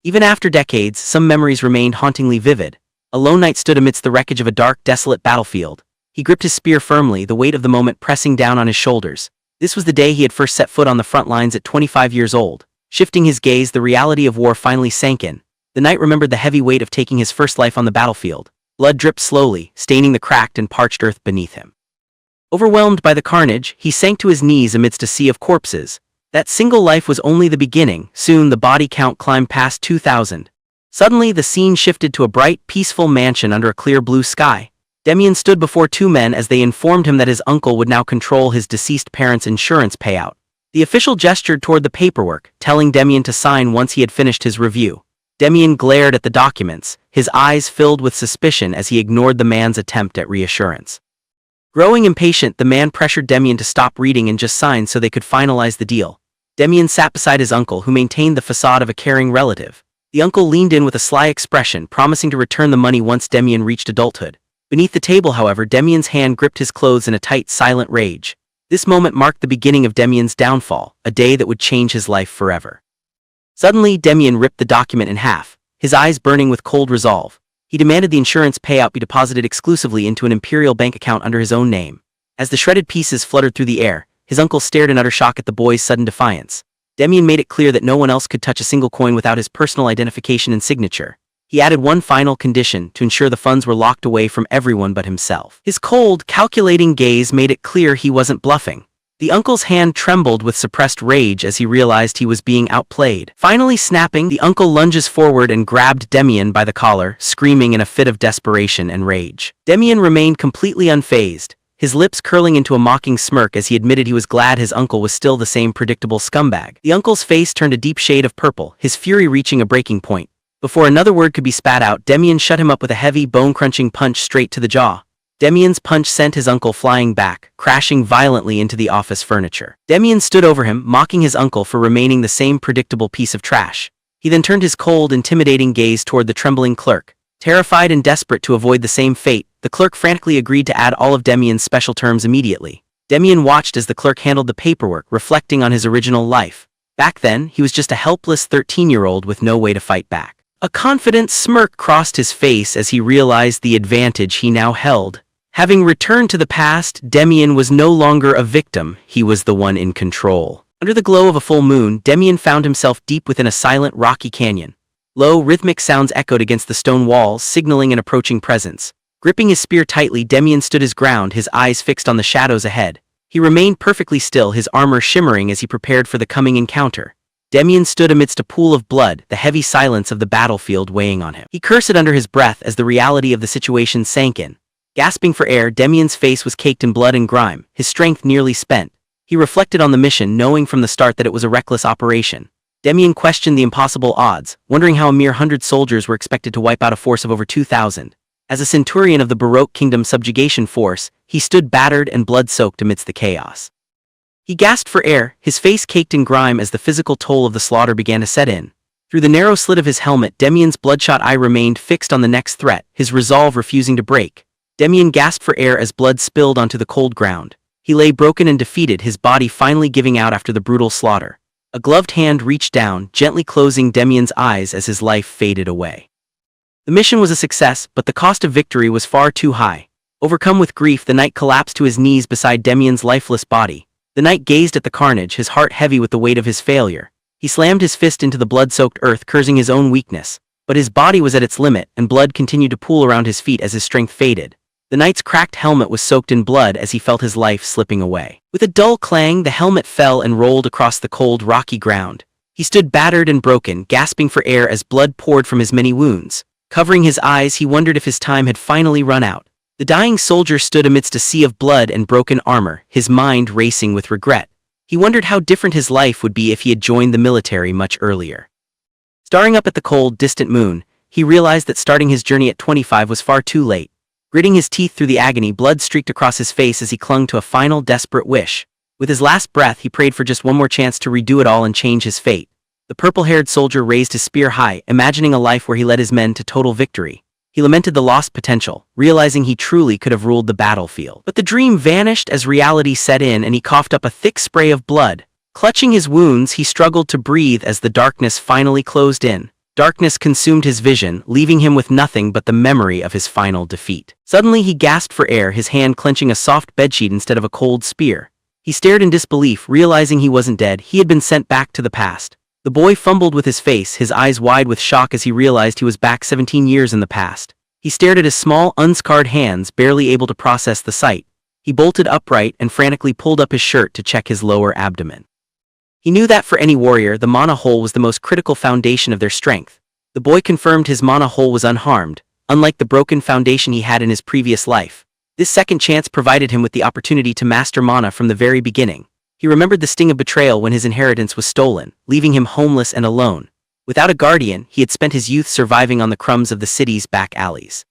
Even after decades, some memories remained hauntingly vivid. A lone knight stood amidst the wreckage of a dark, desolate battlefield. He gripped his spear firmly, the weight of the moment pressing down on his shoulders. This was the day he had first set foot on the front lines at 25 years old. Shifting his gaze, the reality of war finally sank in. The knight remembered the heavy weight of taking his first life on the battlefield. Blood dripped slowly, staining the cracked and parched earth beneath him. Overwhelmed by the carnage, he sank to his knees amidst a sea of corpses. That single life was only the beginning. Soon the body count climbed past 2,000. Suddenly the scene shifted to a bright, peaceful mansion under a clear blue sky. Demian stood before two men as they informed him that his uncle would now control his deceased parents' insurance payout. The official gestured toward the paperwork, telling Demian to sign once he had finished his review. Demian glared at the documents, his eyes filled with suspicion as he ignored the man's attempt at reassurance. Growing impatient, the man pressured Demian to stop reading and just sign so they could finalize the deal. Demian sat beside his uncle, who maintained the facade of a caring relative. The uncle leaned in with a sly expression, promising to return the money once Demian reached adulthood. Beneath the table, however, Demian's hand gripped his clothes in a tight, silent rage. This moment marked the beginning of Demian's downfall, a day that would change his life forever. Suddenly, Demian ripped the document in half, his eyes burning with cold resolve. He demanded the insurance payout be deposited exclusively into an imperial bank account under his own name. As the shredded pieces fluttered through the air, his uncle stared in utter shock at the boy's sudden defiance. Demian made it clear that no one else could touch a single coin without his personal identification and signature. He added one final condition to ensure the funds were locked away from everyone but himself. His cold, calculating gaze made it clear he wasn't bluffing. The uncle's hand trembled with suppressed rage as he realized he was being outplayed. Finally snapping, the uncle lunges forward and grabbed Demian by the collar, screaming in a fit of desperation and rage. Demian remained completely unfazed, his lips curling into a mocking smirk as he admitted he was glad his uncle was still the same predictable scumbag. The uncle's face turned a deep shade of purple, his fury reaching a breaking point. Before another word could be spat out, Demian shut him up with a heavy, bone-crunching punch straight to the jaw. Demian's punch sent his uncle flying back, crashing violently into the office furniture. Demian stood over him, mocking his uncle for remaining the same predictable piece of trash. He then turned his cold, intimidating gaze toward the trembling clerk. Terrified and desperate to avoid the same fate, the clerk frantically agreed to add all of Demian's special terms immediately. Demian watched as the clerk handled the paperwork, reflecting on his original life. Back then, he was just a helpless 13-year-old with no way to fight back. A confident smirk crossed his face as he realized the advantage he now held. Having returned to the past, Demian was no longer a victim, he was the one in control. Under the glow of a full moon, Demian found himself deep within a silent, rocky canyon. Low, rhythmic sounds echoed against the stone walls, signaling an approaching presence. Gripping his spear tightly, Demian stood his ground, his eyes fixed on the shadows ahead. He remained perfectly still, his armor shimmering as he prepared for the coming encounter. Demian stood amidst a pool of blood, the heavy silence of the battlefield weighing on him. He cursed under his breath as the reality of the situation sank in. Gasping for air, Demian's face was caked in blood and grime, his strength nearly spent. He reflected on the mission, knowing from the start that it was a reckless operation. Demian questioned the impossible odds, wondering how a mere 100 soldiers were expected to wipe out a force of over 2,000. As a centurion of the Baroque Kingdom subjugation force, he stood battered and blood-soaked amidst the chaos. He gasped for air, his face caked in grime as the physical toll of the slaughter began to set in. Through the narrow slit of his helmet, Demian's bloodshot eye remained fixed on the next threat, his resolve refusing to break. Demian gasped for air as blood spilled onto the cold ground. He lay broken and defeated, his body finally giving out after the brutal slaughter. A gloved hand reached down, gently closing Demian's eyes as his life faded away. The mission was a success, but the cost of victory was far too high. Overcome with grief, the knight collapsed to his knees beside Demian's lifeless body. The knight gazed at the carnage, his heart heavy with the weight of his failure. He slammed his fist into the blood-soaked earth, cursing his own weakness. But his body was at its limit, and blood continued to pool around his feet as his strength faded. The knight's cracked helmet was soaked in blood as he felt his life slipping away. With a dull clang, the helmet fell and rolled across the cold, rocky ground. He stood battered and broken, gasping for air as blood poured from his many wounds. Covering his eyes, he wondered if his time had finally run out. The dying soldier stood amidst a sea of blood and broken armor, his mind racing with regret. He wondered how different his life would be if he had joined the military much earlier. Staring up at the cold, distant moon, he realized that starting his journey at 25 was far too late. Gritting his teeth through the agony, blood streaked across his face as he clung to a final, desperate wish. With his last breath, he prayed for just one more chance to redo it all and change his fate. The purple-haired soldier raised his spear high, imagining a life where he led his men to total victory. He lamented the lost potential, realizing he truly could have ruled the battlefield. But the dream vanished as reality set in and he coughed up a thick spray of blood. Clutching his wounds, he struggled to breathe as the darkness finally closed in. Darkness consumed his vision, leaving him with nothing but the memory of his final defeat. Suddenly he gasped for air, his hand clenching a soft bedsheet instead of a cold spear. He stared in disbelief, realizing he wasn't dead, he had been sent back to the past. The boy fumbled with his face, his eyes wide with shock as he realized he was back 17 years in the past. He stared at his small, unscarred hands, barely able to process the sight. He bolted upright and frantically pulled up his shirt to check his lower abdomen. He knew that for any warrior, the mana hole was the most critical foundation of their strength. The boy confirmed his mana hole was unharmed, unlike the broken foundation he had in his previous life. This second chance provided him with the opportunity to master mana from the very beginning. He remembered the sting of betrayal when his inheritance was stolen, leaving him homeless and alone. Without a guardian, he had spent his youth surviving on the crumbs of the city's back alleys.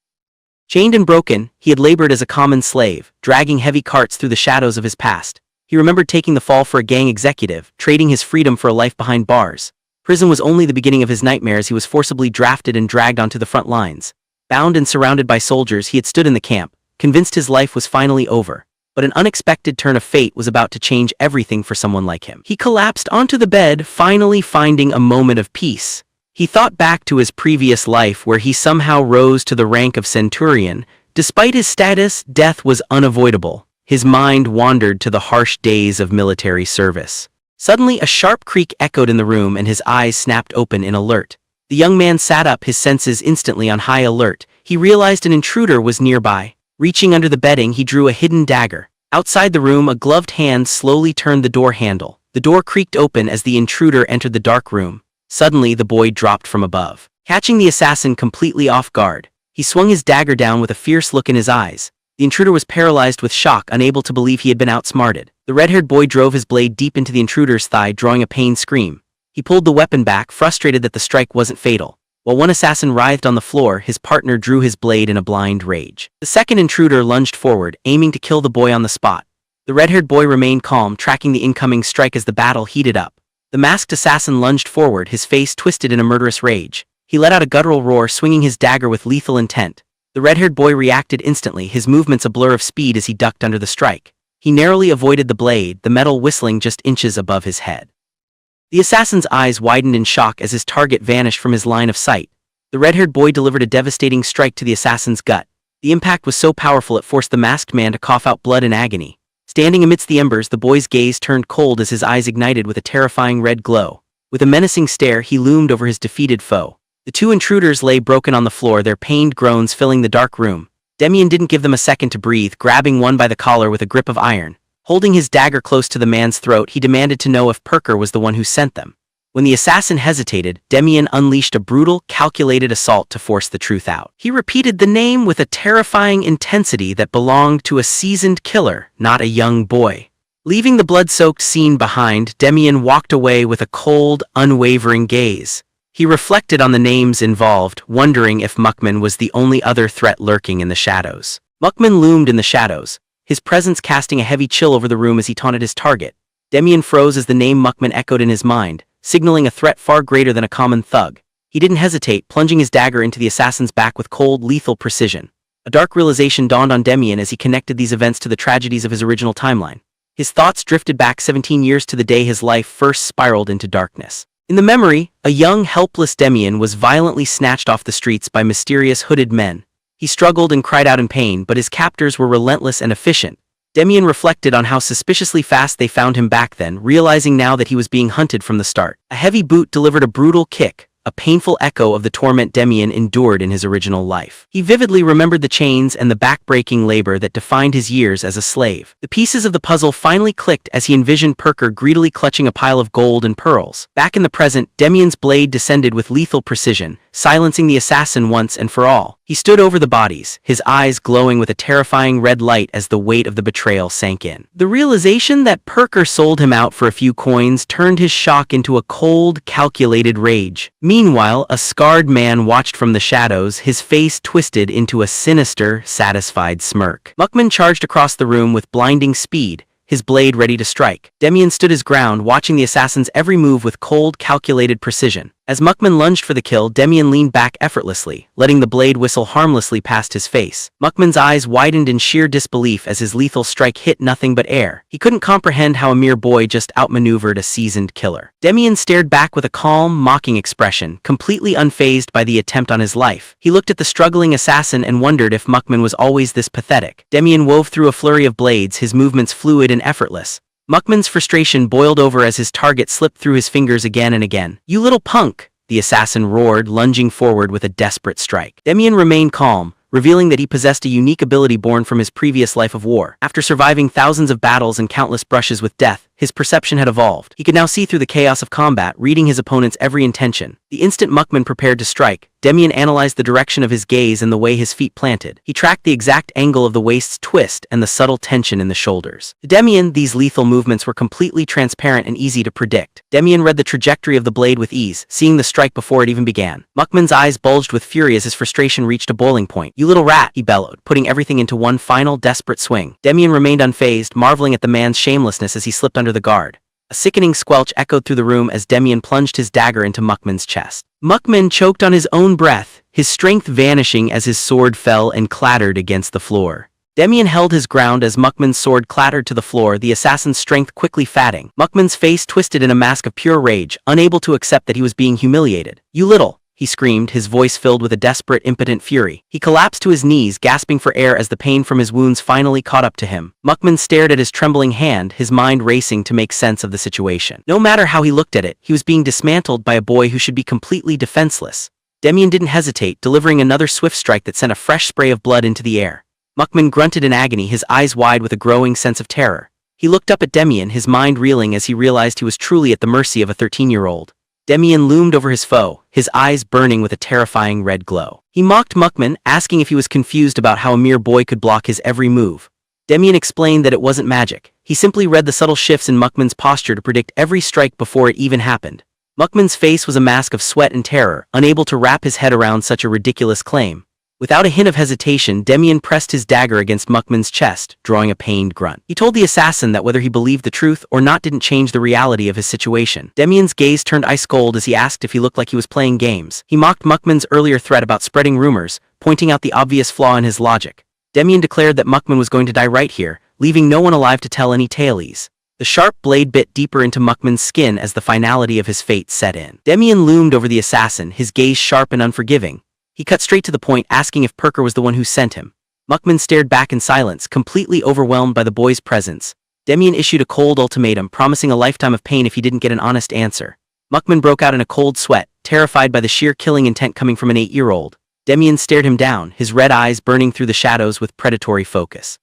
Chained and broken, he had labored as a common slave, dragging heavy carts through the shadows of his past. He remembered taking the fall for a gang executive, trading his freedom for a life behind bars. Prison was only the beginning of his nightmares. He was forcibly drafted and dragged onto the front lines. Bound and surrounded by soldiers, he had stood in the camp, convinced his life was finally over. But an unexpected turn of fate was about to change everything for someone like him. He collapsed onto the bed, finally finding a moment of peace. He thought back to his previous life where he somehow rose to the rank of centurion. Despite his status, death was unavoidable. His mind wandered to the harsh days of military service. Suddenly, a sharp creak echoed in the room and his eyes snapped open in alert. The young man sat up, his senses instantly on high alert. He realized an intruder was nearby. Reaching under the bedding, he drew a hidden dagger. Outside the room, a gloved hand slowly turned the door handle. The door creaked open as the intruder entered the dark room. Suddenly, the boy dropped from above. Catching the assassin completely off guard, he swung his dagger down with a fierce look in his eyes. The intruder was paralyzed with shock, unable to believe he had been outsmarted. The red-haired boy drove his blade deep into the intruder's thigh, drawing a pained scream. He pulled the weapon back, frustrated that the strike wasn't fatal. While one assassin writhed on the floor, his partner drew his blade in a blind rage. The second intruder lunged forward, aiming to kill the boy on the spot. The red-haired boy remained calm, tracking the incoming strike as the battle heated up. The masked assassin lunged forward, his face twisted in a murderous rage. He let out a guttural roar, swinging his dagger with lethal intent. The red-haired boy reacted instantly, his movements a blur of speed as he ducked under the strike. He narrowly avoided the blade, the metal whistling just inches above his head. The assassin's eyes widened in shock as his target vanished from his line of sight. The red-haired boy delivered a devastating strike to the assassin's gut. The impact was so powerful it forced the masked man to cough out blood in agony. Standing amidst the embers, the boy's gaze turned cold as his eyes ignited with a terrifying red glow. With a menacing stare, he loomed over his defeated foe. The two intruders lay broken on the floor, their pained groans filling the dark room. Demian didn't give them a second to breathe, grabbing one by the collar with a grip of iron. Holding his dagger close to the man's throat, he demanded to know if Perker was the one who sent them. When the assassin hesitated, Demian unleashed a brutal, calculated assault to force the truth out. He repeated the name with a terrifying intensity that belonged to a seasoned killer, not a young boy. Leaving the blood-soaked scene behind, Demian walked away with a cold, unwavering gaze. He reflected on the names involved, wondering if Muckman was the only other threat lurking in the shadows. Muckman loomed in the shadows, his presence casting a heavy chill over the room as he taunted his target. Demian froze as the name Muckman echoed in his mind, signaling a threat far greater than a common thug. He didn't hesitate, plunging his dagger into the assassin's back with cold, lethal precision. A dark realization dawned on Demian as he connected these events to the tragedies of his original timeline. His thoughts drifted back 17 years to the day his life first spiraled into darkness. In the memory, a young, helpless Demian was violently snatched off the streets by mysterious hooded men. He struggled and cried out in pain, but his captors were relentless and efficient. Demian reflected on how suspiciously fast they found him back then, realizing now that he was being hunted from the start. A heavy boot delivered a brutal kick, a painful echo of the torment Demian endured in his original life. He vividly remembered the chains and the back-breaking labor that defined his years as a slave. The pieces of the puzzle finally clicked as he envisioned Perker greedily clutching a pile of gold and pearls. Back in the present, Demian's blade descended with lethal precision, silencing the assassin once and for all. He stood over the bodies, his eyes glowing with a terrifying red light as the weight of the betrayal sank in. The realization that Perker sold him out for a few coins turned his shock into a cold, calculated rage. Meanwhile, a scarred man watched from the shadows, his face twisted into a sinister, satisfied smirk. Muckman charged across the room with blinding speed, his blade ready to strike. Demian stood his ground, watching the assassin's every move with cold, calculated precision. As Muckman lunged for the kill, Demian leaned back effortlessly, letting the blade whistle harmlessly past his face. Muckman's eyes widened in sheer disbelief as his lethal strike hit nothing but air. He couldn't comprehend how a mere boy just outmaneuvered a seasoned killer. Demian stared back with a calm, mocking expression, completely unfazed by the attempt on his life. He looked at the struggling assassin and wondered if Muckman was always this pathetic. Demian wove through a flurry of blades, his movements fluid and effortless. Muckman's frustration boiled over as his target slipped through his fingers again and again. "You little punk!" the assassin roared, lunging forward with a desperate strike. Demian remained calm, revealing that he possessed a unique ability born from his previous life of war. After surviving thousands of battles and countless brushes with death, his perception had evolved. He could now see through the chaos of combat, reading his opponent's every intention. The instant Muckman prepared to strike, Demian analyzed the direction of his gaze and the way his feet planted. He tracked the exact angle of the waist's twist and the subtle tension in the shoulders. To Demian, these lethal movements were completely transparent and easy to predict. Demian read the trajectory of the blade with ease, seeing the strike before it even began. Muckman's eyes bulged with fury as his frustration reached a boiling point. "You little rat," he bellowed, putting everything into one final desperate swing. Demian remained unfazed, marveling at the man's shamelessness as he slipped under the guard. A sickening squelch echoed through the room as Demian plunged his dagger into Muckman's chest. Muckman choked on his own breath, his strength vanishing as his sword fell and clattered against the floor. Demian held his ground as Muckman's sword clattered to the floor, the assassin's strength quickly fading. Muckman's face twisted in a mask of pure rage, unable to accept that he was being humiliated. "You little," he screamed, his voice filled with a desperate, impotent fury. He collapsed to his knees, gasping for air as the pain from his wounds finally caught up to him. Muckman stared at his trembling hand, his mind racing to make sense of the situation. No matter how he looked at it, he was being dismantled by a boy who should be completely defenseless. Demian didn't hesitate, delivering another swift strike that sent a fresh spray of blood into the air. Muckman grunted in agony, his eyes wide with a growing sense of terror. He looked up at Demian, his mind reeling as he realized he was truly at the mercy of a 13-year-old. Demian loomed over his foe, his eyes burning with a terrifying red glow. He mocked Muckman, asking if he was confused about how a mere boy could block his every move. Demian explained that it wasn't magic. He simply read the subtle shifts in Muckman's posture to predict every strike before it even happened. Muckman's face was a mask of sweat and terror, unable to wrap his head around such a ridiculous claim. Without a hint of hesitation, Demian pressed his dagger against Muckman's chest, drawing a pained grunt. He told the assassin that whether he believed the truth or not didn't change the reality of his situation. Demian's gaze turned ice cold as he asked if he looked like he was playing games. He mocked Muckman's earlier threat about spreading rumors, pointing out the obvious flaw in his logic. Demian declared that Muckman was going to die right here, leaving no one alive to tell any tales. The sharp blade bit deeper into Muckman's skin as the finality of his fate set in. Demian loomed over the assassin, his gaze sharp and unforgiving. He cut straight to the point, asking if Perker was the one who sent him. Muckman stared back in silence, completely overwhelmed by the boy's presence. Demian issued a cold ultimatum, promising a lifetime of pain if he didn't get an honest answer. Muckman broke out in a cold sweat, terrified by the sheer killing intent coming from an 8-year-old. Demian stared him down, his red eyes burning through the shadows with predatory focus.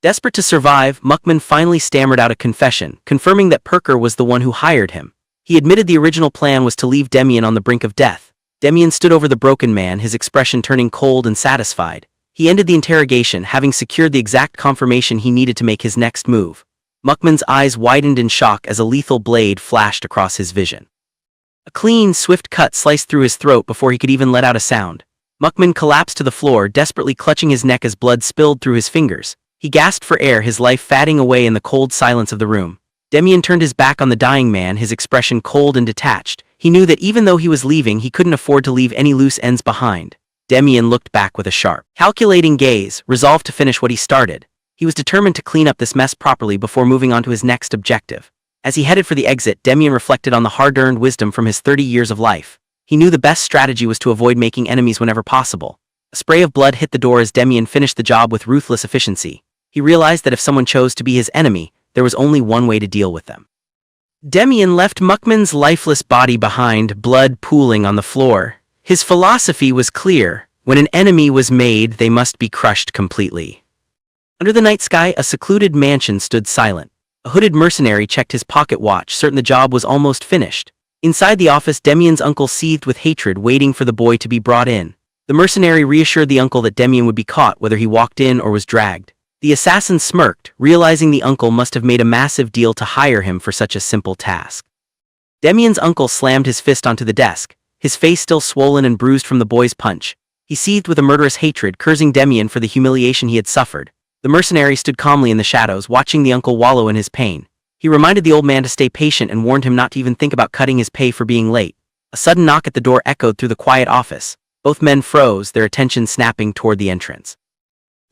Desperate to survive, Muckman finally stammered out a confession, confirming that Perker was the one who hired him. He admitted the original plan was to leave Demian on the brink of death. Demian stood over the broken man, his expression turning cold and satisfied. He ended the interrogation, having secured the exact confirmation he needed to make his next move. Muckman's eyes widened in shock as a lethal blade flashed across his vision. A clean, swift cut sliced through his throat before he could even let out a sound. Muckman collapsed to the floor, desperately clutching his neck as blood spilled through his fingers. He gasped for air, his life fading away in the cold silence of the room. Demian turned his back on the dying man, his expression cold and detached. He knew that even though he was leaving, he couldn't afford to leave any loose ends behind. Demian looked back with a sharp, calculating gaze, resolved to finish what he started. He was determined to clean up this mess properly before moving on to his next objective. As he headed for the exit, Demian reflected on the hard-earned wisdom from his 30 years of life. He knew the best strategy was to avoid making enemies whenever possible. A spray of blood hit the door as Demian finished the job with ruthless efficiency. He realized that if someone chose to be his enemy, there was only one way to deal with them. Demian left Muckman's lifeless body behind, blood pooling on the floor. His philosophy was clear. When an enemy was made, they must be crushed completely. Under the night sky, a secluded mansion stood silent. A hooded mercenary checked his pocket watch, certain the job was almost finished. Inside the office, Demian's uncle seethed with hatred, waiting for the boy to be brought in. The mercenary reassured the uncle that Demian would be caught whether he walked in or was dragged. The assassin smirked, realizing the uncle must have made a massive deal to hire him for such a simple task. Demian's uncle slammed his fist onto the desk, his face still swollen and bruised from the boy's punch. He seethed with a murderous hatred, cursing Demian for the humiliation he had suffered. The mercenary stood calmly in the shadows, watching the uncle wallow in his pain. He reminded the old man to stay patient and warned him not to even think about cutting his pay for being late. A sudden knock at the door echoed through the quiet office. Both men froze, their attention snapping toward the entrance.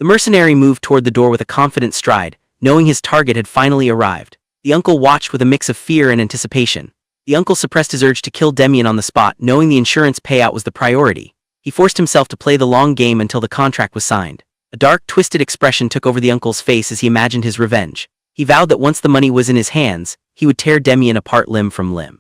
The mercenary moved toward the door with a confident stride, knowing his target had finally arrived. The uncle watched with a mix of fear and anticipation. The uncle suppressed his urge to kill Demian on the spot, knowing the insurance payout was the priority. He forced himself to play the long game until the contract was signed. A dark, twisted expression took over the uncle's face as he imagined his revenge. He vowed that once the money was in his hands, he would tear Demian apart limb from limb.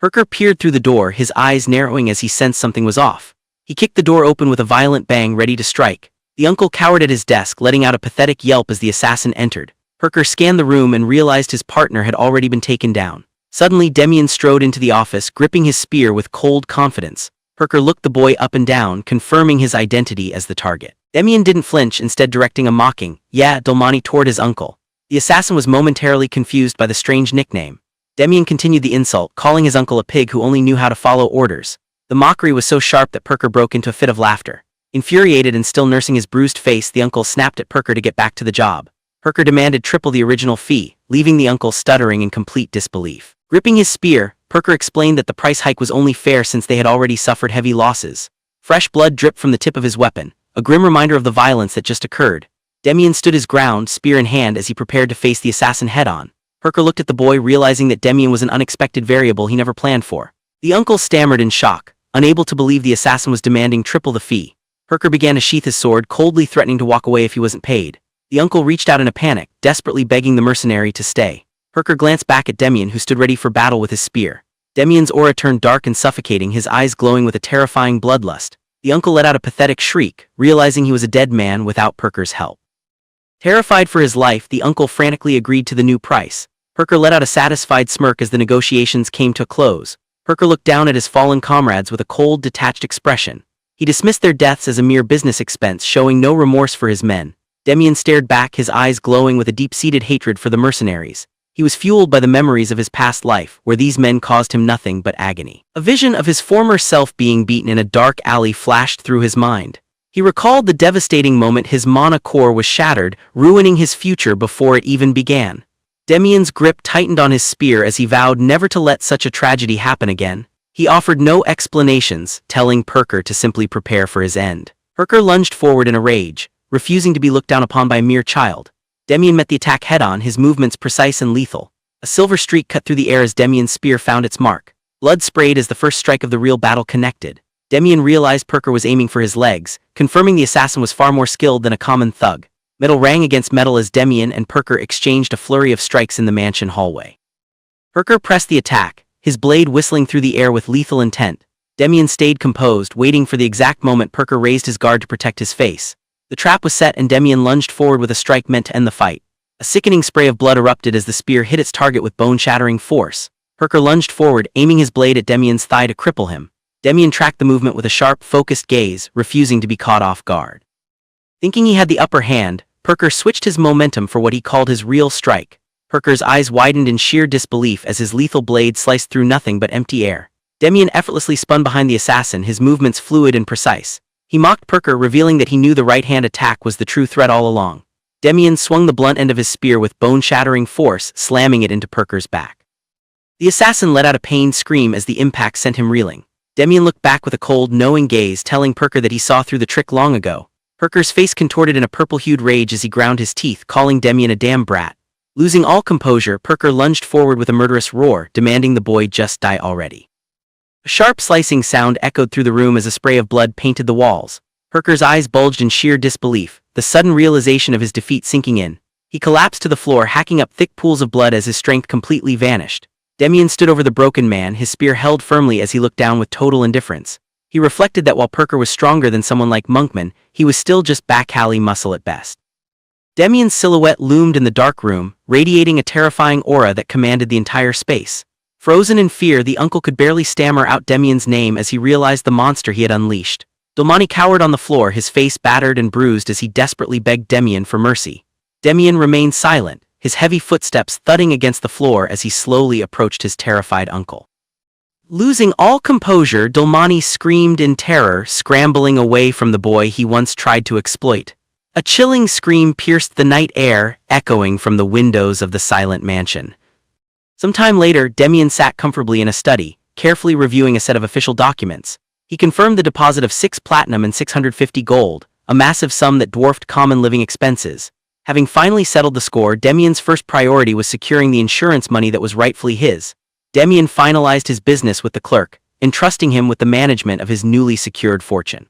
Herker peered through the door, his eyes narrowing as he sensed something was off. He kicked the door open with a violent bang, ready to strike. The uncle cowered at his desk, letting out a pathetic yelp as the assassin entered. Herker scanned the room and realized his partner had already been taken down. Suddenly, Demian strode into the office, gripping his spear with cold confidence. Herker looked the boy up and down, confirming his identity as the target. Demian didn't flinch, instead directing a mocking, "Yeah, Dolmani," toward his uncle. The assassin was momentarily confused by the strange nickname. Demian continued the insult, calling his uncle a pig who only knew how to follow orders. The mockery was so sharp that Herker broke into a fit of laughter. Infuriated and still nursing his bruised face, the uncle snapped at Herker to get back to the job. Herker demanded triple the original fee, leaving the uncle stuttering in complete disbelief. Gripping his spear, Herker explained that the price hike was only fair since they had already suffered heavy losses. Fresh blood dripped from the tip of his weapon, a grim reminder of the violence that just occurred. Demian stood his ground, spear in hand, as he prepared to face the assassin head-on. Herker looked at the boy, realizing that Demian was an unexpected variable he never planned for. The uncle stammered in shock, unable to believe the assassin was demanding triple the fee. Herker began to sheath his sword, coldly threatening to walk away if he wasn't paid. The uncle reached out in a panic, desperately begging the mercenary to stay. Herker glanced back at Demian, who stood ready for battle with his spear. Demian's aura turned dark and suffocating, his eyes glowing with a terrifying bloodlust. The uncle let out a pathetic shriek, realizing he was a dead man without Herker's help. Terrified for his life, the uncle frantically agreed to the new price. Herker let out a satisfied smirk as the negotiations came to a close. Herker looked down at his fallen comrades with a cold, detached expression. He dismissed their deaths as a mere business expense, showing no remorse for his men. Demian stared back, his eyes glowing with a deep-seated hatred for the mercenaries. He was fueled by the memories of his past life, where these men caused him nothing but agony. A vision of his former self being beaten in a dark alley flashed through his mind. He recalled the devastating moment his mana core was shattered, ruining his future before it even began. Demian's grip tightened on his spear as he vowed never to let such a tragedy happen again. He offered no explanations, telling Herker to simply prepare for his end. Herker lunged forward in a rage, refusing to be looked down upon by a mere child. Demian met the attack head-on, his movements precise and lethal. A silver streak cut through the air as Demian's spear found its mark. Blood sprayed as the first strike of the real battle connected. Demian realized Herker was aiming for his legs, confirming the assassin was far more skilled than a common thug. Metal rang against metal as Demian and Herker exchanged a flurry of strikes in the mansion hallway. Herker pressed the attack, his blade whistling through the air with lethal intent. Demian stayed composed, waiting for the exact moment Herker raised his guard to protect his face. The trap was set and Demian lunged forward with a strike meant to end the fight. A sickening spray of blood erupted as the spear hit its target with bone-shattering force. Herker lunged forward, aiming his blade at Demian's thigh to cripple him. Demian tracked the movement with a sharp, focused gaze, refusing to be caught off guard. Thinking he had the upper hand, Herker switched his momentum for what he called his real strike. Herker's eyes widened in sheer disbelief as his lethal blade sliced through nothing but empty air. Demian effortlessly spun behind the assassin, his movements fluid and precise. He mocked Herker, revealing that he knew the right-hand attack was the true threat all along. Demian swung the blunt end of his spear with bone-shattering force, slamming it into Herker's back. The assassin let out a pained scream as the impact sent him reeling. Demian looked back with a cold, knowing gaze, telling Herker that he saw through the trick long ago. Herker's face contorted in a purple-hued rage as he ground his teeth, calling Demian a damn brat. Losing all composure, Herker lunged forward with a murderous roar, demanding the boy just die already. A sharp slicing sound echoed through the room as a spray of blood painted the walls. Herker's eyes bulged in sheer disbelief, the sudden realization of his defeat sinking in. He collapsed to the floor, hacking up thick pools of blood as his strength completely vanished. Demian stood over the broken man, his spear held firmly as he looked down with total indifference. He reflected that while Herker was stronger than someone like Monkman, he was still just back alley muscle at best. Demian's silhouette loomed in the dark room, radiating a terrifying aura that commanded the entire space. Frozen in fear, the uncle could barely stammer out Demian's name as he realized the monster he had unleashed. Dolmani cowered on the floor, his face battered and bruised as he desperately begged Demian for mercy. Demian remained silent, his heavy footsteps thudding against the floor as he slowly approached his terrified uncle. Losing all composure, Dolmani screamed in terror, scrambling away from the boy he once tried to exploit. A chilling scream pierced the night air, echoing from the windows of the silent mansion. Some time later, Demian sat comfortably in a study, carefully reviewing a set of official documents. He confirmed the deposit of 6 platinum and 650 gold, a massive sum that dwarfed common living expenses. Having finally settled the score, Demian's first priority was securing the insurance money that was rightfully his. Demian finalized his business with the clerk, entrusting him with the management of his newly secured fortune.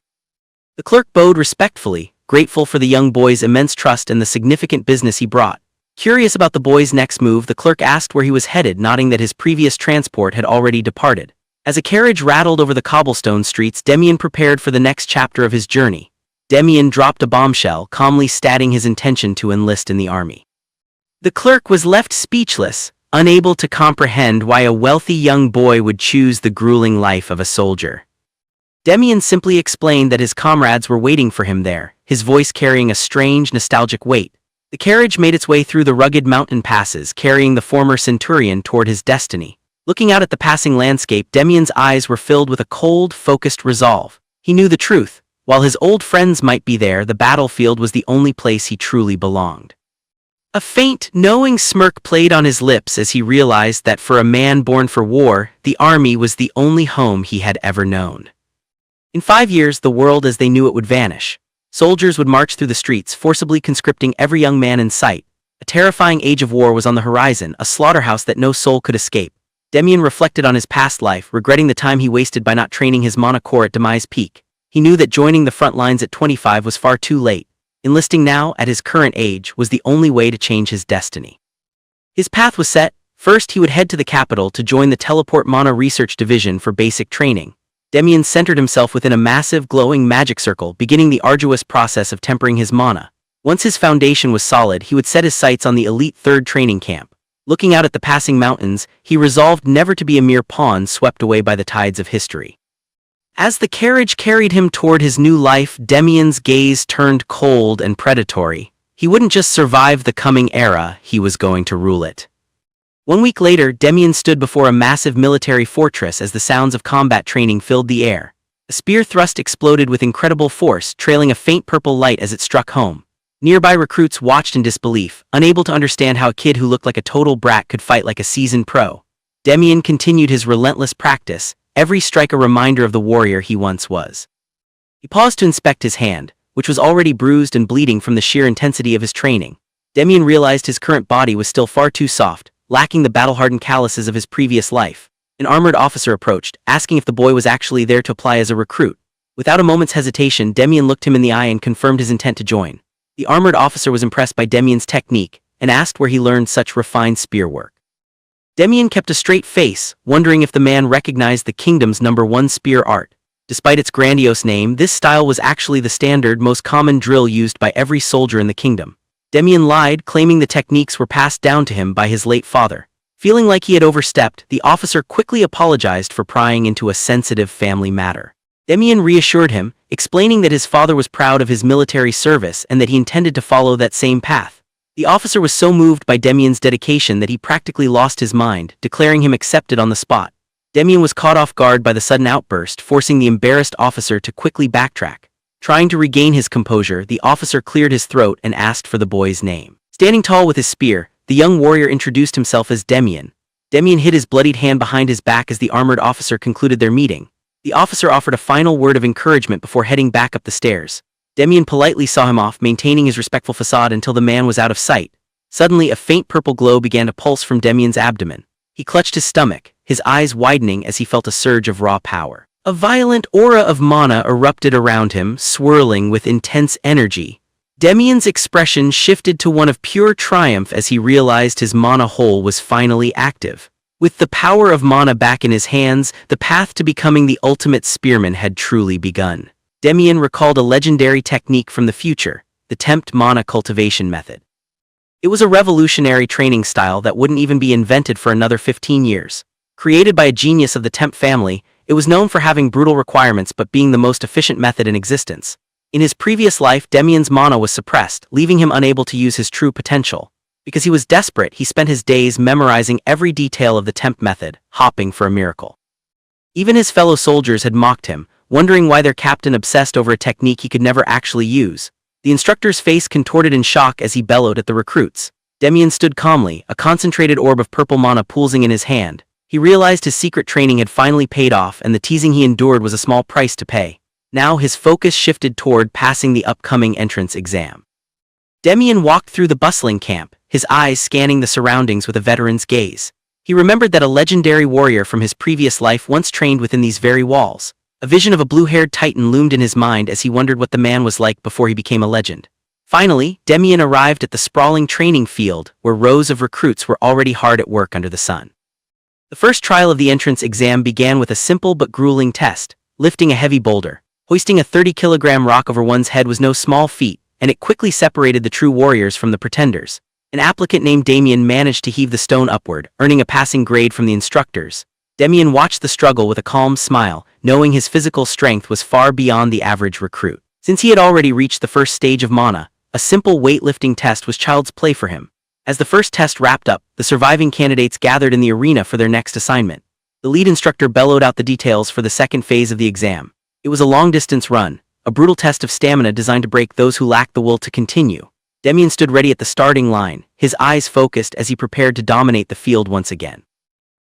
The clerk bowed respectfully, grateful for the young boy's immense trust and the significant business he brought. Curious about the boy's next move, the clerk asked where he was headed, nodding that his previous transport had already departed. As a carriage rattled over the cobblestone streets, Demian prepared for the next chapter of his journey. Demian dropped a bombshell, calmly stating his intention to enlist in the army. The clerk was left speechless, unable to comprehend why a wealthy young boy would choose the grueling life of a soldier. Demian simply explained that his comrades were waiting for him there, his voice carrying a strange, nostalgic weight. The carriage made its way through the rugged mountain passes, carrying the former centurion toward his destiny. Looking out at the passing landscape, Demian's eyes were filled with a cold, focused resolve. He knew the truth. While his old friends might be there, the battlefield was the only place he truly belonged. A faint, knowing smirk played on his lips as he realized that for a man born for war, the army was the only home he had ever known. In 5 years, the world as they knew it would vanish. Soldiers would march through the streets, forcibly conscripting every young man in sight. A terrifying age of war was on the horizon, a slaughterhouse that no soul could escape. Demian reflected on his past life, regretting the time he wasted by not training his mana core at Demise Peak. He knew that joining the front lines at 25 was far too late. Enlisting now, at his current age, was the only way to change his destiny. His path was set. First, he would head to the capital to join the Teleport Mana Research Division for basic training. Demian centered himself within a massive, glowing magic circle, beginning the arduous process of tempering his mana. Once his foundation was solid, he would set his sights on the elite 3rd training camp. Looking out at the passing mountains, he resolved never to be a mere pawn swept away by the tides of history. As the carriage carried him toward his new life, Demian's gaze turned cold and predatory. He wouldn't just survive the coming era, he was going to rule it. 1 week later, Demian stood before a massive military fortress as the sounds of combat training filled the air. A spear thrust exploded with incredible force, trailing a faint purple light as it struck home. Nearby recruits watched in disbelief, unable to understand how a kid who looked like a total brat could fight like a seasoned pro. Demian continued his relentless practice, every strike a reminder of the warrior he once was. He paused to inspect his hand, which was already bruised and bleeding from the sheer intensity of his training. Demian realized his current body was still far too soft, lacking the battle-hardened calluses of his previous life. An armored officer approached, asking if the boy was actually there to apply as a recruit. Without a moment's hesitation, Demian looked him in the eye and confirmed his intent to join. The armored officer was impressed by Demian's technique and asked where he learned such refined spear work. Demian kept a straight face, wondering if the man recognized the kingdom's #1 spear art. Despite its grandiose name, this style was actually the standard, most common drill used by every soldier in the kingdom. Demian lied, claiming the techniques were passed down to him by his late father. Feeling like he had overstepped, the officer quickly apologized for prying into a sensitive family matter. Demian reassured him, explaining that his father was proud of his military service and that he intended to follow that same path. The officer was so moved by Demian's dedication that he practically lost his mind, declaring him accepted on the spot. Demian was caught off guard by the sudden outburst, forcing the embarrassed officer to quickly backtrack. Trying to regain his composure, the officer cleared his throat and asked for the boy's name. Standing tall with his spear, the young warrior introduced himself as Demian. Demian hid his bloodied hand behind his back as the armored officer concluded their meeting. The officer offered a final word of encouragement before heading back up the stairs. Demian politely saw him off, maintaining his respectful facade until the man was out of sight. Suddenly, a faint purple glow began to pulse from Demian's abdomen. He clutched his stomach, his eyes widening as he felt a surge of raw power. A violent aura of mana erupted around him, swirling with intense energy. Demian's expression shifted to one of pure triumph as he realized his mana hole was finally active. With the power of mana back in his hands, the path to becoming the ultimate spearman had truly begun. Demian recalled a legendary technique from the future, the tempt mana cultivation method. It was a revolutionary training style that wouldn't even be invented for another 15 years. Created by a genius of the Temp family, it was known for having brutal requirements but being the most efficient method in existence. In his previous life, Demian's mana was suppressed, leaving him unable to use his true potential. Because he was desperate, he spent his days memorizing every detail of the Temp method, hoping for a miracle. Even his fellow soldiers had mocked him, wondering why their captain obsessed over a technique he could never actually use. The instructor's face contorted in shock as he bellowed at the recruits. Demian stood calmly, a concentrated orb of purple mana poolsing in his hand. He realized his secret training had finally paid off and the teasing he endured was a small price to pay. Now his focus shifted toward passing the upcoming entrance exam. Demian walked through the bustling camp, his eyes scanning the surroundings with a veteran's gaze. He remembered that a legendary warrior from his previous life once trained within these very walls. A vision of a blue-haired titan loomed in his mind as he wondered what the man was like before he became a legend. Finally, Demian arrived at the sprawling training field, where rows of recruits were already hard at work under the sun. The first trial of the entrance exam began with a simple but grueling test, lifting a heavy boulder. Hoisting a 30-kilogram rock over one's head was no small feat, and it quickly separated the true warriors from the pretenders. An applicant named Damien managed to heave the stone upward, earning a passing grade from the instructors. Demian watched the struggle with a calm smile, knowing his physical strength was far beyond the average recruit. Since he had already reached the first stage of manhwa, a simple weightlifting test was child's play for him. As the first test wrapped up, the surviving candidates gathered in the arena for their next assignment. The lead instructor bellowed out the details for the second phase of the exam. It was a long-distance run, a brutal test of stamina designed to break those who lacked the will to continue. Demian stood ready at the starting line, his eyes focused as he prepared to dominate the field once again.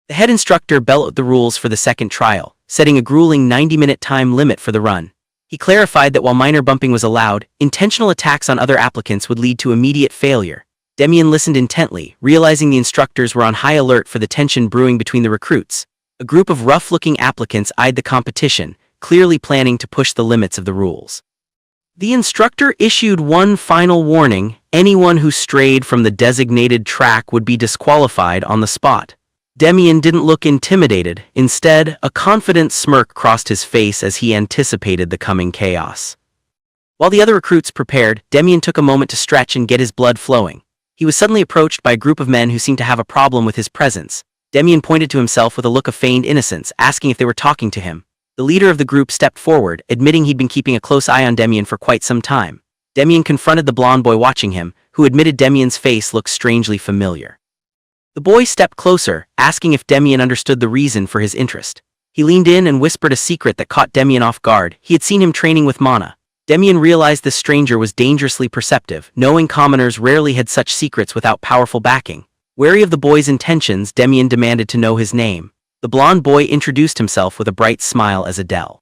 The head instructor bellowed the rules for the second trial, setting a grueling 90-minute time limit for the run. He clarified that while minor bumping was allowed, intentional attacks on other applicants would lead to immediate failure. Demian listened intently, realizing the instructors were on high alert for the tension brewing between the recruits. A group of rough-looking applicants eyed the competition, clearly planning to push the limits of the rules. The instructor issued one final warning: anyone who strayed from the designated track would be disqualified on the spot. Demian didn't look intimidated. Instead, a confident smirk crossed his face as he anticipated the coming chaos. While the other recruits prepared, Demian took a moment to stretch and get his blood flowing. He was suddenly approached by a group of men who seemed to have a problem with his presence. Demian pointed to himself with a look of feigned innocence, asking if they were talking to him. The leader of the group stepped forward, admitting he'd been keeping a close eye on Demian for quite some time. Demian confronted the blonde boy watching him, who admitted Demian's face looked strangely familiar. The boy stepped closer, asking if Demian understood the reason for his interest. He leaned in and whispered a secret that caught Demian off guard. He had seen him training with manhwa. Demian realized this stranger was dangerously perceptive, knowing commoners rarely had such secrets without powerful backing. Wary of the boy's intentions, Demian demanded to know his name. The blonde boy introduced himself with a bright smile as Adele.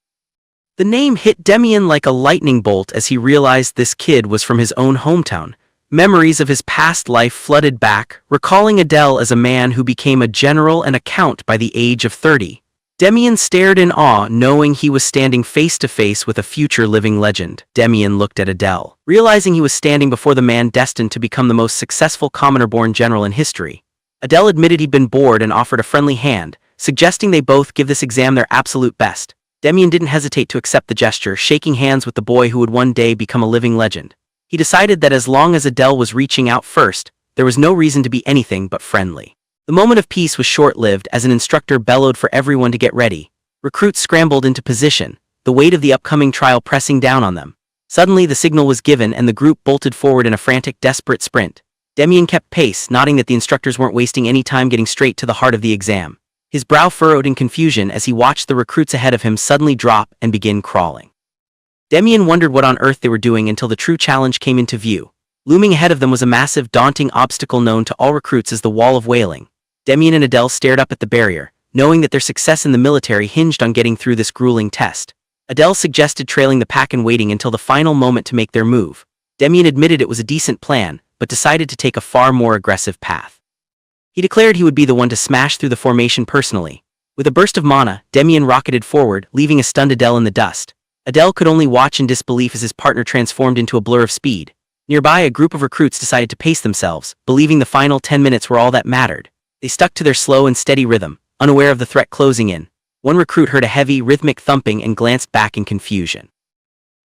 The name hit Demian like a lightning bolt as he realized this kid was from his own hometown. Memories of his past life flooded back, recalling Adele as a man who became a general and a count by the age of 30. Demian stared in awe, knowing he was standing face-to-face with a future living legend. Demian looked at Adele, realizing he was standing before the man destined to become the most successful commoner-born general in history. Adele admitted he'd been bored and offered a friendly hand, suggesting they both give this exam their absolute best. Demian didn't hesitate to accept the gesture, shaking hands with the boy who would one day become a living legend. He decided that as long as Adele was reaching out first, there was no reason to be anything but friendly. The moment of peace was short-lived as an instructor bellowed for everyone to get ready. Recruits scrambled into position, the weight of the upcoming trial pressing down on them. Suddenly the signal was given and the group bolted forward in a frantic, desperate sprint. Demian kept pace, nodding that the instructors weren't wasting any time getting straight to the heart of the exam. His brow furrowed in confusion as he watched the recruits ahead of him suddenly drop and begin crawling. Demian wondered what on earth they were doing until the true challenge came into view. Looming ahead of them was a massive, daunting obstacle known to all recruits as the Wall of Wailing. Demian and Adele stared up at the barrier, knowing that their success in the military hinged on getting through this grueling test. Adele suggested trailing the pack and waiting until the final moment to make their move. Demian admitted it was a decent plan, but decided to take a far more aggressive path. He declared he would be the one to smash through the formation personally. With a burst of manhwa, Demian rocketed forward, leaving a stunned Adele in the dust. Adele could only watch in disbelief as his partner transformed into a blur of speed. Nearby, a group of recruits decided to pace themselves, believing the final 10 minutes were all that mattered. They stuck to their slow and steady rhythm, unaware of the threat closing in. One recruit heard a heavy, rhythmic thumping and glanced back in confusion.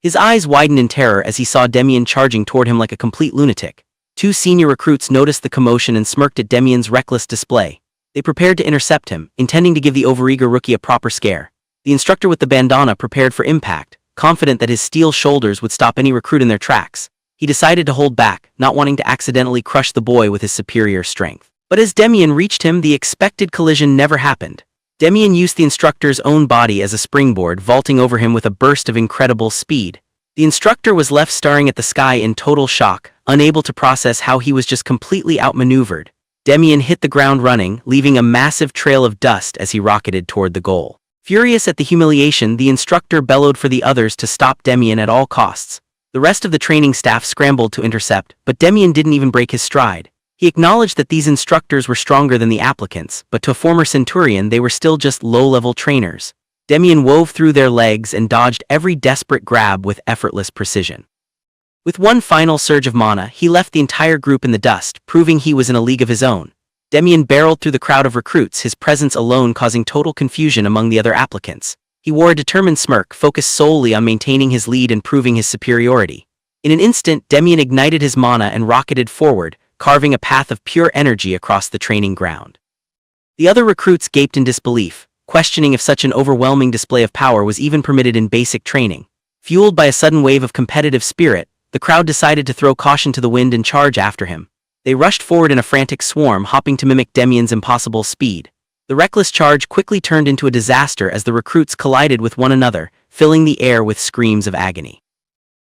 His eyes widened in terror as he saw Demian charging toward him like a complete lunatic. Two senior recruits noticed the commotion and smirked at Demian's reckless display. They prepared to intercept him, intending to give the overeager rookie a proper scare. The instructor with the bandana prepared for impact, confident that his steel shoulders would stop any recruit in their tracks. He decided to hold back, not wanting to accidentally crush the boy with his superior strength. But as Demian reached him, the expected collision never happened. Demian used the instructor's own body as a springboard, vaulting over him with a burst of incredible speed. The instructor was left staring at the sky in total shock, unable to process how he was just completely outmaneuvered. Demian hit the ground running, leaving a massive trail of dust as he rocketed toward the goal. Furious at the humiliation, the instructor bellowed for the others to stop Demian at all costs. The rest of the training staff scrambled to intercept, but Demian didn't even break his stride. He acknowledged that these instructors were stronger than the applicants, but to a former centurion they were still just low-level trainers. Demian wove through their legs and dodged every desperate grab with effortless precision. With one final surge of mana, he left the entire group in the dust, proving he was in a league of his own. Demian barreled through the crowd of recruits, his presence alone causing total confusion among the other applicants. He wore a determined smirk, focused solely on maintaining his lead and proving his superiority. In an instant, Demian ignited his mana and rocketed forward, carving a path of pure energy across the training ground. The other recruits gaped in disbelief, questioning if such an overwhelming display of power was even permitted in basic training. Fueled by a sudden wave of competitive spirit, the crowd decided to throw caution to the wind and charge after him. They rushed forward in a frantic swarm, hopping to mimic Demian's impossible speed. The reckless charge quickly turned into a disaster as the recruits collided with one another, filling the air with screams of agony.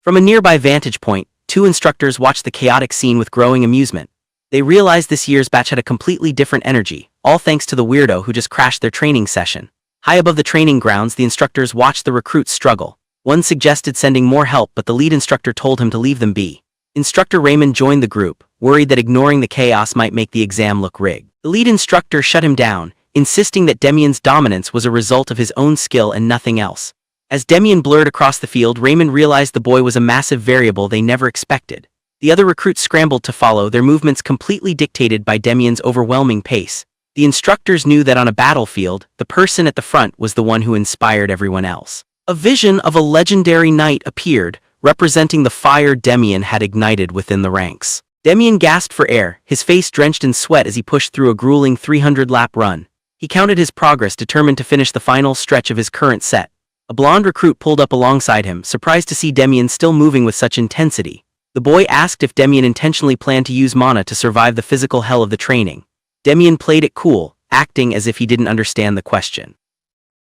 From a nearby vantage point, two instructors watched the chaotic scene with growing amusement. They realized this year's batch had a completely different energy, all thanks to the weirdo who just crashed their training session. High above the training grounds, the instructors watched the recruits struggle. One suggested sending more help, but the lead instructor told him to leave them be. Instructor Raymond joined the group, worried that ignoring the chaos might make the exam look rigged. The lead instructor shut him down, insisting that Demian's dominance was a result of his own skill and nothing else. As Demian blurred across the field, Raymond realized the boy was a massive variable they never expected. The other recruits scrambled to follow, their movements completely dictated by Demian's overwhelming pace. The instructors knew that on a battlefield, the person at the front was the one who inspired everyone else. A vision of a legendary knight appeared, representing the fire Demian had ignited within the ranks. Demian gasped for air, his face drenched in sweat as he pushed through a grueling 300-lap run. He counted his progress, determined to finish the final stretch of his current set. A blonde recruit pulled up alongside him, surprised to see Demian still moving with such intensity. The boy asked if Demian intentionally planned to use mana to survive the physical hell of the training. Demian played it cool, acting as if he didn't understand the question.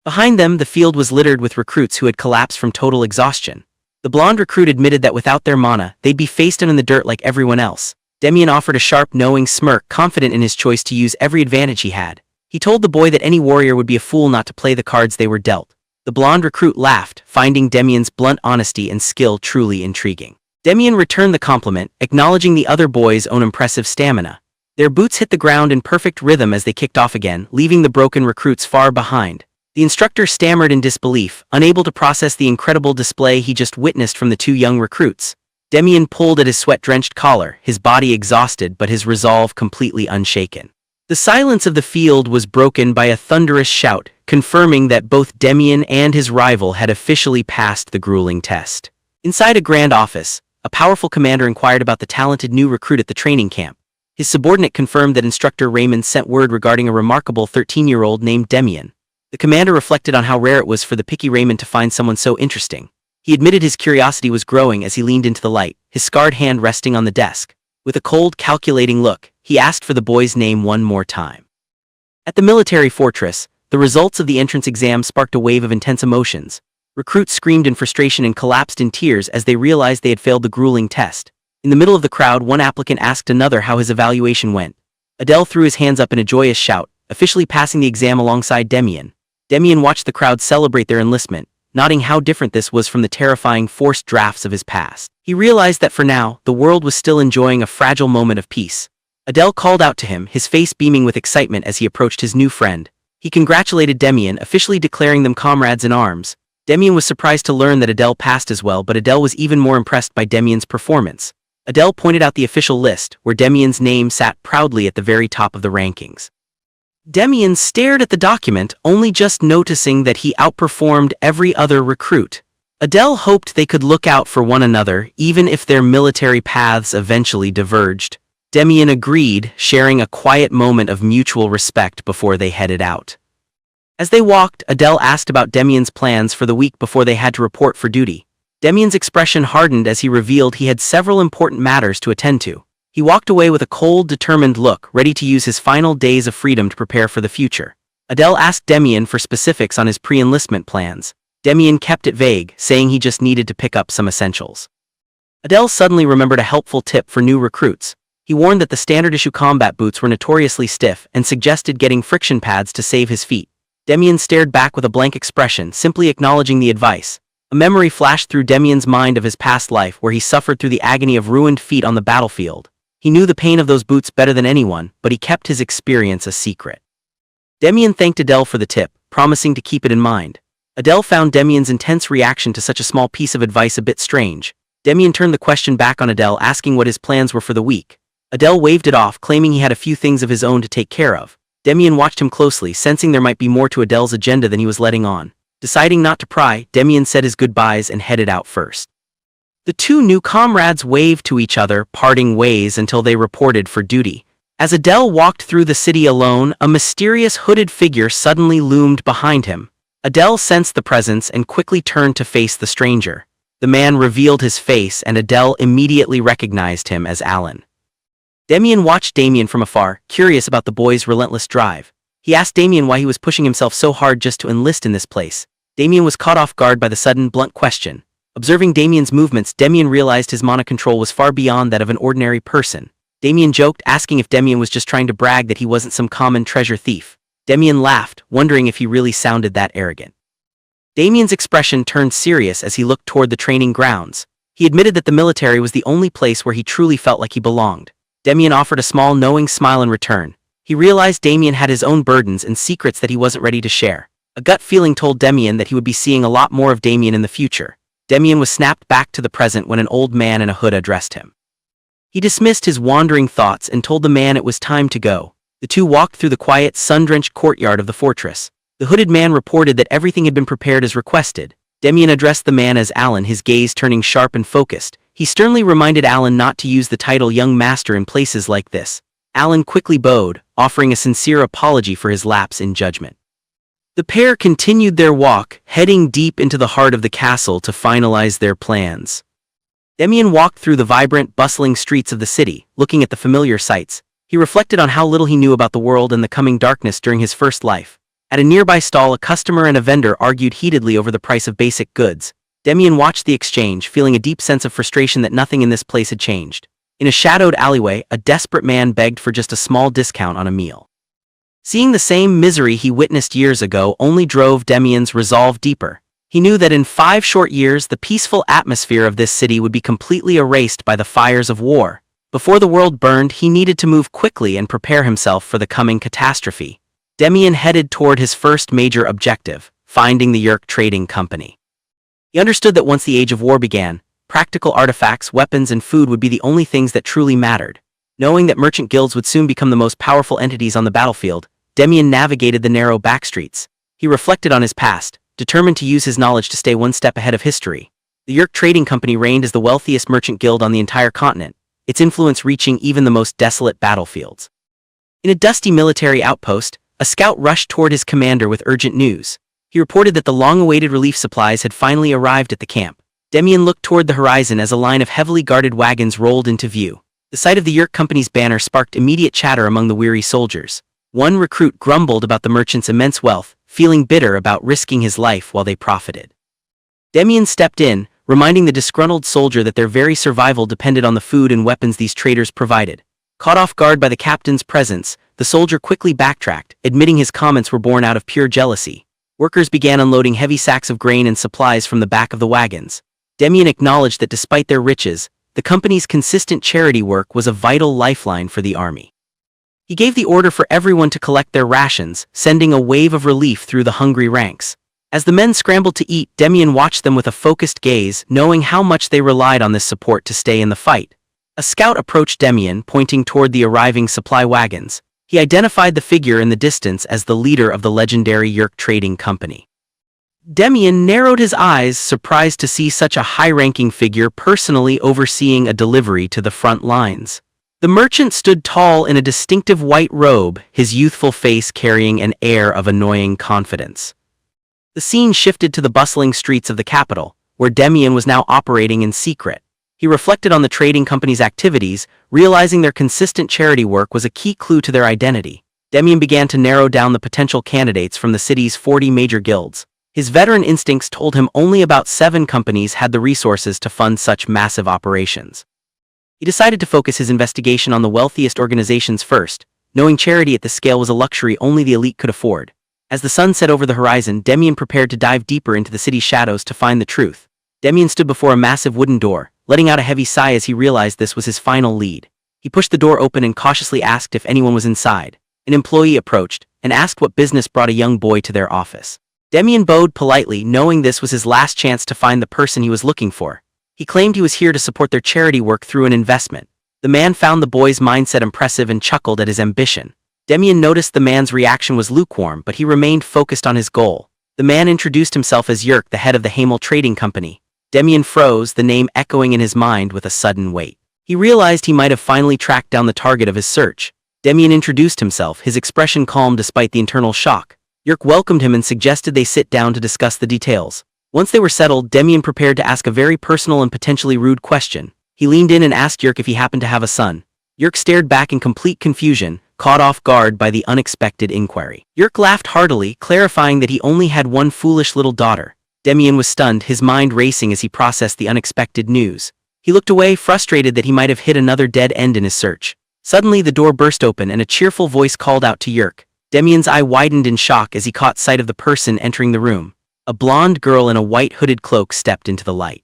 Behind them, the field was littered with recruits who had collapsed from total exhaustion. The blonde recruit admitted that without their mana, they'd be face down in the dirt like everyone else. Demian offered a sharp, knowing smirk, confident in his choice to use every advantage he had. He told the boy that any warrior would be a fool not to play the cards they were dealt. The blonde recruit laughed, finding Demian's blunt honesty and skill truly intriguing. Demian returned the compliment, acknowledging the other boys' own impressive stamina. Their boots hit the ground in perfect rhythm as they kicked off again, leaving the broken recruits far behind. The instructor stammered in disbelief, unable to process the incredible display he just witnessed from the two young recruits. Demian pulled at his sweat-drenched collar, his body exhausted but his resolve completely unshaken. The silence of the field was broken by a thunderous shout, confirming that both Demian and his rival had officially passed the grueling test. Inside a grand office, a powerful commander inquired about the talented new recruit at the training camp. His subordinate confirmed that Instructor Raymond sent word regarding a remarkable 13-year-old named Demian. The commander reflected on how rare it was for the picky Raymond to find someone so interesting. He admitted his curiosity was growing as he leaned into the light, his scarred hand resting on the desk. With a cold, calculating look, he asked for the boy's name one more time. At the military fortress, the results of the entrance exam sparked a wave of intense emotions. Recruits screamed in frustration and collapsed in tears as they realized they had failed the grueling test. In the middle of the crowd, one applicant asked another how his evaluation went. Adele threw his hands up in a joyous shout, officially passing the exam alongside Demian. Demian watched the crowd celebrate their enlistment, noting how different this was from the terrifying forced drafts of his past. He realized that for now, the world was still enjoying a fragile moment of peace. Adele called out to him, his face beaming with excitement as he approached his new friend. He congratulated Demian, officially declaring them comrades in arms. Demian was surprised to learn that Adele passed as well, but Adele was even more impressed by Demian's performance. Adele pointed out the official list, where Demian's name sat proudly at the very top of the rankings. Demian stared at the document, only just noticing that he outperformed every other recruit. Adele hoped they could look out for one another, even if their military paths eventually diverged. Demian agreed, sharing a quiet moment of mutual respect before they headed out. As they walked, Adele asked about Demian's plans for the week before they had to report for duty. Demian's expression hardened as he revealed he had several important matters to attend to. He walked away with a cold, determined look, ready to use his final days of freedom to prepare for the future. Adele asked Demian for specifics on his pre-enlistment plans. Demian kept it vague, saying he just needed to pick up some essentials. Adele suddenly remembered a helpful tip for new recruits. He warned that the standard-issue combat boots were notoriously stiff and suggested getting friction pads to save his feet. Demian stared back with a blank expression, simply acknowledging the advice. A memory flashed through Demian's mind of his past life where he suffered through the agony of ruined feet on the battlefield. He knew the pain of those boots better than anyone, but he kept his experience a secret. Demian thanked Adele for the tip, promising to keep it in mind. Adele found Demian's intense reaction to such a small piece of advice a bit strange. Demian turned the question back on Adele, asking what his plans were for the week. Adele waved it off, claiming he had a few things of his own to take care of. Demian watched him closely, sensing there might be more to Adele's agenda than he was letting on. Deciding not to pry, Demian said his goodbyes and headed out first. The two new comrades waved to each other, parting ways until they reported for duty. As Adele walked through the city alone, a mysterious hooded figure suddenly loomed behind him. Adele sensed the presence and quickly turned to face the stranger. The man revealed his face and Adele immediately recognized him as Alan. Demian watched Damien from afar, curious about the boy's relentless drive. He asked Damien why he was pushing himself so hard just to enlist in this place. Damien was caught off guard by the sudden, blunt question. Observing Damien's movements, Demian realized his mana control was far beyond that of an ordinary person. Damien joked, asking if Demian was just trying to brag that he wasn't some common treasure thief. Demian laughed, wondering if he really sounded that arrogant. Damien's expression turned serious as he looked toward the training grounds. He admitted that the military was the only place where he truly felt like he belonged. Demian offered a small, knowing smile in return. He realized Damien had his own burdens and secrets that he wasn't ready to share. A gut feeling told Demian that he would be seeing a lot more of Damien in the future. Demian was snapped back to the present when an old man in a hood addressed him. He dismissed his wandering thoughts and told the man it was time to go. The two walked through the quiet, sun-drenched courtyard of the fortress. The hooded man reported that everything had been prepared as requested. Demian addressed the man as Alan, his gaze turning sharp and focused. He sternly reminded Alan not to use the title Young Master in places like this. Alan quickly bowed, offering a sincere apology for his lapse in judgment. The pair continued their walk, heading deep into the heart of the castle to finalize their plans. Demian walked through the vibrant, bustling streets of the city, looking at the familiar sights. He reflected on how little he knew about the world and the coming darkness during his first life. At a nearby stall, a customer and a vendor argued heatedly over the price of basic goods. Demian watched the exchange, feeling a deep sense of frustration that nothing in this place had changed. In a shadowed alleyway, a desperate man begged for just a small discount on a meal. Seeing the same misery he witnessed years ago only drove Demian's resolve deeper. He knew that in 5 short years the peaceful atmosphere of this city would be completely erased by the fires of war. Before the world burned, he needed to move quickly and prepare himself for the coming catastrophe. Demian headed toward his first major objective, finding the Yerk Trading Company. He understood that once the Age of War began, practical artifacts, weapons, and food would be the only things that truly mattered. Knowing that merchant guilds would soon become the most powerful entities on the battlefield, Demian navigated the narrow backstreets. He reflected on his past, determined to use his knowledge to stay one step ahead of history. The Yerk Trading Company reigned as the wealthiest merchant guild on the entire continent, its influence reaching even the most desolate battlefields. In a dusty military outpost, a scout rushed toward his commander with urgent news. He reported that the long-awaited relief supplies had finally arrived at the camp. Demian looked toward the horizon as a line of heavily guarded wagons rolled into view. The sight of the Yerk Company's banner sparked immediate chatter among the weary soldiers. One recruit grumbled about the merchant's immense wealth, feeling bitter about risking his life while they profited. Demian stepped in, reminding the disgruntled soldier that their very survival depended on the food and weapons these traders provided. Caught off guard by the captain's presence, the soldier quickly backtracked, admitting his comments were born out of pure jealousy. Workers began unloading heavy sacks of grain and supplies from the back of the wagons. Demian acknowledged that despite their riches, the company's consistent charity work was a vital lifeline for the army. He gave the order for everyone to collect their rations, sending a wave of relief through the hungry ranks. As the men scrambled to eat, Demian watched them with a focused gaze, knowing how much they relied on this support to stay in the fight. A scout approached Demian, pointing toward the arriving supply wagons. He identified the figure in the distance as the leader of the legendary Yerk Trading Company. Demian narrowed his eyes, surprised to see such a high-ranking figure personally overseeing a delivery to the front lines. The merchant stood tall in a distinctive white robe, his youthful face carrying an air of annoying confidence. The scene shifted to the bustling streets of the capital, where Demian was now operating in secret. He reflected on the trading company's activities, realizing their consistent charity work was a key clue to their identity. Demian began to narrow down the potential candidates from the city's 40 major guilds. His veteran instincts told him only about 7 companies had the resources to fund such massive operations. He decided to focus his investigation on the wealthiest organizations first, knowing charity at this scale was a luxury only the elite could afford. As the sun set over the horizon, Demian prepared to dive deeper into the city's shadows to find the truth. Demian stood before a massive wooden door, letting out a heavy sigh as he realized this was his final lead. He pushed the door open and cautiously asked if anyone was inside. An employee approached and asked what business brought a young boy to their office. Demian bowed politely, knowing this was his last chance to find the person he was looking for. He claimed he was here to support their charity work through an investment. The man found the boy's mindset impressive and chuckled at his ambition. Demian noticed the man's reaction was lukewarm, but he remained focused on his goal. The man introduced himself as Yerk, the head of the Hamel Trading Company. Demian froze, the name echoing in his mind with a sudden weight. He realized he might have finally tracked down the target of his search. Demian introduced himself, his expression calm despite the internal shock. Yerk welcomed him and suggested they sit down to discuss the details. Once they were settled, Demian prepared to ask a very personal and potentially rude question. He leaned in and asked Yerk if he happened to have a son. Yerk stared back in complete confusion, caught off guard by the unexpected inquiry. Yerk laughed heartily, clarifying that he only had one foolish little daughter. Demian was stunned, his mind racing as he processed the unexpected news. He looked away, frustrated that he might have hit another dead end in his search. Suddenly the door burst open and a cheerful voice called out to Yerk. Demian's eye widened in shock as he caught sight of the person entering the room. A blonde girl in a white hooded cloak stepped into the light.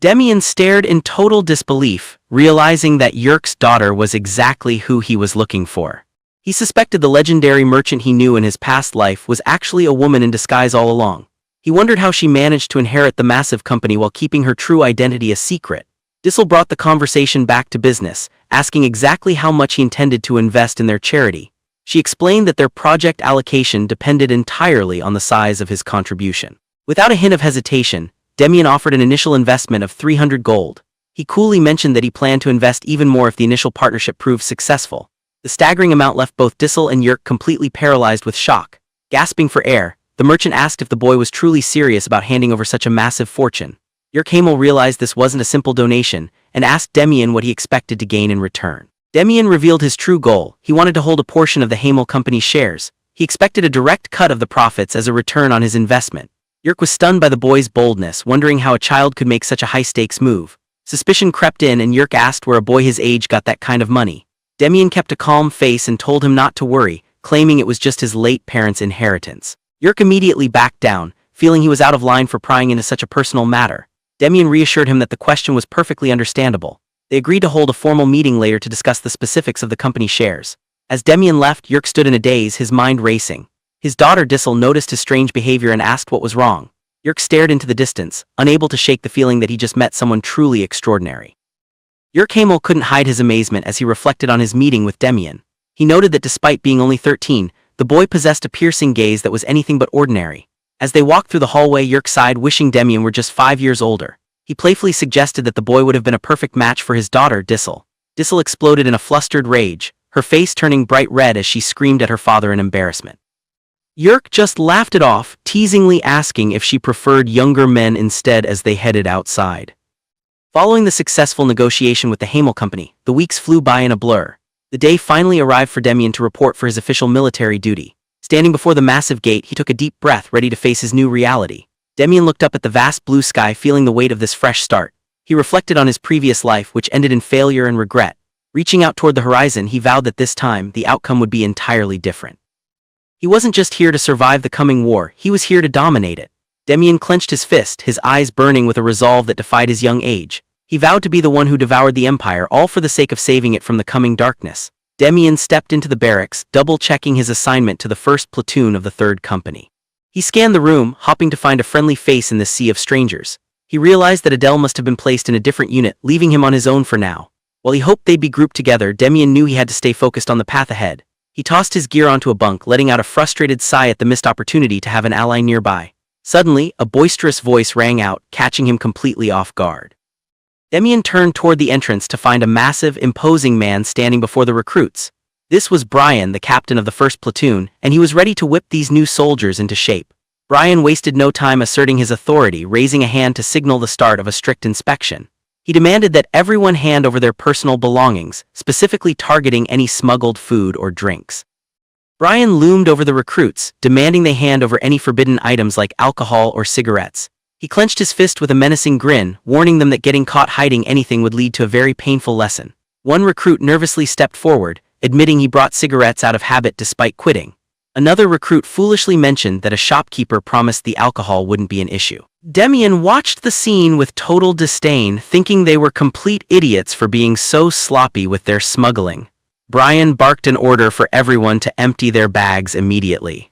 Demian stared in total disbelief, realizing that Yerk's daughter was exactly who he was looking for. He suspected the legendary merchant he knew in his past life was actually a woman in disguise all along. He wondered how she managed to inherit the massive company while keeping her true identity a secret. Dissel brought the conversation back to business, asking exactly how much he intended to invest in their charity. She explained that their project allocation depended entirely on the size of his contribution. Without a hint of hesitation, Demian offered an initial investment of 300 gold. He coolly mentioned that he planned to invest even more if the initial partnership proved successful. The staggering amount left both Dissel and Yerk completely paralyzed with shock. Gasping for air, the merchant asked if the boy was truly serious about handing over such a massive fortune. Yerk Hamel realized this wasn't a simple donation and asked Demian what he expected to gain in return. Demian revealed his true goal. He wanted to hold a portion of the Hamel company's shares. He expected a direct cut of the profits as a return on his investment. Yerk was stunned by the boy's boldness, wondering how a child could make such a high-stakes move. Suspicion crept in and Yerk asked where a boy his age got that kind of money. Demian kept a calm face and told him not to worry, claiming it was just his late parents' inheritance. Yerk immediately backed down, feeling he was out of line for prying into such a personal matter. Demian reassured him that the question was perfectly understandable. They agreed to hold a formal meeting later to discuss the specifics of the company shares. As Demian left, Yerk stood in a daze, his mind racing. His daughter Dissel noticed his strange behavior and asked what was wrong. Yerk stared into the distance, unable to shake the feeling that he just met someone truly extraordinary. Yerk Hamel couldn't hide his amazement as he reflected on his meeting with Demian. He noted that despite being only 13, the boy possessed a piercing gaze that was anything but ordinary. As they walked through the hallway, Yerk sighed, wishing Demian were just 5 years older. He playfully suggested that the boy would have been a perfect match for his daughter, Dissel. Dissel exploded in a flustered rage, her face turning bright red as she screamed at her father in embarrassment. Yerk just laughed it off, teasingly asking if she preferred younger men instead as they headed outside. Following the successful negotiation with the Hamel Company, the weeks flew by in a blur. The day finally arrived for Demian to report for his official military duty. Standing before the massive gate, he took a deep breath, ready to face his new reality. Demian looked up at the vast blue sky, feeling the weight of this fresh start. He reflected on his previous life, which ended in failure and regret. Reaching out toward the horizon, he vowed that this time, the outcome would be entirely different. He wasn't just here to survive the coming war, he was here to dominate it. Demian clenched his fist, his eyes burning with a resolve that defied his young age. He vowed to be the one who devoured the empire, all for the sake of saving it from the coming darkness. Demian stepped into the barracks, double-checking his assignment to the 1st platoon of the 3rd Company. He scanned the room, hoping to find a friendly face in this sea of strangers. He realized that Adele must have been placed in a different unit, leaving him on his own for now. While he hoped they'd be grouped together, Demian knew he had to stay focused on the path ahead. He tossed his gear onto a bunk, letting out a frustrated sigh at the missed opportunity to have an ally nearby. Suddenly, a boisterous voice rang out, catching him completely off guard. Demian turned toward the entrance to find a massive, imposing man standing before the recruits. This was Brian, the captain of the 1st platoon, and he was ready to whip these new soldiers into shape. Brian wasted no time asserting his authority, raising a hand to signal the start of a strict inspection. He demanded that everyone hand over their personal belongings, specifically targeting any smuggled food or drinks. Brian loomed over the recruits, demanding they hand over any forbidden items like alcohol or cigarettes. He clenched his fist with a menacing grin, warning them that getting caught hiding anything would lead to a very painful lesson. One recruit nervously stepped forward, admitting he brought cigarettes out of habit despite quitting. Another recruit foolishly mentioned that a shopkeeper promised the alcohol wouldn't be an issue. Demian watched the scene with total disdain, thinking they were complete idiots for being so sloppy with their smuggling. Brian barked an order for everyone to empty their bags immediately.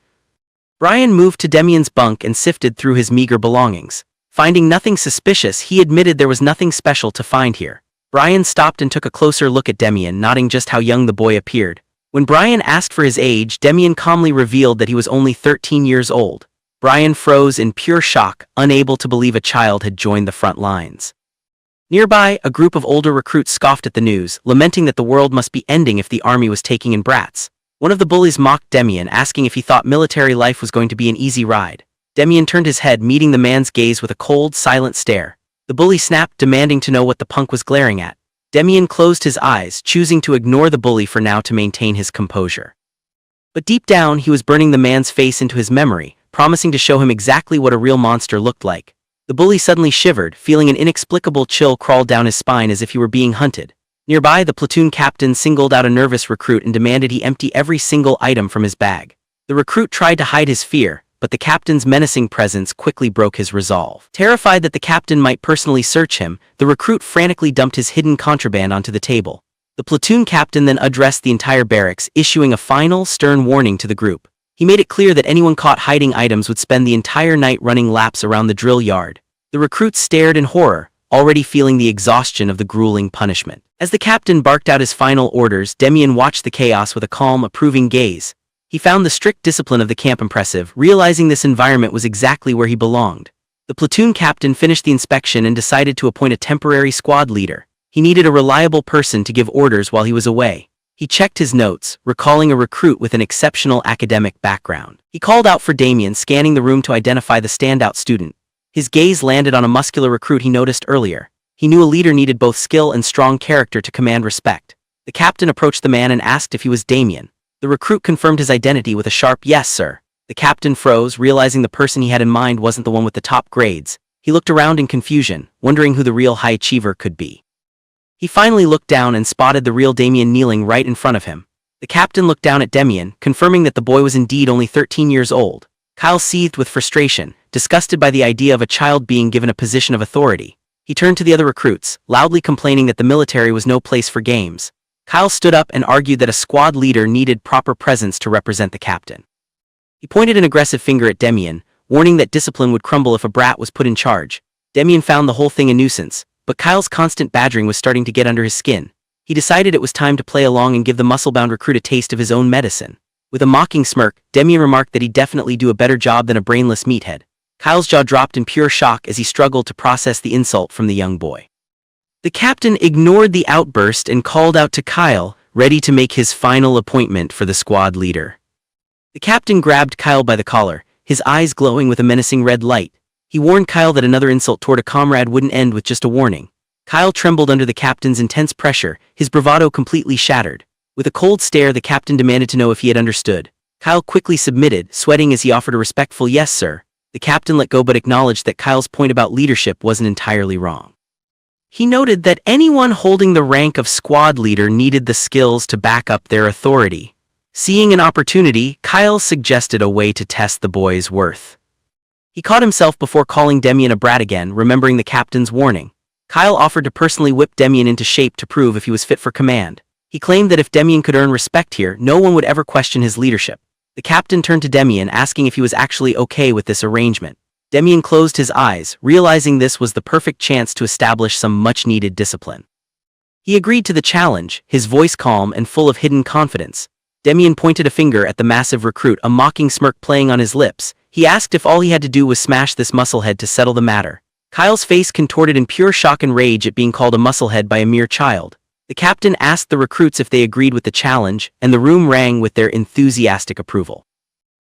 Brian moved to Demian's bunk and sifted through his meager belongings. Finding nothing suspicious, he admitted there was nothing special to find here. Brian stopped and took a closer look at Demian, noting just how young the boy appeared. When Brian asked for his age, Demian calmly revealed that he was only 13 years old. Brian froze in pure shock, unable to believe a child had joined the front lines. Nearby, a group of older recruits scoffed at the news, lamenting that the world must be ending if the army was taking in brats. One of the bullies mocked Demian, asking if he thought military life was going to be an easy ride. Demian turned his head, meeting the man's gaze with a cold, silent stare. The bully snapped, demanding to know what the punk was glaring at. Demian closed his eyes, choosing to ignore the bully for now to maintain his composure. But deep down, he was burning the man's face into his memory, promising to show him exactly what a real monster looked like. The bully suddenly shivered, feeling an inexplicable chill crawl down his spine as if he were being hunted. Nearby, the platoon captain singled out a nervous recruit and demanded he empty every single item from his bag. The recruit tried to hide his fear, but the captain's menacing presence quickly broke his resolve. Terrified that the captain might personally search him, the recruit frantically dumped his hidden contraband onto the table. The platoon captain then addressed the entire barracks, issuing a final, stern warning to the group. He made it clear that anyone caught hiding items would spend the entire night running laps around the drill yard. The recruits stared in horror, already feeling the exhaustion of the grueling punishment. As the captain barked out his final orders, Demian watched the chaos with a calm, approving gaze. He found the strict discipline of the camp impressive, realizing this environment was exactly where he belonged. The platoon captain finished the inspection and decided to appoint a temporary squad leader. He needed a reliable person to give orders while he was away. He checked his notes, recalling a recruit with an exceptional academic background. He called out for Demian, scanning the room to identify the standout student. His gaze landed on a muscular recruit he noticed earlier. He knew a leader needed both skill and strong character to command respect. The captain approached the man and asked if he was Demian. The recruit confirmed his identity with a sharp "Yes, sir." The captain froze, realizing the person he had in mind wasn't the one with the top grades. He looked around in confusion, wondering who the real high achiever could be. He finally looked down and spotted the real Demian kneeling right in front of him. The captain looked down at Demian, confirming that the boy was indeed only 13 years old. Kyle seethed with frustration, disgusted by the idea of a child being given a position of authority. He turned to the other recruits, loudly complaining that the military was no place for games. Kyle stood up and argued that a squad leader needed proper presence to represent the captain. He pointed an aggressive finger at Demian, warning that discipline would crumble if a brat was put in charge. Demian found the whole thing a nuisance, but Kyle's constant badgering was starting to get under his skin. He decided it was time to play along and give the muscle-bound recruit a taste of his own medicine. With a mocking smirk, Demian remarked that he'd definitely do a better job than a brainless meathead. Kyle's jaw dropped in pure shock as he struggled to process the insult from the young boy. The captain ignored the outburst and called out to Kyle, ready to make his final appointment for the squad leader. The captain grabbed Kyle by the collar, his eyes glowing with a menacing red light. He warned Kyle that another insult toward a comrade wouldn't end with just a warning. Kyle trembled under the captain's intense pressure, his bravado completely shattered. With a cold stare, the captain demanded to know if he had understood. Kyle quickly submitted, sweating as he offered a respectful "Yes, sir." The captain let go but acknowledged that Kyle's point about leadership wasn't entirely wrong. He noted that anyone holding the rank of squad leader needed the skills to back up their authority. Seeing an opportunity, Kyle suggested a way to test the boy's worth. He caught himself before calling Demian a brat again, remembering the captain's warning. Kyle offered to personally whip Demian into shape to prove if he was fit for command. He claimed that if Demian could earn respect here, no one would ever question his leadership. The captain turned to Demian, asking if he was actually okay with this arrangement. Demian closed his eyes, realizing this was the perfect chance to establish some much-needed discipline. He agreed to the challenge, his voice calm and full of hidden confidence. Demian pointed a finger at the massive recruit, a mocking smirk playing on his lips. He asked if all he had to do was smash this musclehead to settle the matter. Kyle's face contorted in pure shock and rage at being called a musclehead by a mere child. The captain asked the recruits if they agreed with the challenge, and the room rang with their enthusiastic approval.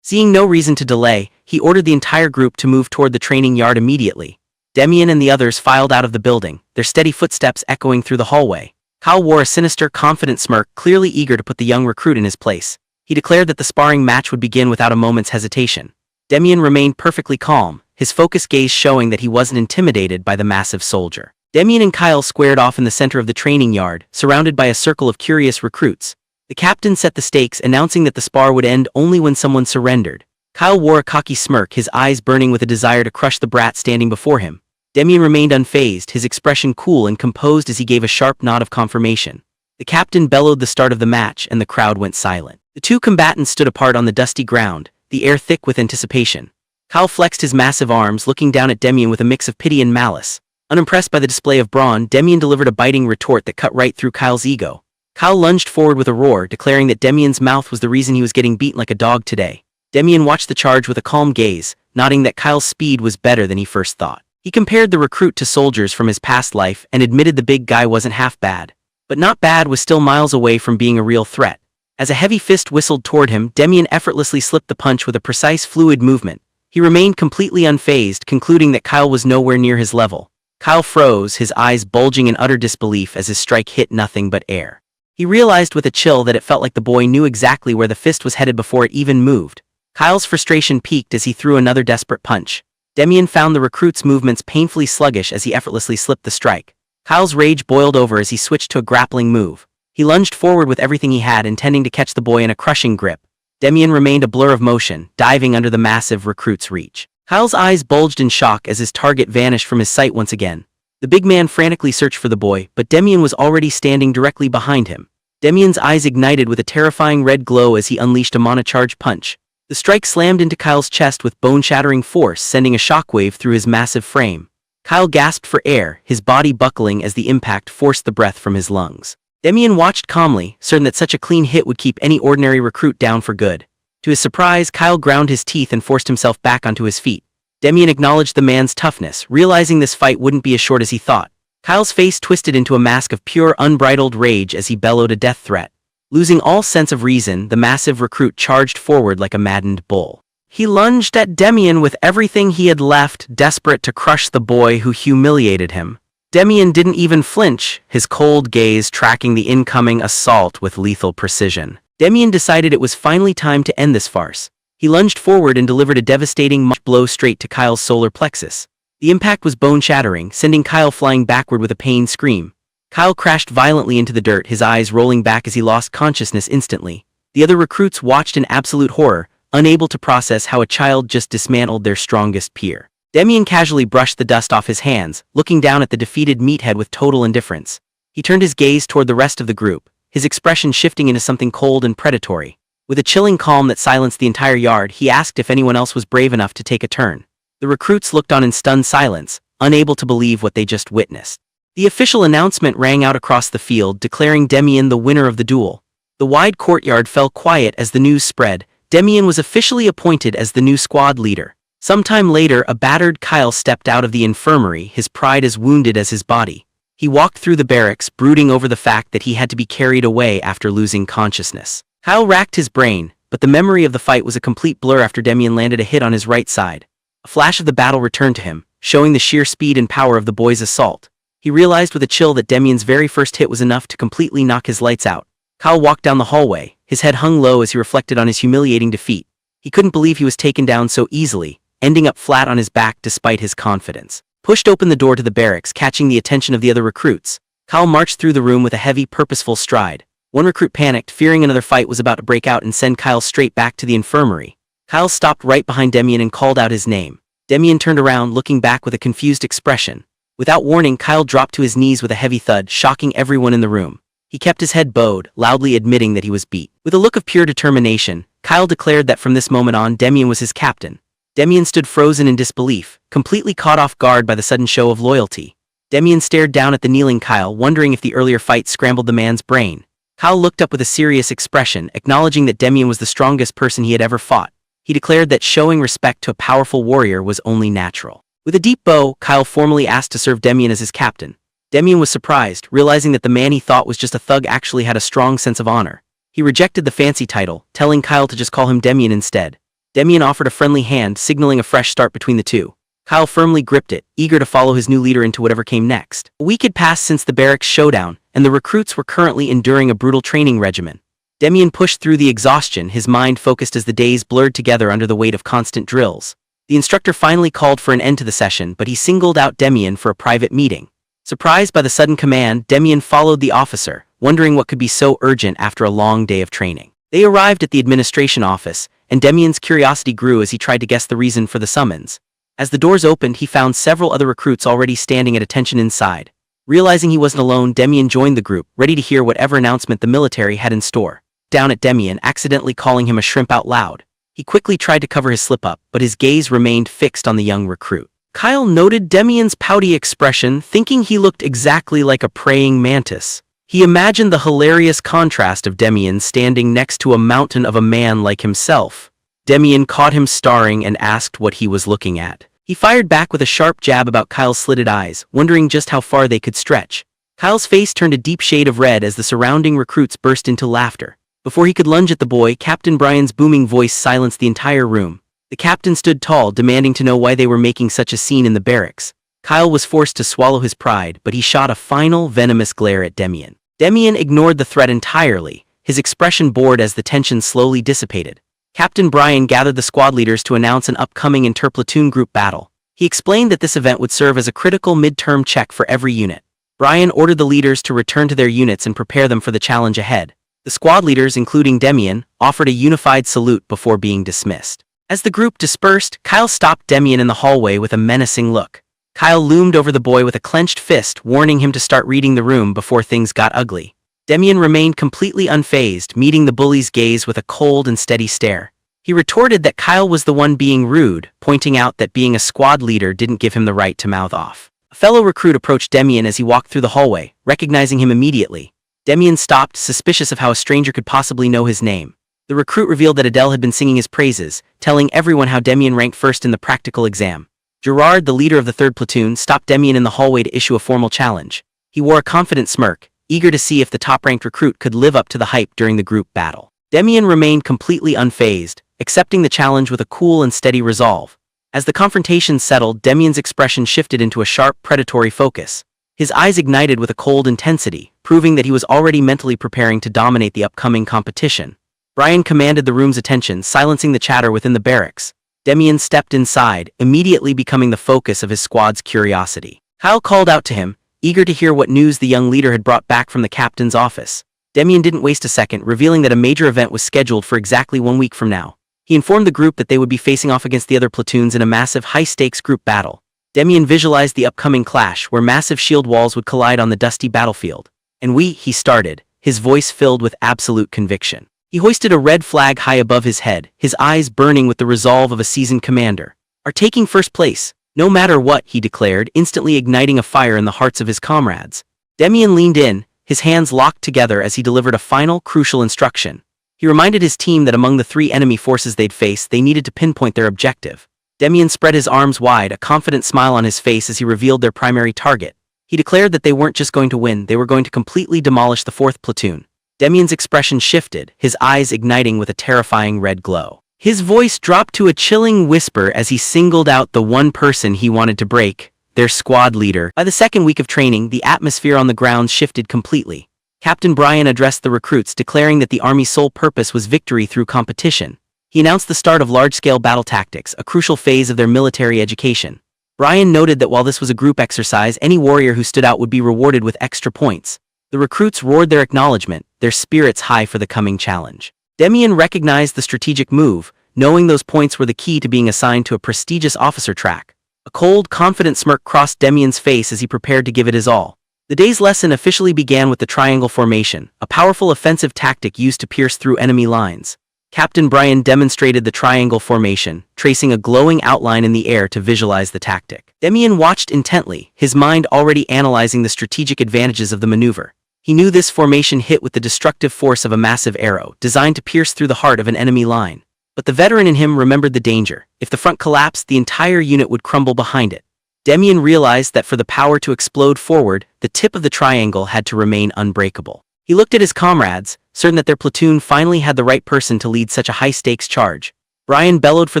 Seeing no reason to delay, he ordered the entire group to move toward the training yard immediately. Demian and the others filed out of the building, their steady footsteps echoing through the hallway. Kyle wore a sinister, confident smirk, clearly eager to put the young recruit in his place. He declared that the sparring match would begin without a moment's hesitation. Demian remained perfectly calm, his focused gaze showing that he wasn't intimidated by the massive soldier. Demian and Kyle squared off in the center of the training yard, surrounded by a circle of curious recruits. The captain set the stakes, announcing that the spar would end only when someone surrendered. Kyle wore a cocky smirk, his eyes burning with a desire to crush the brat standing before him. Demian remained unfazed, his expression cool and composed as he gave a sharp nod of confirmation. The captain bellowed the start of the match, and the crowd went silent. The two combatants stood apart on the dusty ground, the air thick with anticipation. Kyle flexed his massive arms, looking down at Demian with a mix of pity and malice. Unimpressed by the display of brawn, Demian delivered a biting retort that cut right through Kyle's ego. Kyle lunged forward with a roar, declaring that Demian's mouth was the reason he was getting beaten like a dog today. Demian watched the charge with a calm gaze, nodding that Kyle's speed was better than he first thought. He compared the recruit to soldiers from his past life and admitted the big guy wasn't half bad. But not bad was still miles away from being a real threat. As a heavy fist whistled toward him, Demian effortlessly slipped the punch with a precise, fluid movement. He remained completely unfazed, concluding that Kyle was nowhere near his level. Kyle froze, his eyes bulging in utter disbelief as his strike hit nothing but air. He realized with a chill that it felt like the boy knew exactly where the fist was headed before it even moved. Kyle's frustration peaked as he threw another desperate punch. Demian found the recruit's movements painfully sluggish as he effortlessly slipped the strike. Kyle's rage boiled over as he switched to a grappling move. He lunged forward with everything he had, intending to catch the boy in a crushing grip. Demian remained a blur of motion, diving under the massive recruit's reach. Kyle's eyes bulged in shock as his target vanished from his sight once again. The big man frantically searched for the boy, but Demian was already standing directly behind him. Demian's eyes ignited with a terrifying red glow as he unleashed a mana-charged punch. The strike slammed into Kyle's chest with bone-shattering force, sending a shockwave through his massive frame. Kyle gasped for air, his body buckling as the impact forced the breath from his lungs. Demian watched calmly, certain that such a clean hit would keep any ordinary recruit down for good. To his surprise, Kyle ground his teeth and forced himself back onto his feet. Demian acknowledged the man's toughness, realizing this fight wouldn't be as short as he thought. Kyle's face twisted into a mask of pure, unbridled rage as he bellowed a death threat. Losing all sense of reason, the massive recruit charged forward like a maddened bull. He lunged at Demian with everything he had left, desperate to crush the boy who humiliated him. Demian didn't even flinch, his cold gaze tracking the incoming assault with lethal precision. Demian decided it was finally time to end this farce. He lunged forward and delivered a devastating blow straight to Kyle's solar plexus. The impact was bone-shattering, sending Kyle flying backward with a pained scream. Kyle crashed violently into the dirt, his eyes rolling back as he lost consciousness instantly. The other recruits watched in absolute horror, unable to process how a child just dismantled their strongest peer. Demian casually brushed the dust off his hands, looking down at the defeated meathead with total indifference. He turned his gaze toward the rest of the group, his expression shifting into something cold and predatory. With a chilling calm that silenced the entire yard, he asked if anyone else was brave enough to take a turn. The recruits looked on in stunned silence, unable to believe what they just witnessed. The official announcement rang out across the field, declaring Demian the winner of the duel. The wide courtyard fell quiet as the news spread. Demian was officially appointed as the new squad leader. Sometime later, a battered Kyle stepped out of the infirmary, his pride as wounded as his body. He walked through the barracks, brooding over the fact that he had to be carried away after losing consciousness. Kyle racked his brain, but the memory of the fight was a complete blur after Demian landed a hit on his right side. A flash of the battle returned to him, showing the sheer speed and power of the boy's assault. He realized with a chill that Demian's very first hit was enough to completely knock his lights out. Kyle walked down the hallway, his head hung low as he reflected on his humiliating defeat. He couldn't believe he was taken down so easily, ending up flat on his back despite his confidence. Pushed open the door to the barracks, catching the attention of the other recruits. Kyle marched through the room with a heavy, purposeful stride. One recruit panicked, fearing another fight was about to break out and send Kyle straight back to the infirmary. Kyle stopped right behind Demian and called out his name. Demian turned around, looking back with a confused expression. Without warning, Kyle dropped to his knees with a heavy thud, shocking everyone in the room. He kept his head bowed, loudly admitting that he was beat. With a look of pure determination, Kyle declared that from this moment on, Demian was his captain. Demian stood frozen in disbelief, completely caught off guard by the sudden show of loyalty. Demian stared down at the kneeling Kyle, wondering if the earlier fight scrambled the man's brain. Kyle looked up with a serious expression, acknowledging that Demian was the strongest person he had ever fought. He declared that showing respect to a powerful warrior was only natural. With a deep bow, Kyle formally asked to serve Demian as his captain. Demian was surprised, realizing that the man he thought was just a thug actually had a strong sense of honor. He rejected the fancy title, telling Kyle to just call him Demian instead. Demian offered a friendly hand, signaling a fresh start between the two. Kyle firmly gripped it, eager to follow his new leader into whatever came next. A week had passed since the barracks showdown, and the recruits were currently enduring a brutal training regimen. Demian pushed through the exhaustion, his mind focused as the days blurred together under the weight of constant drills. The instructor finally called for an end to the session, but he singled out Demian for a private meeting. Surprised by the sudden command, Demian followed the officer, wondering what could be so urgent after a long day of training. They arrived at the administration office, and Demian's curiosity grew as he tried to guess the reason for the summons. As the doors opened, he found several other recruits already standing at attention inside. Realizing he wasn't alone, Demian joined the group, ready to hear whatever announcement the military had in store. Down at Demian, accidentally calling him a shrimp out loud. He quickly tried to cover his slip-up, but his gaze remained fixed on the young recruit. Kyle noted Demian's pouty expression, thinking he looked exactly like a praying mantis. He imagined the hilarious contrast of Demian standing next to a mountain of a man like himself. Demian caught him staring and asked what he was looking at. He fired back with a sharp jab about Kyle's slitted eyes, wondering just how far they could stretch. Kyle's face turned a deep shade of red as the surrounding recruits burst into laughter. Before he could lunge at the boy, Captain Brian's booming voice silenced the entire room. The captain stood tall, demanding to know why they were making such a scene in the barracks. Kyle was forced to swallow his pride, but he shot a final, venomous glare at Demian. Demian ignored the threat entirely, his expression bored as the tension slowly dissipated. Captain Brian gathered the squad leaders to announce an upcoming inter-platoon group battle. He explained that this event would serve as a critical mid-term check for every unit. Brian ordered the leaders to return to their units and prepare them for the challenge ahead. The squad leaders, including Demian, offered a unified salute before being dismissed. As the group dispersed, Kyle stopped Demian in the hallway with a menacing look. Kyle loomed over the boy with a clenched fist, warning him to start reading the room before things got ugly. Demian remained completely unfazed, meeting the bully's gaze with a cold and steady stare. He retorted that Kyle was the one being rude, pointing out that being a squad leader didn't give him the right to mouth off. A fellow recruit approached Demian as he walked through the hallway, recognizing him immediately. Demian stopped, suspicious of how a stranger could possibly know his name. The recruit revealed that Adele had been singing his praises, telling everyone how Demian ranked first in the practical exam. Gerard, the leader of the 3rd platoon, stopped Demian in the hallway to issue a formal challenge. He wore a confident smirk, eager to see if the top-ranked recruit could live up to the hype during the group battle. Demian remained completely unfazed, accepting the challenge with a cool and steady resolve. As the confrontation settled, Demian's expression shifted into a sharp, predatory focus. His eyes ignited with a cold intensity, proving that he was already mentally preparing to dominate the upcoming competition. Brian commanded the room's attention, silencing the chatter within the barracks. Demian stepped inside, immediately becoming the focus of his squad's curiosity. Kyle called out to him, eager to hear what news the young leader had brought back from the captain's office. Demian didn't waste a second, revealing that a major event was scheduled for exactly 1 week from now. He informed the group that they would be facing off against the other platoons in a massive high-stakes group battle. Demian visualized the upcoming clash, where massive shield walls would collide on the dusty battlefield. "And he started, his voice filled with absolute conviction. He hoisted a red flag high above his head, his eyes burning with the resolve of a seasoned commander. "Are taking first place, no matter what," he declared, instantly igniting a fire in the hearts of his comrades. Demian leaned in, his hands locked together as he delivered a final, crucial instruction. He reminded his team that among the 3 enemy forces they'd face, they needed to pinpoint their objective. Demian spread his arms wide, a confident smile on his face as he revealed their primary target. He declared that they weren't just going to win, they were going to completely demolish the 4th platoon. Demian's expression shifted, his eyes igniting with a terrifying red glow. His voice dropped to a chilling whisper as he singled out the one person he wanted to break, their squad leader. By the 2nd week of training, the atmosphere on the grounds shifted completely. Captain Brian addressed the recruits, declaring that the Army's sole purpose was victory through competition. He announced the start of large-scale battle tactics, a crucial phase of their military education. Brian noted that while this was a group exercise, any warrior who stood out would be rewarded with extra points. The recruits roared their acknowledgement, their spirits high for the coming challenge. Demian recognized the strategic move, knowing those points were the key to being assigned to a prestigious officer track. A cold, confident smirk crossed Demian's face as he prepared to give it his all. The day's lesson officially began with the triangle formation, a powerful offensive tactic used to pierce through enemy lines. Captain Brian demonstrated the triangle formation, tracing a glowing outline in the air to visualize the tactic. Demian watched intently, his mind already analyzing the strategic advantages of the maneuver. He knew this formation hit with the destructive force of a massive arrow, designed to pierce through the heart of an enemy line. But the veteran in him remembered the danger. If the front collapsed, the entire unit would crumble behind it. Demian realized that for the power to explode forward, the tip of the triangle had to remain unbreakable. He looked at his comrades, certain that their platoon finally had the right person to lead such a high-stakes charge. Brian bellowed for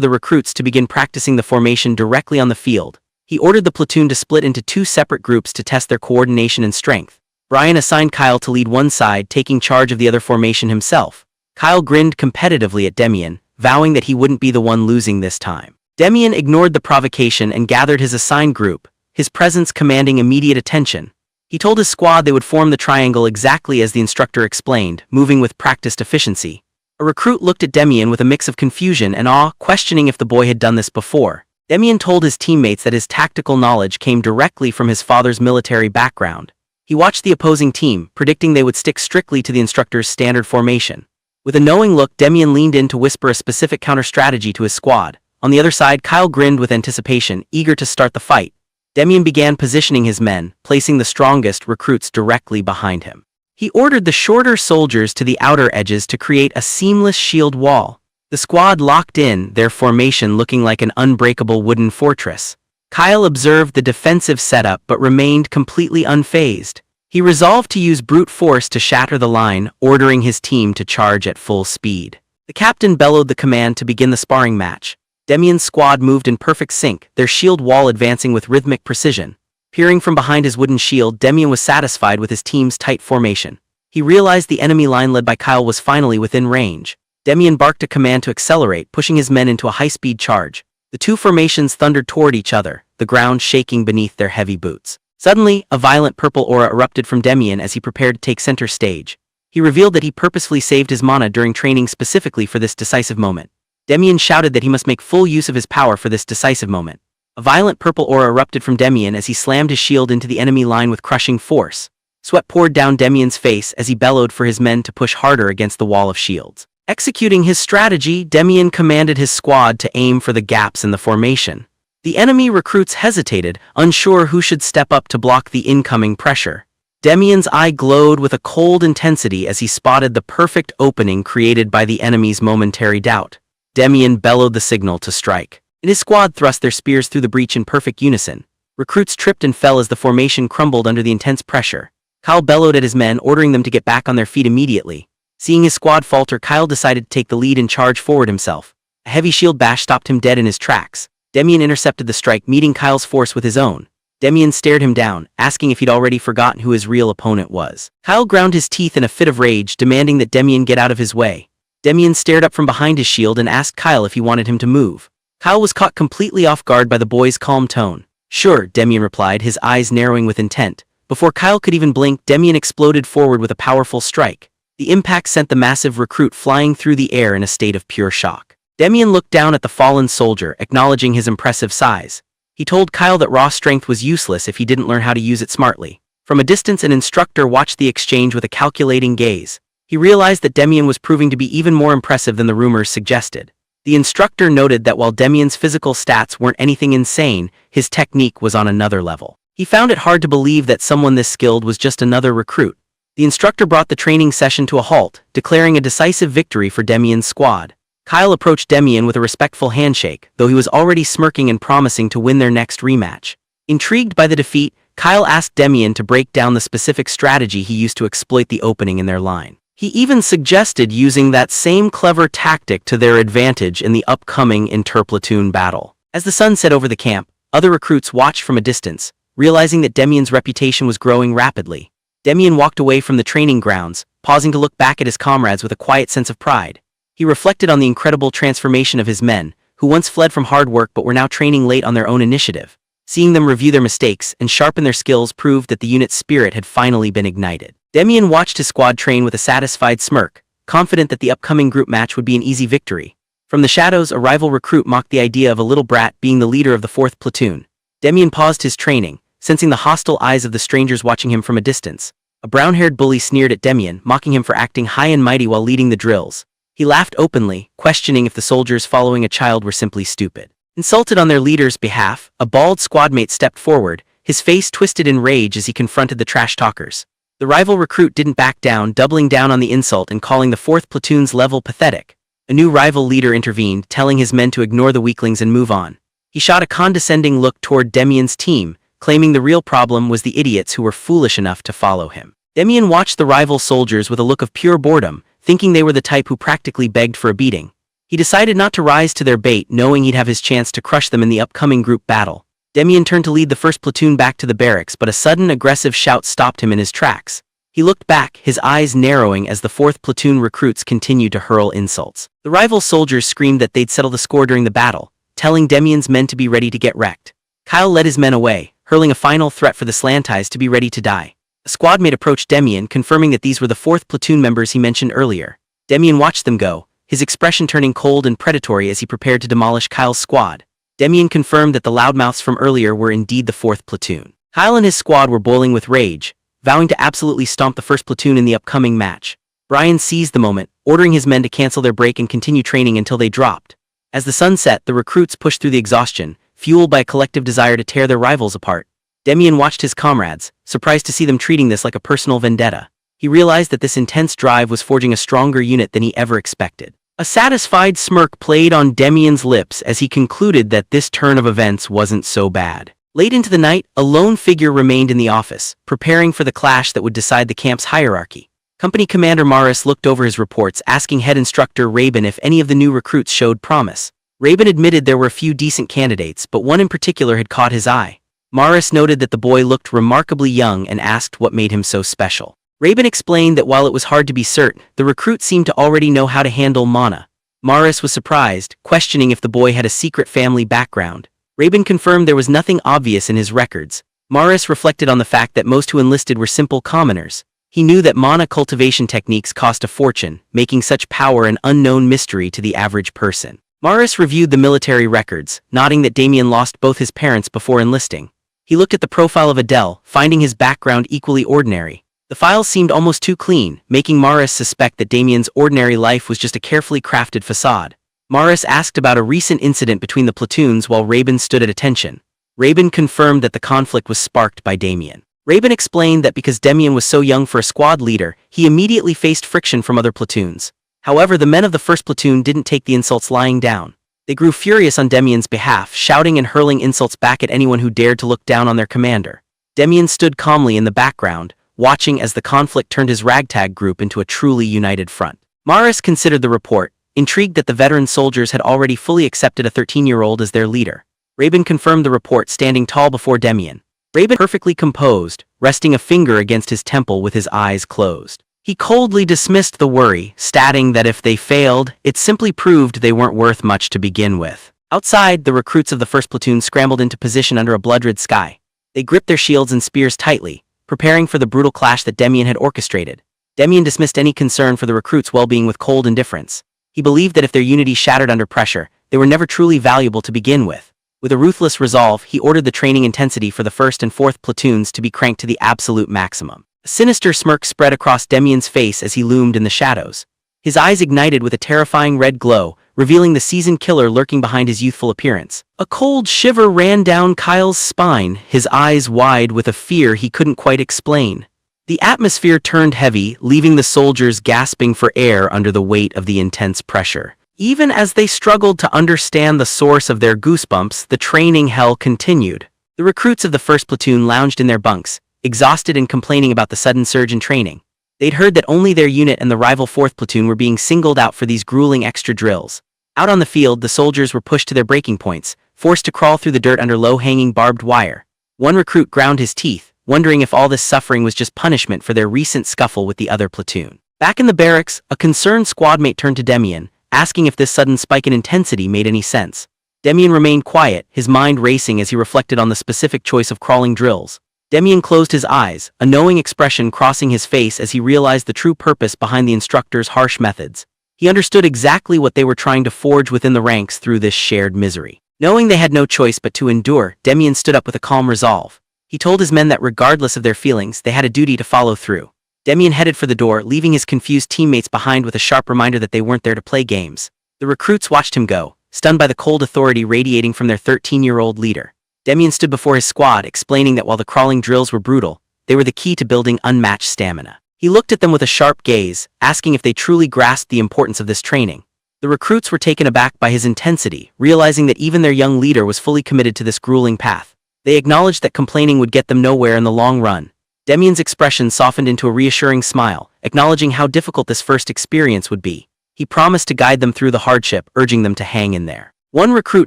the recruits to begin practicing the formation directly on the field. He ordered the platoon to split into 2 separate groups to test their coordination and strength. Brian assigned Kyle to lead one side, taking charge of the other formation himself. Kyle grinned competitively at Demian, vowing that he wouldn't be the one losing this time. Demian ignored the provocation and gathered his assigned group, his presence commanding immediate attention. He told his squad they would form the triangle exactly as the instructor explained, moving with practiced efficiency. A recruit looked at Demian with a mix of confusion and awe, questioning if the boy had done this before. Demian told his teammates that his tactical knowledge came directly from his father's military background. He watched the opposing team, predicting they would stick strictly to the instructor's standard formation. With a knowing look, Demian leaned in to whisper a specific counter-strategy to his squad. On the other side, Kyle grinned with anticipation, eager to start the fight. Demian began positioning his men, placing the strongest recruits directly behind him. He ordered the shorter soldiers to the outer edges to create a seamless shield wall. The squad locked in, their formation looking like an unbreakable wooden fortress. Kyle observed the defensive setup but remained completely unfazed. He resolved to use brute force to shatter the line, ordering his team to charge at full speed. The captain bellowed the command to begin the sparring match. Demian's squad moved in perfect sync, their shield wall advancing with rhythmic precision. Peering from behind his wooden shield, Demian was satisfied with his team's tight formation. He realized the enemy line led by Kyle was finally within range. Demian barked a command to accelerate, pushing his men into a high-speed charge. The two formations thundered toward each other, the ground shaking beneath their heavy boots. Suddenly, a violent purple aura erupted from Demian as he prepared to take center stage. He revealed that he purposefully saved his mana during training specifically for this decisive moment. Demian shouted that he must make full use of his power for this decisive moment. A violent purple aura erupted from Demian as he slammed his shield into the enemy line with crushing force. Sweat poured down Demian's face as he bellowed for his men to push harder against the wall of shields. Executing his strategy, Demian commanded his squad to aim for the gaps in the formation. The enemy recruits hesitated, unsure who should step up to block the incoming pressure. Demian's eye glowed with a cold intensity as he spotted the perfect opening created by the enemy's momentary doubt. Demian bellowed the signal to strike. His squad thrust their spears through the breach in perfect unison. Recruits tripped and fell as the formation crumbled under the intense pressure. Kyle bellowed at his men, ordering them to get back on their feet immediately. Seeing his squad falter, Kyle decided to take the lead and charge forward himself. A heavy shield bash stopped him dead in his tracks. Demian intercepted the strike, meeting Kyle's force with his own. Demian stared him down, asking if he'd already forgotten who his real opponent was. Kyle ground his teeth in a fit of rage, demanding that Demian get out of his way. Demian stared up from behind his shield and asked Kyle if he wanted him to move. Kyle was caught completely off guard by the boy's calm tone. "Sure," Demian replied, his eyes narrowing with intent. Before Kyle could even blink, Demian exploded forward with a powerful strike. The impact sent the massive recruit flying through the air in a state of pure shock. Demian looked down at the fallen soldier, acknowledging his impressive size. He told Kyle that raw strength was useless if he didn't learn how to use it smartly. From a distance, an instructor watched the exchange with a calculating gaze. He realized that Demian was proving to be even more impressive than the rumors suggested. The instructor noted that while Demian's physical stats weren't anything insane, his technique was on another level. He found it hard to believe that someone this skilled was just another recruit. The instructor brought the training session to a halt, declaring a decisive victory for Demian's squad. Kyle approached Demian with a respectful handshake, though he was already smirking and promising to win their next rematch. Intrigued by the defeat, Kyle asked Demian to break down the specific strategy he used to exploit the opening in their line. He even suggested using that same clever tactic to their advantage in the upcoming interplatoon battle. As the sun set over the camp, other recruits watched from a distance, realizing that Demian's reputation was growing rapidly. Demian walked away from the training grounds, pausing to look back at his comrades with a quiet sense of pride. He reflected on the incredible transformation of his men, who once fled from hard work but were now training late on their own initiative. Seeing them review their mistakes and sharpen their skills proved that the unit's spirit had finally been ignited. Demian watched his squad train with a satisfied smirk, confident that the upcoming group match would be an easy victory. From the shadows, a rival recruit mocked the idea of a little brat being the leader of the 4th platoon. Demian paused his training, sensing the hostile eyes of the strangers watching him from a distance. A brown-haired bully sneered at Demian, mocking him for acting high and mighty while leading the drills. He laughed openly, questioning if the soldiers following a child were simply stupid. Insulted on their leader's behalf, a bald squadmate stepped forward, his face twisted in rage as he confronted the trash talkers. The rival recruit didn't back down, doubling down on the insult and calling the 4th platoon's level pathetic. A new rival leader intervened, telling his men to ignore the weaklings and move on. He shot a condescending look toward Demian's team, claiming the real problem was the idiots who were foolish enough to follow him. Demian watched the rival soldiers with a look of pure boredom, thinking they were the type who practically begged for a beating. He decided not to rise to their bait, knowing he'd have his chance to crush them in the upcoming group battle. Demian turned to lead the 1st platoon back to the barracks, but a sudden aggressive shout stopped him in his tracks. He looked back, his eyes narrowing as the 4th platoon recruits continued to hurl insults. The rival soldiers screamed that they'd settle the score during the battle, telling Demian's men to be ready to get wrecked. Kyle led his men away, hurling a final threat for the Slanties to be ready to die. A squad mate approached Demian, confirming that these were the 4th platoon members he mentioned earlier. Demian watched them go, his expression turning cold and predatory as he prepared to demolish Kyle's squad. Demian confirmed that the loudmouths from earlier were indeed the 4th platoon. Kyle and his squad were boiling with rage, vowing to absolutely stomp the 1st platoon in the upcoming match. Brian seized the moment, ordering his men to cancel their break and continue training until they dropped. As the sun set, the recruits pushed through the exhaustion, fueled by a collective desire to tear their rivals apart. Demian watched his comrades, surprised to see them treating this like a personal vendetta. He realized that this intense drive was forging a stronger unit than he ever expected. A satisfied smirk played on Demian's lips as he concluded that this turn of events wasn't so bad. Late into the night, a lone figure remained in the office, preparing for the clash that would decide the camp's hierarchy. Company Commander Morris looked over his reports, asking head instructor Rabin if any of the new recruits showed promise. Rabin admitted there were a few decent candidates, but one in particular had caught his eye. Morris noted that the boy looked remarkably young and asked what made him so special. Rabin explained that while it was hard to be certain, the recruit seemed to already know how to handle mana. Morris was surprised, questioning if the boy had a secret family background. Rabin confirmed there was nothing obvious in his records. Morris reflected on the fact that most who enlisted were simple commoners. He knew that mana cultivation techniques cost a fortune, making such power an unknown mystery to the average person. Morris reviewed the military records, noting that Demian lost both his parents before enlisting. He looked at the profile of Adele, finding his background equally ordinary. The files seemed almost too clean, making Morris suspect that Demian's ordinary life was just a carefully crafted facade. Morris asked about a recent incident between the platoons while Rabin stood at attention. Rabin confirmed that the conflict was sparked by Demian. Rabin explained that because Demian was so young for a squad leader, he immediately faced friction from other platoons. However, the men of the 1st platoon didn't take the insults lying down. They grew furious on Demian's behalf, shouting and hurling insults back at anyone who dared to look down on their commander. Demian stood calmly in the background, watching as the conflict turned his ragtag group into a truly united front. Morris considered the report, intrigued that the veteran soldiers had already fully accepted a 13-year-old as their leader. Rabin confirmed the report, standing tall before Demian. Rabin perfectly composed, resting a finger against his temple with his eyes closed. He coldly dismissed the worry, stating that if they failed, it simply proved they weren't worth much to begin with. Outside, the recruits of the 1st platoon scrambled into position under a blood-red sky. They gripped their shields and spears tightly, preparing for the brutal clash that Demian had orchestrated. Demian dismissed any concern for the recruits' well-being with cold indifference. He believed that if their unity shattered under pressure, they were never truly valuable to begin with. With a ruthless resolve, he ordered the training intensity for the 1st and 4th platoons to be cranked to the absolute maximum. A sinister smirk spread across Demian's face as he loomed in the shadows. His eyes ignited with a terrifying red glow, revealing the seasoned killer lurking behind his youthful appearance. A cold shiver ran down Kyle's spine, his eyes wide with a fear he couldn't quite explain. The atmosphere turned heavy, leaving the soldiers gasping for air under the weight of the intense pressure. Even as they struggled to understand the source of their goosebumps, the training hell continued. The recruits of the 1st platoon lounged in their bunks, exhausted and complaining about the sudden surge in training. They'd heard that only their unit and the rival 4th platoon were being singled out for these grueling extra drills. Out on the field, the soldiers were pushed to their breaking points, forced to crawl through the dirt under low-hanging barbed wire. One recruit ground his teeth, wondering if all this suffering was just punishment for their recent scuffle with the other platoon. Back in the barracks, a concerned squadmate turned to Demian, asking if this sudden spike in intensity made any sense. Demian remained quiet, his mind racing as he reflected on the specific choice of crawling drills. Demian closed his eyes, a knowing expression crossing his face as he realized the true purpose behind the instructor's harsh methods. He understood exactly what they were trying to forge within the ranks through this shared misery. Knowing they had no choice but to endure, Demian stood up with a calm resolve. He told his men that regardless of their feelings, they had a duty to follow through. Demian headed for the door, leaving his confused teammates behind with a sharp reminder that they weren't there to play games. The recruits watched him go, stunned by the cold authority radiating from their 13-year-old leader. Demian stood before his squad, explaining that while the crawling drills were brutal, they were the key to building unmatched stamina. He looked at them with a sharp gaze, asking if they truly grasped the importance of this training. The recruits were taken aback by his intensity, realizing that even their young leader was fully committed to this grueling path. They acknowledged that complaining would get them nowhere in the long run. Demian's expression softened into a reassuring smile, acknowledging how difficult this first experience would be. He promised to guide them through the hardship, urging them to hang in there. One recruit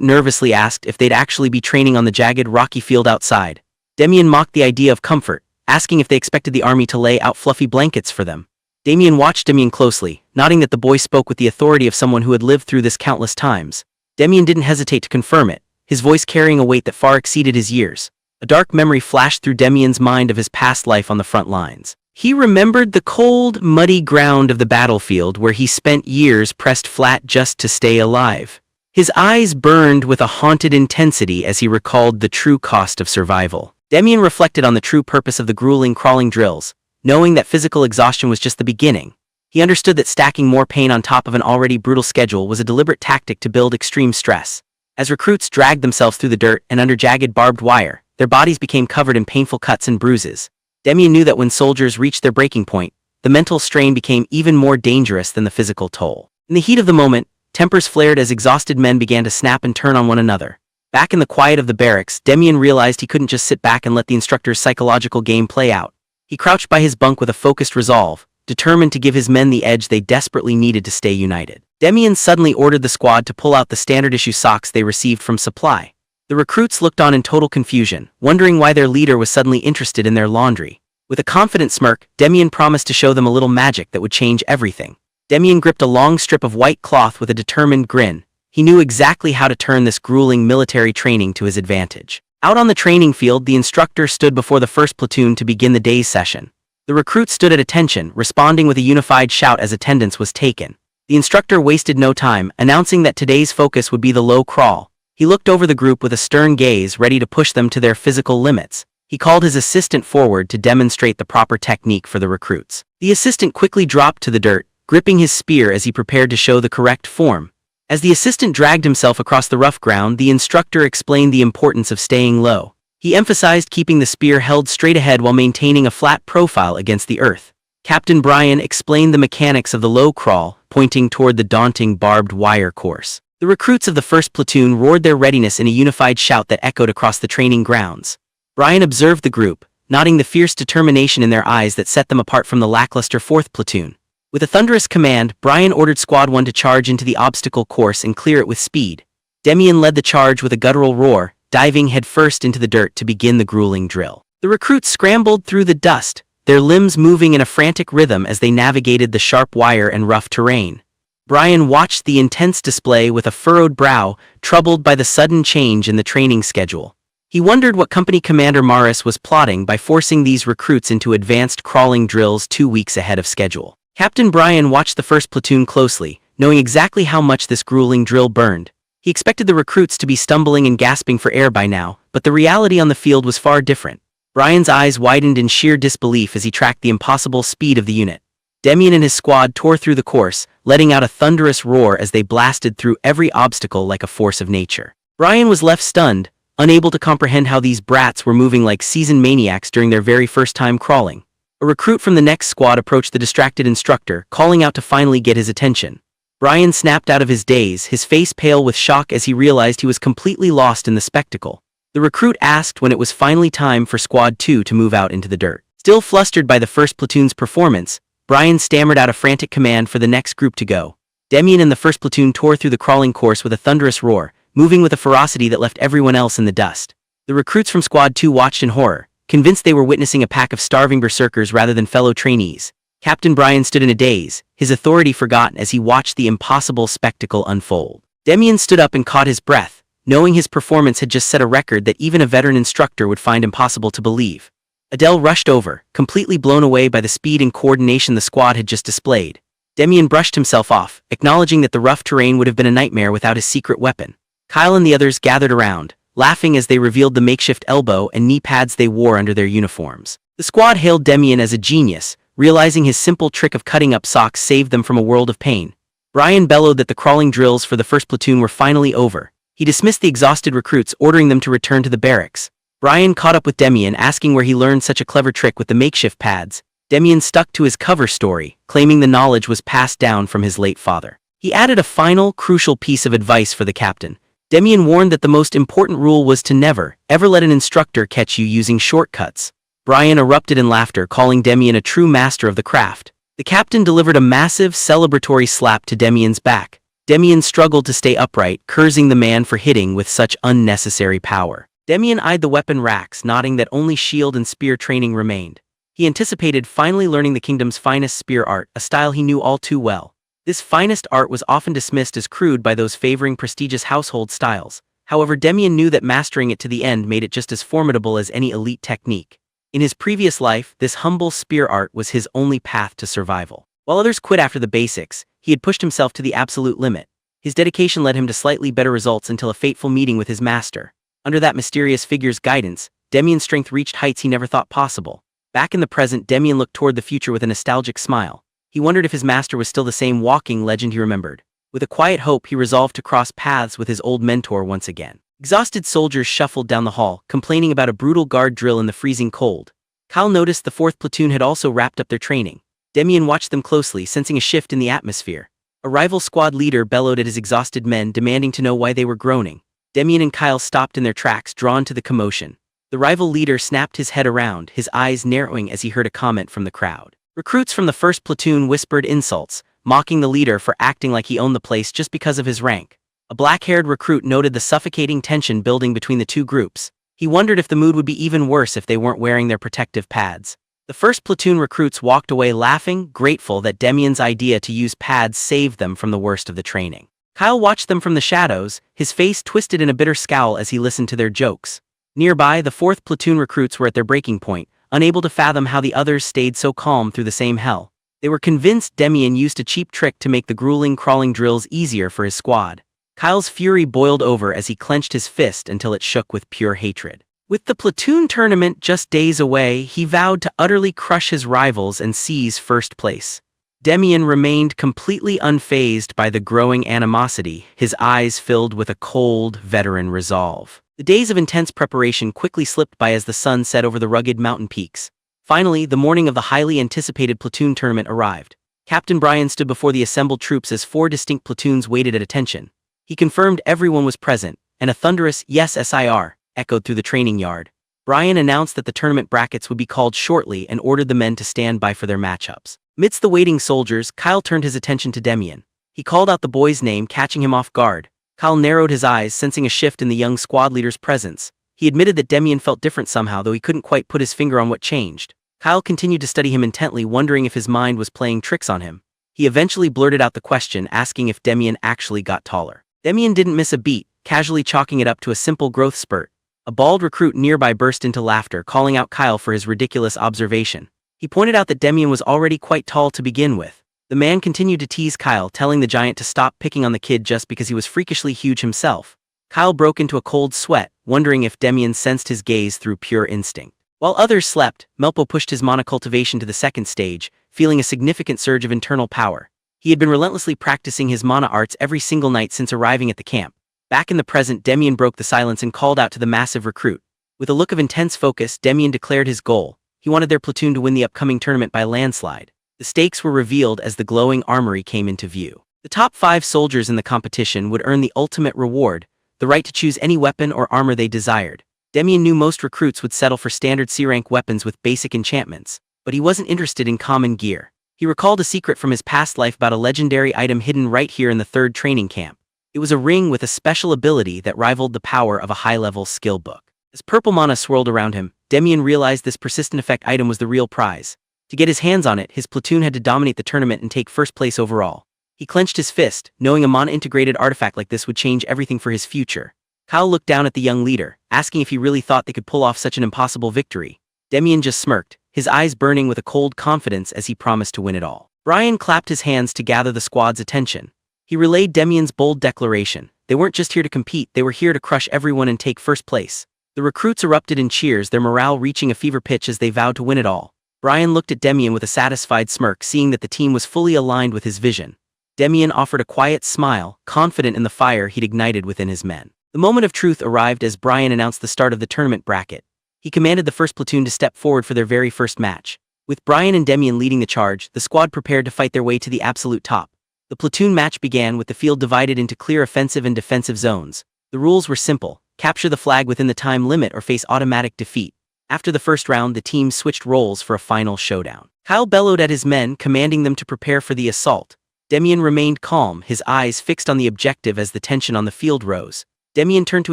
nervously asked if they'd actually be training on the jagged, rocky field outside. Demian mocked the idea of comfort, asking if they expected the army to lay out fluffy blankets for them. Demian watched Demian closely, nodding that the boy spoke with the authority of someone who had lived through this countless times. Demian didn't hesitate to confirm it, his voice carrying a weight that far exceeded his years. A dark memory flashed through Demian's mind of his past life on the front lines. He remembered the cold, muddy ground of the battlefield where he spent years pressed flat just to stay alive. His eyes burned with a haunted intensity as he recalled the true cost of survival. Demian reflected on the true purpose of the grueling crawling drills, knowing that physical exhaustion was just the beginning. He understood that stacking more pain on top of an already brutal schedule was a deliberate tactic to build extreme stress. As recruits dragged themselves through the dirt and under jagged barbed wire, their bodies became covered in painful cuts and bruises. Demian knew that when soldiers reached their breaking point, the mental strain became even more dangerous than the physical toll. In the heat of the moment, tempers flared as exhausted men began to snap and turn on one another. Back in the quiet of the barracks, Demian realized he couldn't just sit back and let the instructor's psychological game play out. He crouched by his bunk with a focused resolve, determined to give his men the edge they desperately needed to stay united. Demian suddenly ordered the squad to pull out the standard-issue socks they received from supply. The recruits looked on in total confusion, wondering why their leader was suddenly interested in their laundry. With a confident smirk, Demian promised to show them a little magic that would change everything. Demian gripped a long strip of white cloth with a determined grin. He knew exactly how to turn this grueling military training to his advantage. Out on the training field, the instructor stood before the first platoon to begin the day's session. The recruits stood at attention, responding with a unified shout as attendance was taken. The instructor wasted no time, announcing that today's focus would be the low crawl. He looked over the group with a stern gaze, ready to push them to their physical limits. He called his assistant forward to demonstrate the proper technique for the recruits. The assistant quickly dropped to the dirt, gripping his spear as he prepared to show the correct form. As the assistant dragged himself across the rough ground, the instructor explained the importance of staying low. He emphasized keeping the spear held straight ahead while maintaining a flat profile against the earth. Captain Brian explained the mechanics of the low crawl, pointing toward the daunting barbed wire course. The recruits of the first platoon roared their readiness in a unified shout that echoed across the training grounds. Brian observed the group, noting the fierce determination in their eyes that set them apart from the lackluster 4th platoon. With a thunderous command, Brian ordered Squad 1 to charge into the obstacle course and clear it with speed. Demian led the charge with a guttural roar, diving headfirst into the dirt to begin the grueling drill. The recruits scrambled through the dust, their limbs moving in a frantic rhythm as they navigated the sharp wire and rough terrain. Brian watched the intense display with a furrowed brow, troubled by the sudden change in the training schedule. He wondered what Company Commander Morris was plotting by forcing these recruits into advanced crawling drills 2 weeks ahead of schedule. Captain Brian watched the first platoon closely, knowing exactly how much this grueling drill burned. He expected the recruits to be stumbling and gasping for air by now, but the reality on the field was far different. Brian's eyes widened in sheer disbelief as he tracked the impossible speed of the unit. Demian and his squad tore through the course, letting out a thunderous roar as they blasted through every obstacle like a force of nature. Brian was left stunned, unable to comprehend how these brats were moving like seasoned maniacs during their very first time crawling. A recruit from the next squad approached the distracted instructor, calling out to finally get his attention. Brian snapped out of his daze, his face pale with shock as he realized he was completely lost in the spectacle. The recruit asked when it was finally time for Squad 2 to move out into the dirt. Still flustered by the first platoon's performance, Brian stammered out a frantic command for the next group to go. Demian and the first platoon tore through the crawling course with a thunderous roar, moving with a ferocity that left everyone else in the dust. The recruits from Squad 2 watched in horror, convinced they were witnessing a pack of starving berserkers rather than fellow trainees. Captain Brian stood in a daze, his authority forgotten as he watched the impossible spectacle unfold. Demian stood up and caught his breath, knowing his performance had just set a record that even a veteran instructor would find impossible to believe. Adele rushed over, completely blown away by the speed and coordination the squad had just displayed. Demian brushed himself off, acknowledging that the rough terrain would have been a nightmare without his secret weapon. Kyle and the others gathered around, laughing as they revealed the makeshift elbow and knee pads they wore under their uniforms. The squad hailed Demian as a genius, realizing his simple trick of cutting up socks saved them from a world of pain. Brian bellowed that the crawling drills for the first platoon were finally over. He dismissed the exhausted recruits, ordering them to return to the barracks. Brian caught up with Demian, asking where he learned such a clever trick with the makeshift pads. Demian stuck to his cover story, claiming the knowledge was passed down from his late father. He added a final, crucial piece of advice for the captain. Demian warned that the most important rule was to never, ever let an instructor catch you using shortcuts. Brian erupted in laughter, calling Demian a true master of the craft. The captain delivered a massive, celebratory slap to Demian's back. Demian struggled to stay upright, cursing the man for hitting with such unnecessary power. Demian eyed the weapon racks, nodding that only shield and spear training remained. He anticipated finally learning the kingdom's finest spear art, a style he knew all too well. This finest art was often dismissed as crude by those favoring prestigious household styles. However, Demian knew that mastering it to the end made it just as formidable as any elite technique. In his previous life, this humble spear art was his only path to survival. While others quit after the basics, he had pushed himself to the absolute limit. His dedication led him to slightly better results until a fateful meeting with his master. Under that mysterious figure's guidance, Demian's strength reached heights he never thought possible. Back in the present, Demian looked toward the future with a nostalgic smile. He wondered if his master was still the same walking legend he remembered. With a quiet hope, he resolved to cross paths with his old mentor once again. Exhausted soldiers shuffled down the hall, complaining about a brutal guard drill in the freezing cold. Kyle noticed the 4th platoon had also wrapped up their training. Demian watched them closely, sensing a shift in the atmosphere. A rival squad leader bellowed at his exhausted men, demanding to know why they were groaning. Demian and Kyle stopped in their tracks, drawn to the commotion. The rival leader snapped his head around, his eyes narrowing as he heard a comment from the crowd. Recruits from the 1st platoon whispered insults, mocking the leader for acting like he owned the place just because of his rank. A black-haired recruit noted the suffocating tension building between the two groups. He wondered if the mood would be even worse if they weren't wearing their protective pads. The 1st platoon recruits walked away laughing, grateful that Demian's idea to use pads saved them from the worst of the training. Kyle watched them from the shadows, his face twisted in a bitter scowl as he listened to their jokes. Nearby, the 4th platoon recruits were at their breaking point, unable to fathom how the others stayed so calm through the same hell. They were convinced Demian used a cheap trick to make the grueling crawling drills easier for his squad. Kyle's fury boiled over as he clenched his fist until it shook with pure hatred. With the platoon tournament just days away, he vowed to utterly crush his rivals and seize first place. Demian remained completely unfazed by the growing animosity, his eyes filled with a cold, veteran resolve. The days of intense preparation quickly slipped by as the sun set over the rugged mountain peaks. Finally, the morning of the highly anticipated platoon tournament arrived. Captain Brian stood before the assembled troops as 4 distinct platoons waited at attention. He confirmed everyone was present, and a thunderous "Yes, SIR" echoed through the training yard. Brian announced that the tournament brackets would be called shortly and ordered the men to stand by for their matchups. Amidst the waiting soldiers, Kyle turned his attention to Demian. He called out the boy's name, catching him off guard. Kyle narrowed his eyes, sensing a shift in the young squad leader's presence. He admitted that Demian felt different somehow, though he couldn't quite put his finger on what changed. Kyle continued to study him intently, wondering if his mind was playing tricks on him. He eventually blurted out the question, asking if Demian actually got taller. Demian didn't miss a beat, casually chalking it up to a simple growth spurt. A bald recruit nearby burst into laughter, calling out Kyle for his ridiculous observation. He pointed out that Demian was already quite tall to begin with. The man continued to tease Kyle, telling the giant to stop picking on the kid just because he was freakishly huge himself. Kyle broke into a cold sweat, wondering if Demian sensed his gaze through pure instinct. While others slept, Melpo pushed his mana cultivation to the 2nd stage, feeling a significant surge of internal power. He had been relentlessly practicing his mana arts every single night since arriving at the camp. Back in the present, Demian broke the silence and called out to the massive recruit. With a look of intense focus, Demian declared his goal. He wanted their platoon to win the upcoming tournament by landslide. The stakes were revealed as the glowing armory came into view. The top 5 soldiers in the competition would earn the ultimate reward, the right to choose any weapon or armor they desired. Demian knew most recruits would settle for standard C-rank weapons with basic enchantments, but he wasn't interested in common gear. He recalled a secret from his past life about a legendary item hidden right here in the 3rd training camp. It was a ring with a special ability that rivaled the power of a high-level skill book. As purple mana swirled around him, Demian realized this persistent effect item was the real prize. To get his hands on it, his platoon had to dominate the tournament and take first place overall. He clenched his fist, knowing a mana-integrated artifact like this would change everything for his future. Kyle looked down at the young leader, asking if he really thought they could pull off such an impossible victory. Demian just smirked, his eyes burning with a cold confidence as he promised to win it all. Brian clapped his hands to gather the squad's attention. He relayed Demian's bold declaration. They weren't just here to compete, they were here to crush everyone and take first place. The recruits erupted in cheers, their morale reaching a fever pitch as they vowed to win it all. Brian looked at Demian with a satisfied smirk, seeing that the team was fully aligned with his vision. Demian offered a quiet smile, confident in the fire he'd ignited within his men. The moment of truth arrived as Brian announced the start of the tournament bracket. He commanded the 1st platoon to step forward for their very first match. With Brian and Demian leading the charge, the squad prepared to fight their way to the absolute top. The platoon match began with the field divided into clear offensive and defensive zones. The rules were simple: capture the flag within the time limit or face automatic defeat. After the first round, the teams switched roles for a final showdown. Kyle bellowed at his men, commanding them to prepare for the assault. Demian remained calm, his eyes fixed on the objective as the tension on the field rose. Demian turned to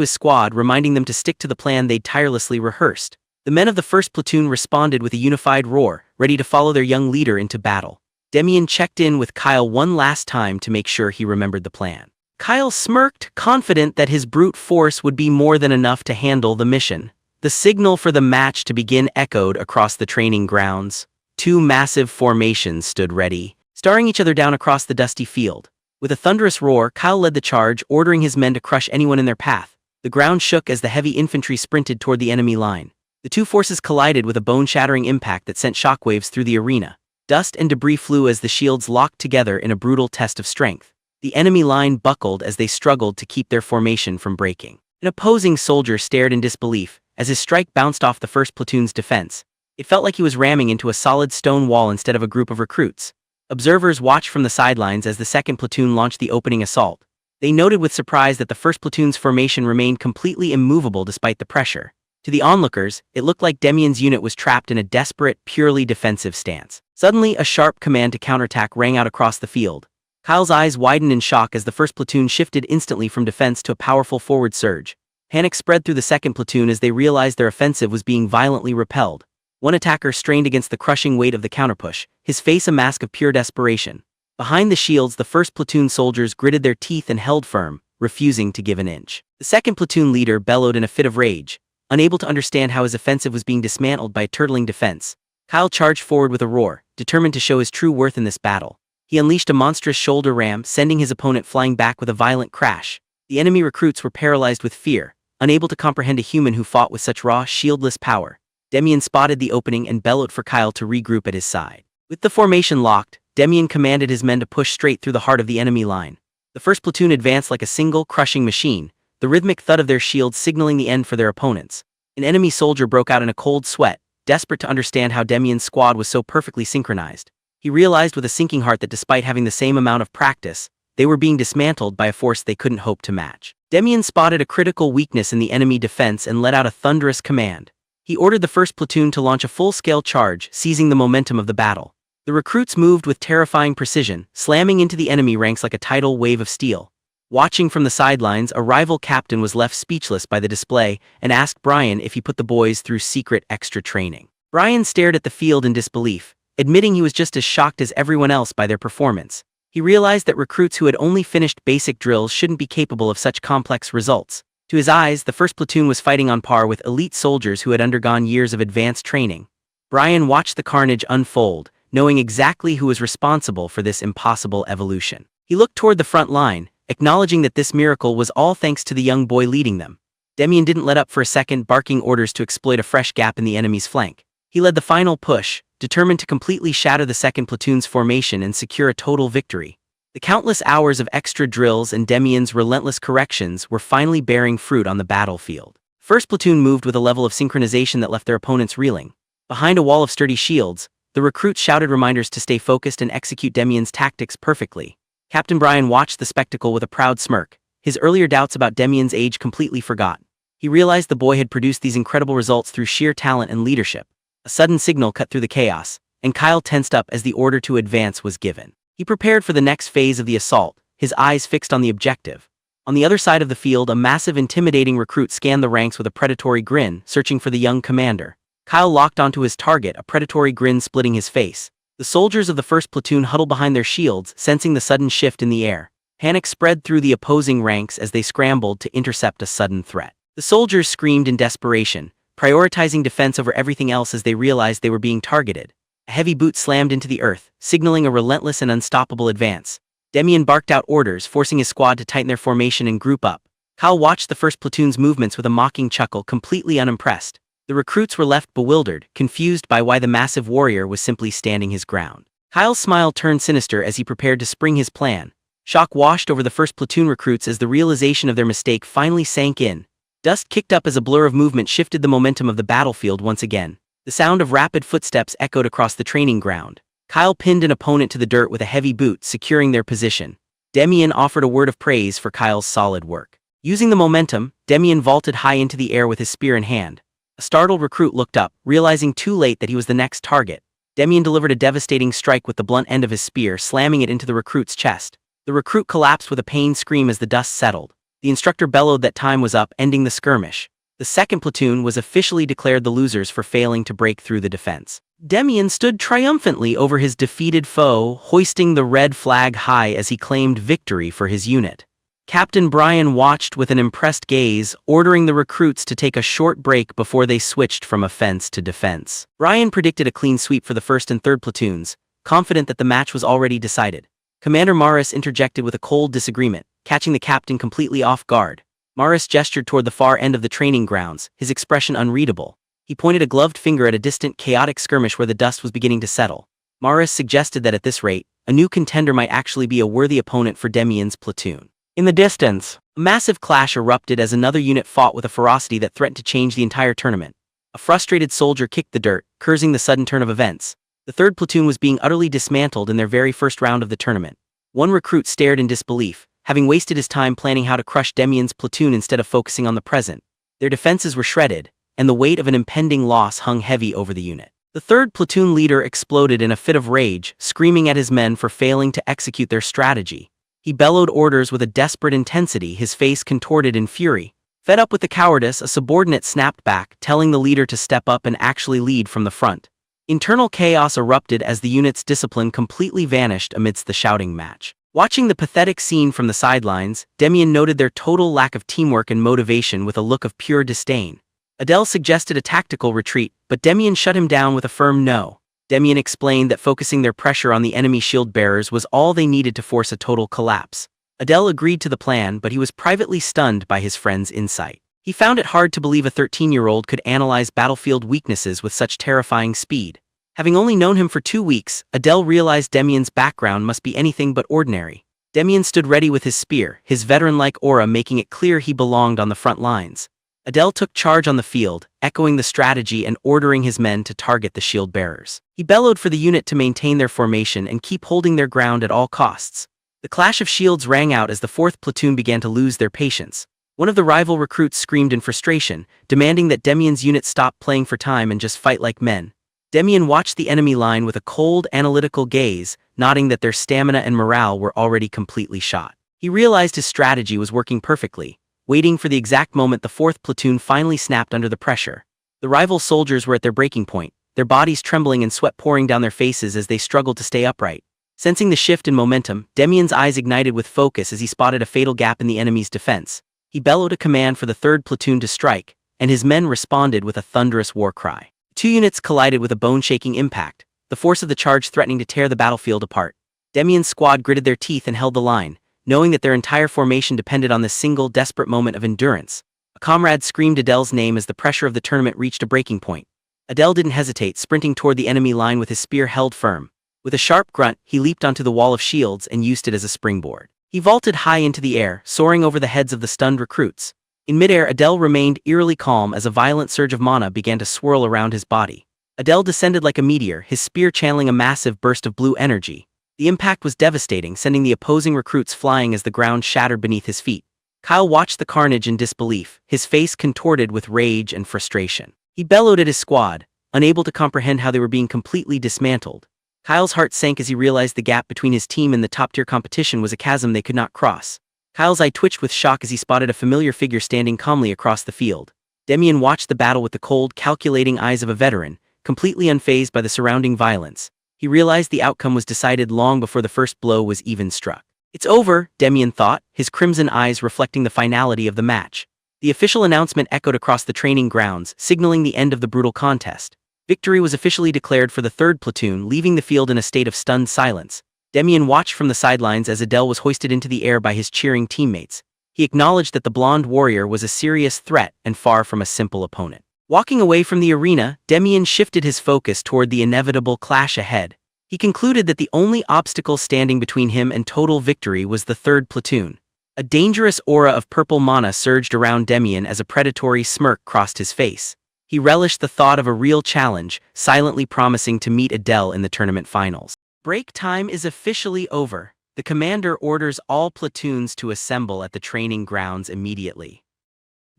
his squad, reminding them to stick to the plan they'd tirelessly rehearsed. The men of the 1st platoon responded with a unified roar, ready to follow their young leader into battle. Demian checked in with Kyle one last time to make sure he remembered the plan. Kyle smirked, confident that his brute force would be more than enough to handle the mission. The signal for the match to begin echoed across the training grounds. Two massive formations stood ready, staring each other down across the dusty field. With a thunderous roar, Kyle led the charge, ordering his men to crush anyone in their path. The ground shook as the heavy infantry sprinted toward the enemy line. The two forces collided with a bone-shattering impact that sent shockwaves through the arena. Dust and debris flew as the shields locked together in a brutal test of strength. The enemy line buckled as they struggled to keep their formation from breaking. An opposing soldier stared in disbelief as his strike bounced off the first platoon's defense. It felt like he was ramming into a solid stone wall instead of a group of recruits. Observers watched from the sidelines as the second platoon launched the opening assault. They noted with surprise that the first platoon's formation remained completely immovable despite the pressure. To the onlookers, it looked like Demian's unit was trapped in a desperate, purely defensive stance. Suddenly, a sharp command to counterattack rang out across the field. Kyle's eyes widened in shock as the first platoon shifted instantly from defense to a powerful forward surge. Panic spread through the second platoon as they realized their offensive was being violently repelled. One attacker strained against the crushing weight of the counterpush, his face a mask of pure desperation. Behind the shields, the first platoon soldiers gritted their teeth and held firm, refusing to give an inch. The second platoon leader bellowed in a fit of rage, unable to understand how his offensive was being dismantled by a turtling defense. Kyle charged forward with a roar, determined to show his true worth in this battle. He unleashed a monstrous shoulder ram, sending his opponent flying back with a violent crash. The enemy recruits were paralyzed with fear, unable to comprehend a human who fought with such raw, shieldless power. Demian spotted the opening and bellowed for Kyle to regroup at his side. With the formation locked, Demian commanded his men to push straight through the heart of the enemy line. The first platoon advanced like a single, crushing machine, the rhythmic thud of their shields signaling the end for their opponents. An enemy soldier broke out in a cold sweat, desperate to understand how Demian's squad was so perfectly synchronized. He realized with a sinking heart that despite having the same amount of practice, they were being dismantled by a force they couldn't hope to match. Demian spotted a critical weakness in the enemy defense and let out a thunderous command. He ordered the first platoon to launch a full-scale charge, seizing the momentum of the battle. The recruits moved with terrifying precision, slamming into the enemy ranks like a tidal wave of steel. Watching from the sidelines, a rival captain was left speechless by the display and asked Brian if he put the boys through secret extra training. Brian stared at the field in disbelief, admitting he was just as shocked as everyone else by their performance. He realized that recruits who had only finished basic drills shouldn't be capable of such complex results. To his eyes, the first platoon was fighting on par with elite soldiers who had undergone years of advanced training. Brian watched the carnage unfold, knowing exactly who was responsible for this impossible evolution. He looked toward the front line, acknowledging that this miracle was all thanks to the young boy leading them. Demian didn't let up for a second, barking orders to exploit a fresh gap in the enemy's flank. He led the final push, determined to completely shatter the second platoon's formation and secure a total victory. The countless hours of extra drills and Demian's relentless corrections were finally bearing fruit on the battlefield. First platoon moved with a level of synchronization that left their opponents reeling. Behind a wall of sturdy shields, the recruits shouted reminders to stay focused and execute Demian's tactics perfectly. Captain Brian watched the spectacle with a proud smirk, his earlier doubts about Demian's age completely forgotten. He realized the boy had produced these incredible results through sheer talent and leadership. A sudden signal cut through the chaos, and Kyle tensed up as the order to advance was given. He prepared for the next phase of the assault, his eyes fixed on the objective. On the other side of the field, a massive, intimidating recruit scanned the ranks with a predatory grin, searching for the young commander. Kyle locked onto his target, a predatory grin splitting his face. The soldiers of the first platoon huddled behind their shields, sensing the sudden shift in the air. Panic spread through the opposing ranks as they scrambled to intercept a sudden threat. The soldiers screamed in desperation, prioritizing defense over everything else as they realized they were being targeted. A heavy boot slammed into the earth, signaling a relentless and unstoppable advance. Demian barked out orders, forcing his squad to tighten their formation and group up. Kyle watched the first platoon's movements with a mocking chuckle, completely unimpressed. The recruits were left bewildered, confused by why the massive warrior was simply standing his ground. Kyle's smile turned sinister as he prepared to spring his plan. Shock washed over the first platoon recruits as the realization of their mistake finally sank in. Dust kicked up as a blur of movement shifted the momentum of the battlefield once again. The sound of rapid footsteps echoed across the training ground. Kyle pinned an opponent to the dirt with a heavy boot, securing their position. Demian offered a word of praise for Kyle's solid work. Using the momentum, Demian vaulted high into the air with his spear in hand. A startled recruit looked up, realizing too late that he was the next target. Demian delivered a devastating strike with the blunt end of his spear, slamming it into the recruit's chest. The recruit collapsed with a pained scream as the dust settled. The instructor bellowed that time was up, ending the skirmish. The second platoon was officially declared the losers for failing to break through the defense. Demian stood triumphantly over his defeated foe, hoisting the red flag high as he claimed victory for his unit. Captain Brian watched with an impressed gaze, ordering the recruits to take a short break before they switched from offense to defense. Brian predicted a clean sweep for the 1st and 3rd platoons, confident that the match was already decided. Commander Morris interjected with a cold disagreement, catching the captain completely off guard. Morris gestured toward the far end of the training grounds, his expression unreadable. He pointed a gloved finger at a distant, chaotic skirmish where the dust was beginning to settle. Morris suggested that at this rate, a new contender might actually be a worthy opponent for Demian's platoon. In the distance, a massive clash erupted as another unit fought with a ferocity that threatened to change the entire tournament. A frustrated soldier kicked the dirt, cursing the sudden turn of events. The 3rd platoon was being utterly dismantled in their very first round of the tournament. One recruit stared in disbelief, having wasted his time planning how to crush Demian's platoon instead of focusing on the present. Their defenses were shredded, and the weight of an impending loss hung heavy over the unit. The 3rd platoon leader exploded in a fit of rage, screaming at his men for failing to execute their strategy. He bellowed orders with a desperate intensity, his face contorted in fury. Fed up with the cowardice, a subordinate snapped back, telling the leader to step up and actually lead from the front. Internal chaos erupted as the unit's discipline completely vanished amidst the shouting match. Watching the pathetic scene from the sidelines, Demian noted their total lack of teamwork and motivation with a look of pure disdain. Adele suggested a tactical retreat, but Demian shut him down with a firm no. Demian explained that focusing their pressure on the enemy shield bearers was all they needed to force a total collapse. Adele agreed to the plan, but he was privately stunned by his friend's insight. He found it hard to believe a 13-year-old could analyze battlefield weaknesses with such terrifying speed. Having only known him for 2 weeks, Adele realized Demian's background must be anything but ordinary. Demian stood ready with his spear, his veteran-like aura making it clear he belonged on the front lines. Adele took charge on the field, echoing the strategy and ordering his men to target the shield bearers. He bellowed for the unit to maintain their formation and keep holding their ground at all costs. The clash of shields rang out as the 4th platoon began to lose their patience. One of the rival recruits screamed in frustration, demanding that Demian's unit stop playing for time and just fight like men. Demian watched the enemy line with a cold, analytical gaze, nodding that their stamina and morale were already completely shot. He realized his strategy was working perfectly, waiting for the exact moment the 4th platoon finally snapped under the pressure. The rival soldiers were at their breaking point, their bodies trembling and sweat pouring down their faces as they struggled to stay upright. Sensing the shift in momentum, Demian's eyes ignited with focus as he spotted a fatal gap in the enemy's defense. He bellowed a command for the 3rd platoon to strike, and his men responded with a thunderous war cry. 2 units collided with a bone-shaking impact, the force of the charge threatening to tear the battlefield apart. Demian's squad gritted their teeth and held the line, knowing that their entire formation depended on this single desperate moment of endurance. A comrade screamed Adele's name as the pressure of the tournament reached a breaking point. Adele didn't hesitate, sprinting toward the enemy line with his spear held firm. With a sharp grunt, he leaped onto the wall of shields and used it as a springboard. He vaulted high into the air, soaring over the heads of the stunned recruits. In midair, Adele remained eerily calm as a violent surge of mana began to swirl around his body. Adele descended like a meteor, his spear channeling a massive burst of blue energy. The impact was devastating, sending the opposing recruits flying as the ground shattered beneath his feet. Kyle watched the carnage in disbelief, his face contorted with rage and frustration. He bellowed at his squad, unable to comprehend how they were being completely dismantled. Kyle's heart sank as he realized the gap between his team and the top-tier competition was a chasm they could not cross. Kyle's eye twitched with shock as he spotted a familiar figure standing calmly across the field. Demian watched the battle with the cold, calculating eyes of a veteran, completely unfazed by the surrounding violence. He realized the outcome was decided long before the first blow was even struck. "It's over," Demian thought, his crimson eyes reflecting the finality of the match. The official announcement echoed across the training grounds, signaling the end of the brutal contest. Victory was officially declared for the 3rd platoon, leaving the field in a state of stunned silence. Demian watched from the sidelines as Adele was hoisted into the air by his cheering teammates. He acknowledged that the blonde warrior was a serious threat and far from a simple opponent. Walking away from the arena, Demian shifted his focus toward the inevitable clash ahead. He concluded that the only obstacle standing between him and total victory was the 3rd platoon. A dangerous aura of purple mana surged around Demian as a predatory smirk crossed his face. He relished the thought of a real challenge, silently promising to meet Adele in the tournament finals. Break time is officially over. The commander orders all platoons to assemble at the training grounds immediately.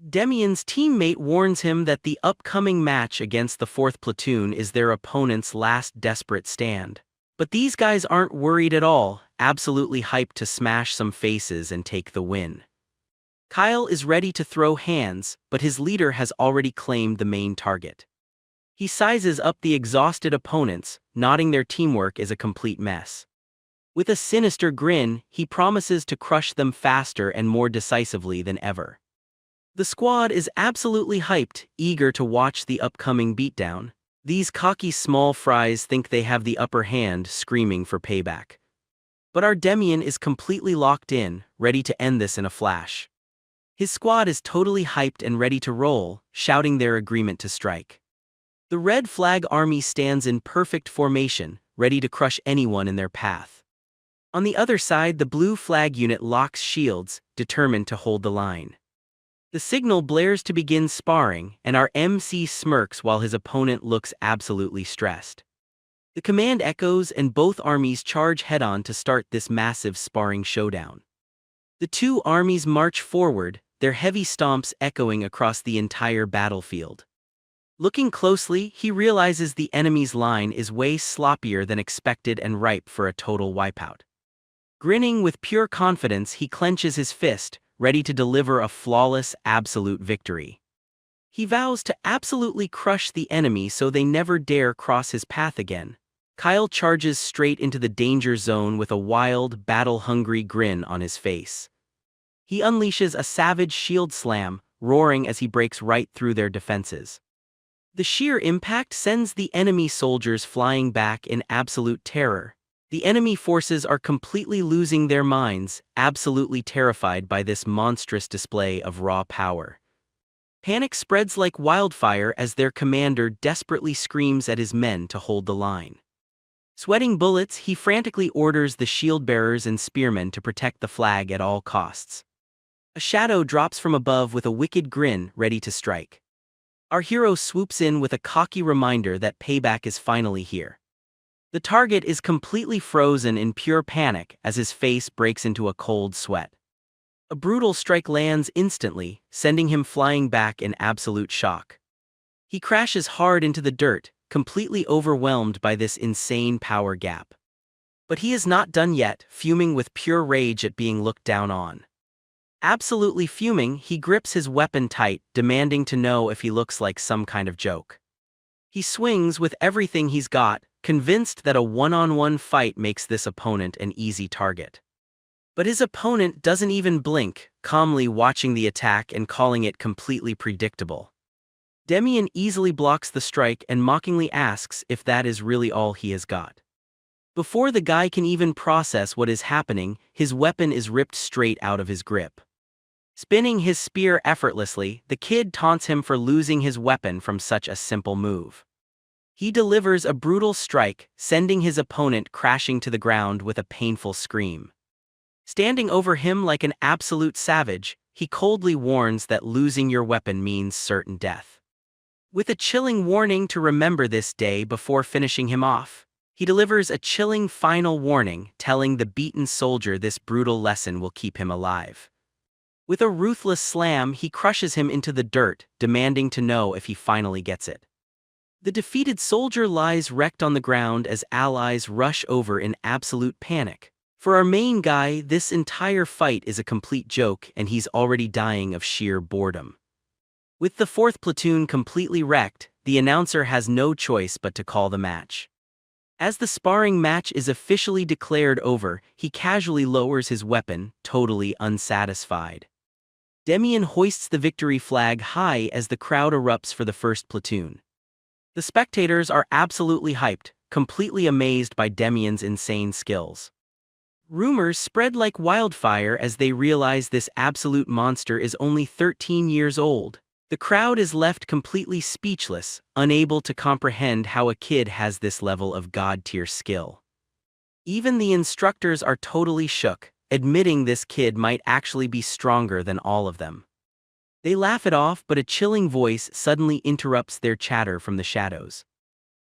Demian's teammate warns him that the upcoming match against the 4th platoon is their opponent's last desperate stand. But these guys aren't worried at all, absolutely hyped to smash some faces and take the win. Kyle is ready to throw hands, but his leader has already claimed the main target. He sizes up the exhausted opponents, nodding their teamwork is a complete mess. With a sinister grin, he promises to crush them faster and more decisively than ever. The squad is absolutely hyped, eager to watch the upcoming beatdown. These cocky small fries think they have the upper hand, screaming for payback. But our Demian is completely locked in, ready to end this in a flash. His squad is totally hyped and ready to roll, shouting their agreement to strike. The red flag army stands in perfect formation, ready to crush anyone in their path. On the other side, the blue flag unit locks shields, determined to hold the line. The signal blares to begin sparring, and our MC smirks while his opponent looks absolutely stressed. The command echoes and both armies charge head-on to start this massive sparring showdown. The two armies march forward, their heavy stomps echoing across the entire battlefield. Looking closely, he realizes the enemy's line is way sloppier than expected and ripe for a total wipeout. Grinning with pure confidence, he clenches his fist, ready to deliver a flawless, absolute victory. He vows to absolutely crush the enemy so they never dare cross his path again. Kyle charges straight into the danger zone with a wild, battle-hungry grin on his face. He unleashes a savage shield slam, roaring as he breaks right through their defenses. The sheer impact sends the enemy soldiers flying back in absolute terror. The enemy forces are completely losing their minds, absolutely terrified by this monstrous display of raw power. Panic spreads like wildfire as their commander desperately screams at his men to hold the line. Sweating bullets, he frantically orders the shield bearers and spearmen to protect the flag at all costs. A shadow drops from above with a wicked grin, ready to strike. Our hero swoops in with a cocky reminder that payback is finally here. The target is completely frozen in pure panic as his face breaks into a cold sweat. A brutal strike lands instantly, sending him flying back in absolute shock. He crashes hard into the dirt, completely overwhelmed by this insane power gap. But he is not done yet, fuming with pure rage at being looked down on. Absolutely fuming, he grips his weapon tight, demanding to know if he looks like some kind of joke. He swings with everything he's got, convinced that a one-on-one fight makes this opponent an easy target. But his opponent doesn't even blink, calmly watching the attack and calling it completely predictable. Demian easily blocks the strike and mockingly asks if that is really all he has got. Before the guy can even process what is happening, his weapon is ripped straight out of his grip. Spinning his spear effortlessly, the kid taunts him for losing his weapon from such a simple move. He delivers a brutal strike, sending his opponent crashing to the ground with a painful scream. Standing over him like an absolute savage, he coldly warns that losing your weapon means certain death. With a chilling warning to remember this day before finishing him off, he delivers a chilling final warning, telling the beaten soldier this brutal lesson will keep him alive. With a ruthless slam, he crushes him into the dirt, demanding to know if he finally gets it. The defeated soldier lies wrecked on the ground as allies rush over in absolute panic. For our main guy, this entire fight is a complete joke and he's already dying of sheer boredom. With the 4th platoon completely wrecked, the announcer has no choice but to call the match. As the sparring match is officially declared over, he casually lowers his weapon, totally unsatisfied. Demian hoists the victory flag high as the crowd erupts for the 1st platoon. The spectators are absolutely hyped, completely amazed by Demian's insane skills. Rumors spread like wildfire as they realize this absolute monster is only 13 years old. The crowd is left completely speechless, unable to comprehend how a kid has this level of god-tier skill. Even the instructors are totally shook, admitting this kid might actually be stronger than all of them. They laugh it off, but a chilling voice suddenly interrupts their chatter from the shadows.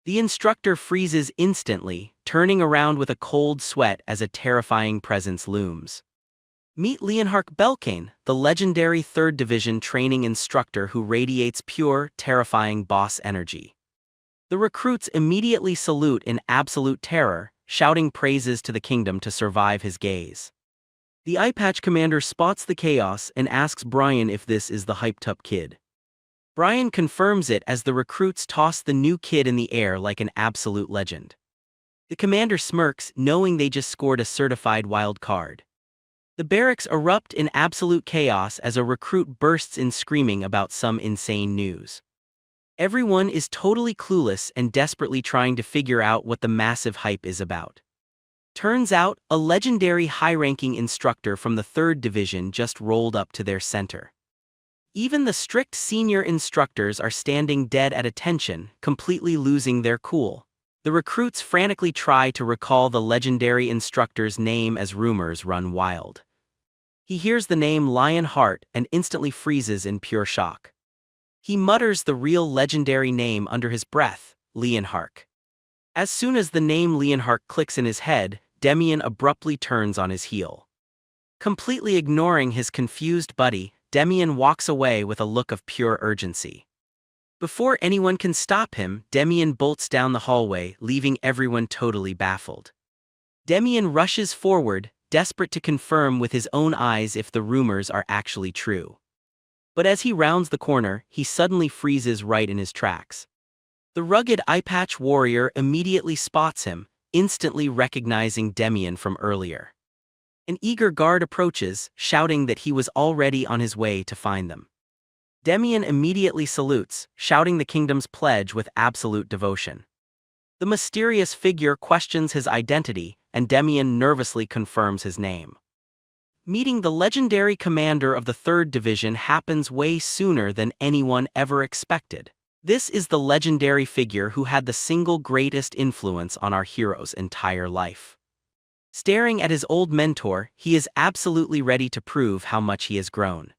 The instructor freezes instantly, turning around with a cold sweat as a terrifying presence looms. Meet Leonhardt Belkane, the legendary 3rd Division training instructor who radiates pure, terrifying boss energy. The recruits immediately salute in absolute terror, shouting praises to the kingdom to survive his gaze. The eye patch commander spots the chaos and asks Brian if this is the hyped-up kid. Brian confirms it as the recruits toss the new kid in the air like an absolute legend. The commander smirks, knowing they just scored a certified wild card. The barracks erupt in absolute chaos as a recruit bursts in screaming about some insane news. Everyone is totally clueless and desperately trying to figure out what the massive hype is about. Turns out, a legendary high-ranking instructor from the 3rd Division just rolled up to their center. Even the strict senior instructors are standing dead at attention, completely losing their cool. The recruits frantically try to recall the legendary instructor's name as rumors run wild. He hears the name Lionheart and instantly freezes in pure shock. He mutters the real legendary name under his breath, Leonhark. As soon as the name Leonhark clicks in his head, Demian abruptly turns on his heel. Completely ignoring his confused buddy, Demian walks away with a look of pure urgency. Before anyone can stop him, Demian bolts down the hallway, leaving everyone totally baffled. Demian rushes forward, desperate to confirm with his own eyes if the rumors are actually true. But as he rounds the corner, he suddenly freezes right in his tracks. The rugged eye-patch warrior immediately spots him, instantly recognizing Demian from earlier. An eager guard approaches, shouting that he was already on his way to find them. Demian immediately salutes, shouting the kingdom's pledge with absolute devotion. The mysterious figure questions his identity, and Demian nervously confirms his name. Meeting the legendary commander of the 3rd Division happens way sooner than anyone ever expected. This is the legendary figure who had the single greatest influence on our hero's entire life. Staring at his old mentor, he is absolutely ready to prove how much he has grown.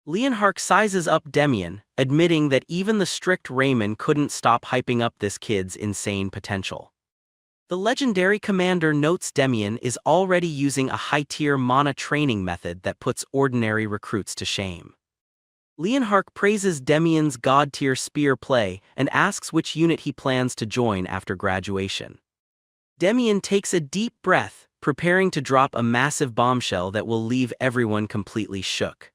Leonhark sizes up Demian, admitting that even the strict Raymond couldn't stop hyping up this kid's insane potential. The legendary commander notes Demian is already using a high-tier mana training method that puts ordinary recruits to shame. Leonhark praises Demian's god-tier spear play and asks which unit he plans to join after graduation. Demian takes a deep breath, preparing to drop a massive bombshell that will leave everyone completely shook.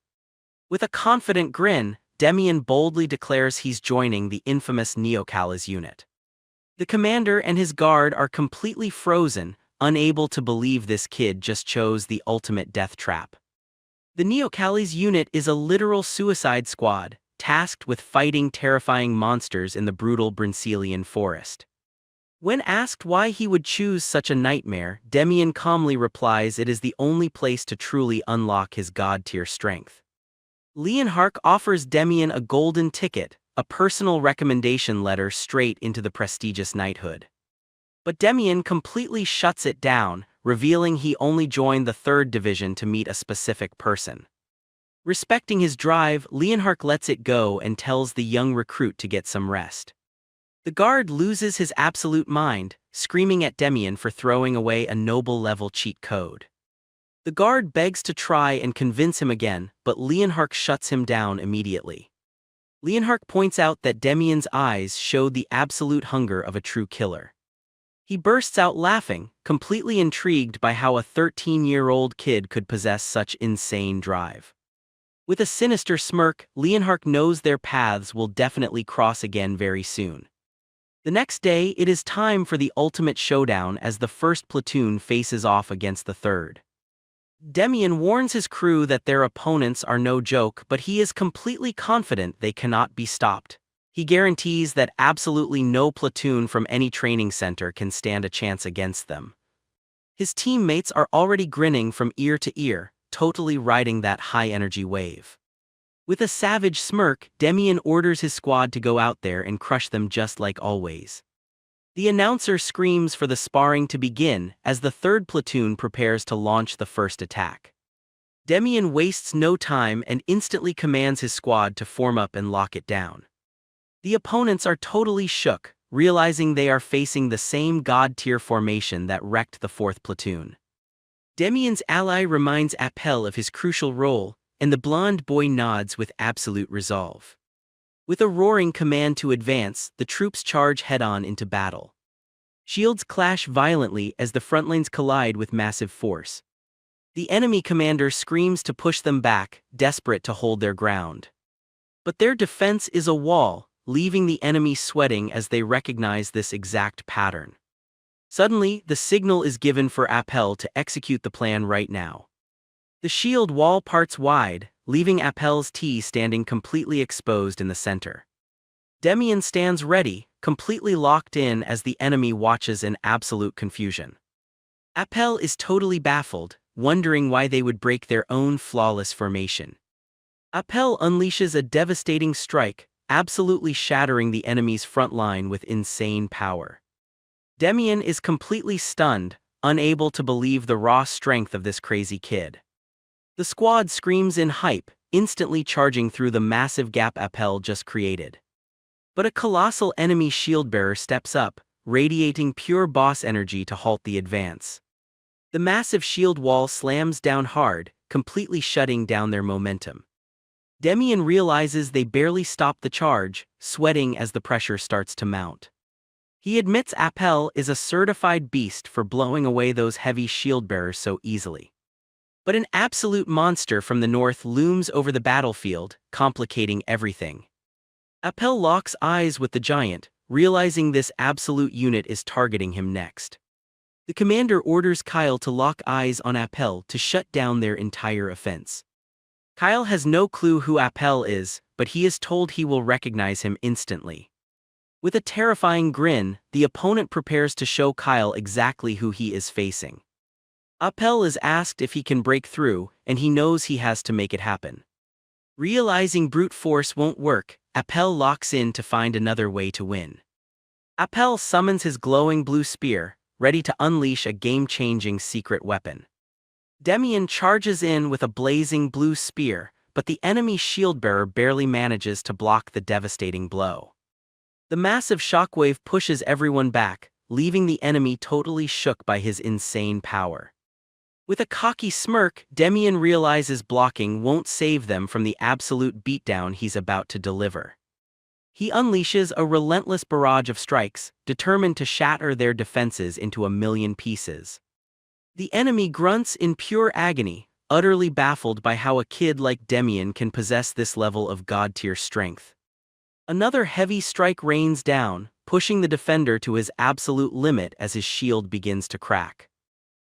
With a confident grin, Demian boldly declares he's joining the infamous Neocalas unit. The commander and his guard are completely frozen, unable to believe this kid just chose the ultimate death trap. The Neocalas unit is a literal suicide squad, tasked with fighting terrifying monsters in the brutal Brincelian forest. When asked why he would choose such a nightmare, Demian calmly replies it is the only place to truly unlock his god-tier strength. Leonhark offers Demian a golden ticket, a personal recommendation letter straight into the prestigious knighthood. But Demian completely shuts it down, revealing he only joined the 3rd Division to meet a specific person. Respecting his drive, Leonhark lets it go and tells the young recruit to get some rest. The guard loses his absolute mind, screaming at Demian for throwing away a noble-level cheat code. The guard begs to try and convince him again, but Leonhark shuts him down immediately. Leonhark points out that Demian's eyes showed the absolute hunger of a true killer. He bursts out laughing, completely intrigued by how a 13-year-old kid could possess such insane drive. With a sinister smirk, Leonhark knows their paths will definitely cross again very soon. The next day, it is time for the ultimate showdown as the 1st platoon faces off against the 3rd. Demian warns his crew that their opponents are no joke, but he is completely confident they cannot be stopped. He guarantees that absolutely no platoon from any training center can stand a chance against them. His teammates are already grinning from ear to ear, totally riding that high-energy wave. With a savage smirk, Demian orders his squad to go out there and crush them just like always. The announcer screams for the sparring to begin as the 3rd platoon prepares to launch the first attack. Demian wastes no time and instantly commands his squad to form up and lock it down. The opponents are totally shook, realizing they are facing the same god-tier formation that wrecked the 4th platoon. Demian's ally reminds Appel of his crucial role, and the blonde boy nods with absolute resolve. With a roaring command to advance, the troops charge head-on into battle. Shields clash violently as the front lines collide with massive force. The enemy commander screams to push them back, desperate to hold their ground. But their defense is a wall, leaving the enemy sweating as they recognize this exact pattern. Suddenly, the signal is given for Appel to execute the plan right now. The shield wall parts wide, leaving Appel's T standing completely exposed in the center. Demian stands ready, completely locked in as the enemy watches in absolute confusion. Appel is totally baffled, wondering why they would break their own flawless formation. Appel unleashes a devastating strike, absolutely shattering the enemy's front line with insane power. Demian is completely stunned, unable to believe the raw strength of this crazy kid. The squad screams in hype, instantly charging through the massive gap Appel just created. But a colossal enemy shieldbearer steps up, radiating pure boss energy to halt the advance. The massive shield wall slams down hard, completely shutting down their momentum. Demian realizes they barely stop the charge, sweating as the pressure starts to mount. He admits Appel is a certified beast for blowing away those heavy shieldbearers so easily. But an absolute monster from the north looms over the battlefield, complicating everything. Appel locks eyes with the giant, realizing this absolute unit is targeting him next. The commander orders Kyle to lock eyes on Appel to shut down their entire offense. Kyle has no clue who Appel is, but he is told he will recognize him instantly. With a terrifying grin, the opponent prepares to show Kyle exactly who he is facing. Appel is asked if he can break through, and he knows he has to make it happen. Realizing brute force won't work, Appel locks in to find another way to win. Appel summons his glowing blue spear, ready to unleash a game-changing secret weapon. Demian charges in with a blazing blue spear, but the enemy shieldbearer barely manages to block the devastating blow. The massive shockwave pushes everyone back, leaving the enemy totally shook by his insane power. With a cocky smirk, Demian realizes blocking won't save them from the absolute beatdown he's about to deliver. He unleashes a relentless barrage of strikes, determined to shatter their defenses into a million pieces. The enemy grunts in pure agony, utterly baffled by how a kid like Demian can possess this level of god-tier strength. Another heavy strike rains down, pushing the defender to his absolute limit as his shield begins to crack.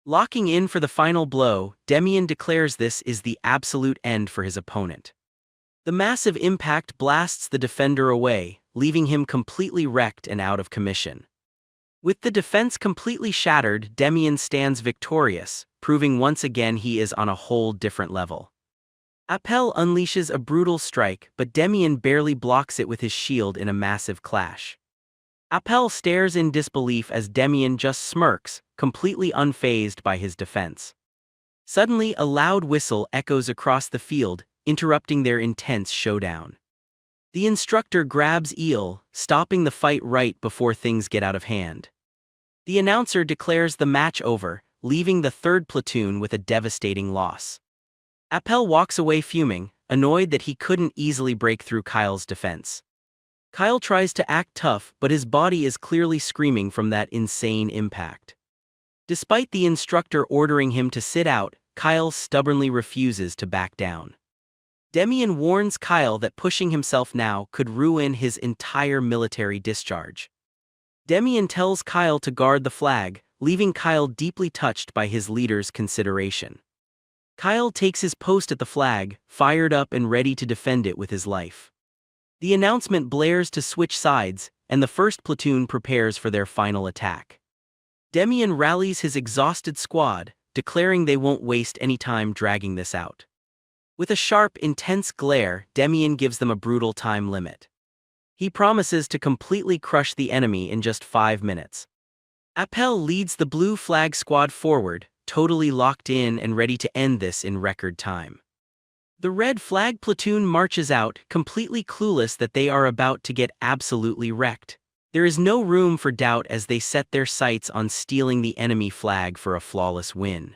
Locking in for the final blow, Demian declares this is the absolute end for his opponent. The massive impact blasts the defender away, leaving him completely wrecked and out of commission. With the defense completely shattered, Demian stands victorious, proving once again he is on a whole different level. Appel unleashes a brutal strike, but Demian barely blocks it with his shield in a massive clash. Appel stares in disbelief as Demian just smirks, completely unfazed by his defense. Suddenly, a loud whistle echoes across the field, interrupting their intense showdown. The instructor grabs Eel, stopping the fight right before things get out of hand. The announcer declares the match over, leaving the third platoon with a devastating loss. Appel walks away fuming, annoyed that he couldn't easily break through Kyle's defense. Kyle tries to act tough, but his body is clearly screaming from that insane impact. Despite the instructor ordering him to sit out, Kyle stubbornly refuses to back down. Demian warns Kyle that pushing himself now could ruin his entire military discharge. Demian tells Kyle to guard the flag, leaving Kyle deeply touched by his leader's consideration. Kyle takes his post at the flag, fired up and ready to defend it with his life. The announcement blares to switch sides, and the first platoon prepares for their final attack. Demian rallies his exhausted squad, declaring they won't waste any time dragging this out. With a sharp, intense glare, Demian gives them a brutal time limit. He promises to completely crush the enemy in just 5 minutes. Appel leads the blue flag squad forward, totally locked in and ready to end this in record time. The red flag platoon marches out, completely clueless that they are about to get absolutely wrecked. There is no room for doubt as they set their sights on stealing the enemy flag for a flawless win.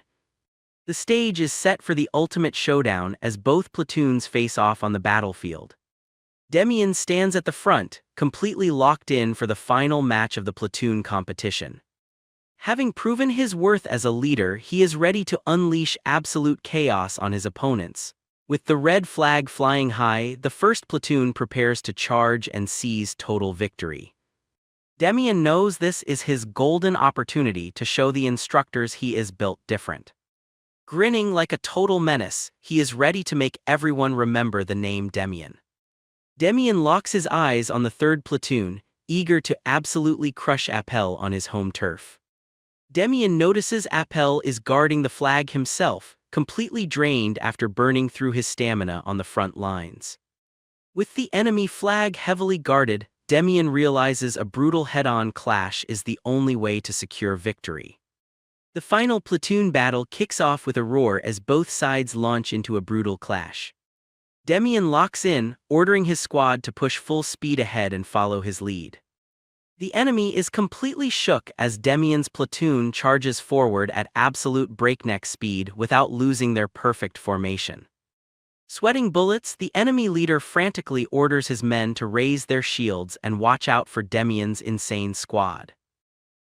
The stage is set for the ultimate showdown as both platoons face off on the battlefield. Demian stands at the front, completely locked in for the final match of the platoon competition. Having proven his worth as a leader, he is ready to unleash absolute chaos on his opponents. With the red flag flying high, the first platoon prepares to charge and seize total victory. Demian knows this is his golden opportunity to show the instructors he is built different. Grinning like a total menace, he is ready to make everyone remember the name Demian. Demian locks his eyes on the third platoon, eager to absolutely crush Appel on his home turf. Demian notices Appel is guarding the flag himself, completely drained after burning through his stamina on the front lines. With the enemy flag heavily guarded, Demian realizes a brutal head-on clash is the only way to secure victory. The final platoon battle kicks off with a roar as both sides launch into a brutal clash. Demian locks in, ordering his squad to push full speed ahead and follow his lead. The enemy is completely shook as Demian's platoon charges forward at absolute breakneck speed without losing their perfect formation. Sweating bullets, the enemy leader frantically orders his men to raise their shields and watch out for Demian's insane squad.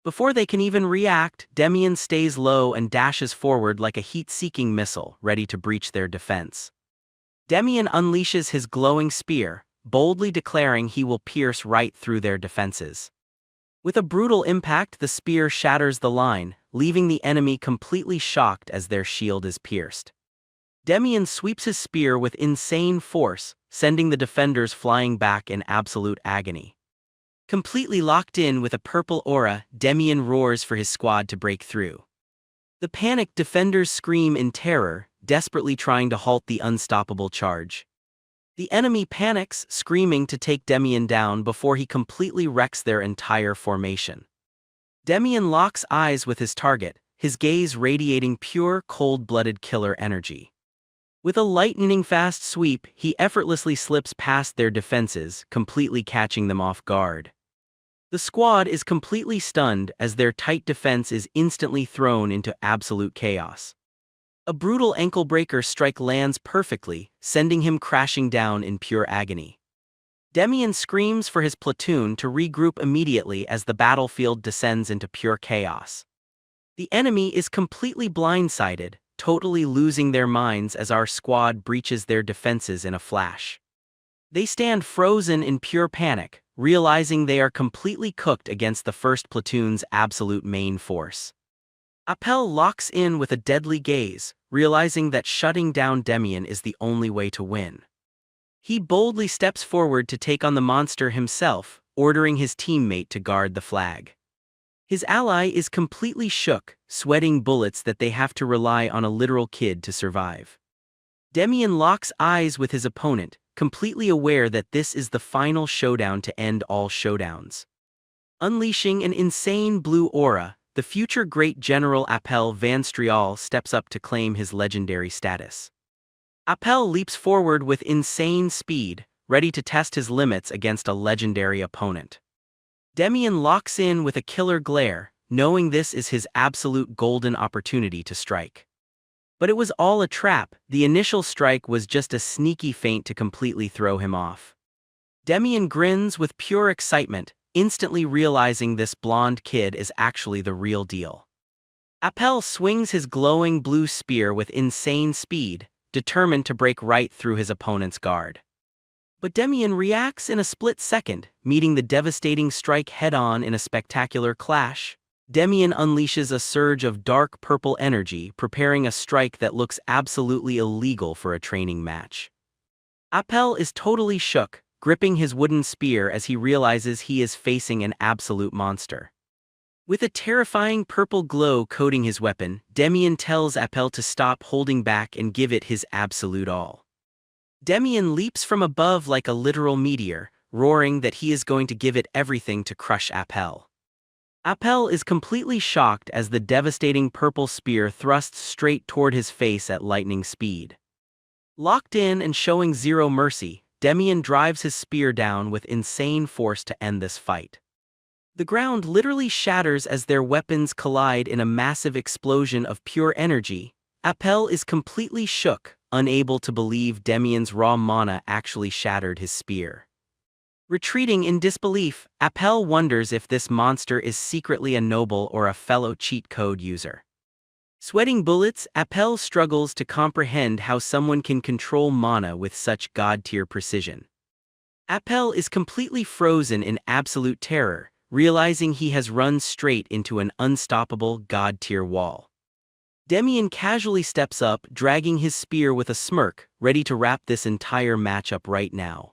Before they can even react, Demian stays low and dashes forward like a heat-seeking missile, ready to breach their defense. Demian unleashes his glowing spear, boldly declaring he will pierce right through their defenses. With a brutal impact, the spear shatters the line, leaving the enemy completely shocked as their shield is pierced. Demian sweeps his spear with insane force, sending the defenders flying back in absolute agony. Completely locked in with a purple aura, Demian roars for his squad to break through. The panicked defenders scream in terror, desperately trying to halt the unstoppable charge. The enemy panics, screaming to take Demian down before he completely wrecks their entire formation. Demian locks eyes with his target, his gaze radiating pure, cold-blooded killer energy. With a lightning-fast sweep, he effortlessly slips past their defenses, completely catching them off guard. The squad is completely stunned as their tight defense is instantly thrown into absolute chaos. A brutal ankle-breaker strike lands perfectly, sending him crashing down in pure agony. Demian screams for his platoon to regroup immediately as the battlefield descends into pure chaos. The enemy is completely blindsided, totally losing their minds as our squad breaches their defenses in a flash. They stand frozen in pure panic, realizing they are completely cooked against the first platoon's absolute main force. Appel locks in with a deadly gaze, realizing that shutting down Demian is the only way to win. He boldly steps forward to take on the monster himself, ordering his teammate to guard the flag. His ally is completely shook, sweating bullets that they have to rely on a literal kid to survive. Demian locks eyes with his opponent, completely aware that this is the final showdown to end all showdowns. Unleashing an insane blue aura, the future great General Appel Van Strial steps up to claim his legendary status. Appel leaps forward with insane speed, ready to test his limits against a legendary opponent. Demian locks in with a killer glare, knowing this is his absolute golden opportunity to strike. But it was all a trap. The initial strike was just a sneaky feint to completely throw him off. Demian grins with pure excitement, instantly realizing this blonde kid is actually the real deal. Appel swings his glowing blue spear with insane speed, determined to break right through his opponent's guard. But Demian reacts in a split second, meeting the devastating strike head-on in a spectacular clash. Demian unleashes a surge of dark purple energy, preparing a strike that looks absolutely illegal for a training match. Appel is totally shook, gripping his wooden spear as he realizes he is facing an absolute monster. With a terrifying purple glow coating his weapon, Demian tells Appel to stop holding back and give it his absolute all. Demian leaps from above like a literal meteor, roaring that he is going to give it everything to crush Appel. Appel is completely shocked as the devastating purple spear thrusts straight toward his face at lightning speed. Locked in and showing zero mercy, Demian drives his spear down with insane force to end this fight. The ground literally shatters as their weapons collide in a massive explosion of pure energy. Appel is completely shook, unable to believe Demian's raw mana actually shattered his spear. Retreating in disbelief, Appel wonders if this monster is secretly a noble or a fellow cheat code user. Sweating bullets, Appel struggles to comprehend how someone can control mana with such god-tier precision. Appel is completely frozen in absolute terror, realizing he has run straight into an unstoppable god-tier wall. Demian casually steps up, dragging his spear with a smirk, ready to wrap this entire matchup right now.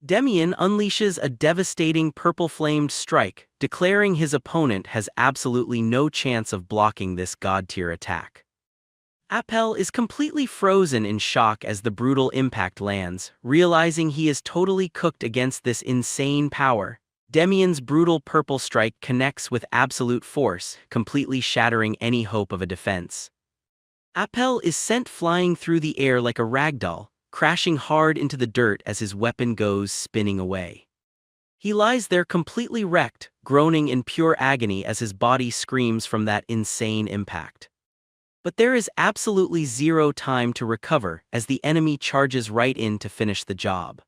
Demian unleashes a devastating purple-flamed strike, declaring his opponent has absolutely no chance of blocking this god-tier attack. Appel is completely frozen in shock as the brutal impact lands, realizing he is totally cooked against this insane power. Demian's brutal purple strike connects with absolute force, completely shattering any hope of a defense. Appel is sent flying through the air like a ragdoll, crashing hard into the dirt as his weapon goes spinning away. He lies there completely wrecked, groaning in pure agony as his body screams from that insane impact. But there is absolutely zero time to recover as the enemy charges right in to finish the job.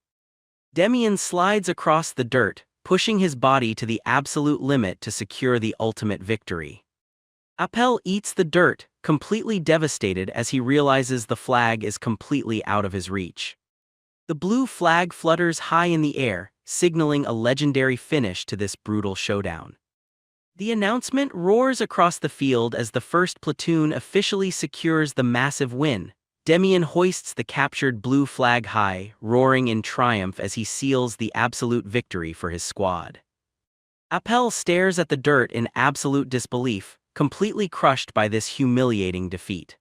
Demian slides across the dirt, pushing his body to the absolute limit to secure the ultimate victory. Appel eats the dirt, completely devastated as he realizes the flag is completely out of his reach. The blue flag flutters high in the air, signaling a legendary finish to this brutal showdown. The announcement roars across the field as the first platoon officially secures the massive win. Demian hoists the captured blue flag high, roaring in triumph as he seals the absolute victory for his squad. Appel stares at the dirt in absolute disbelief, completely crushed by this humiliating defeat.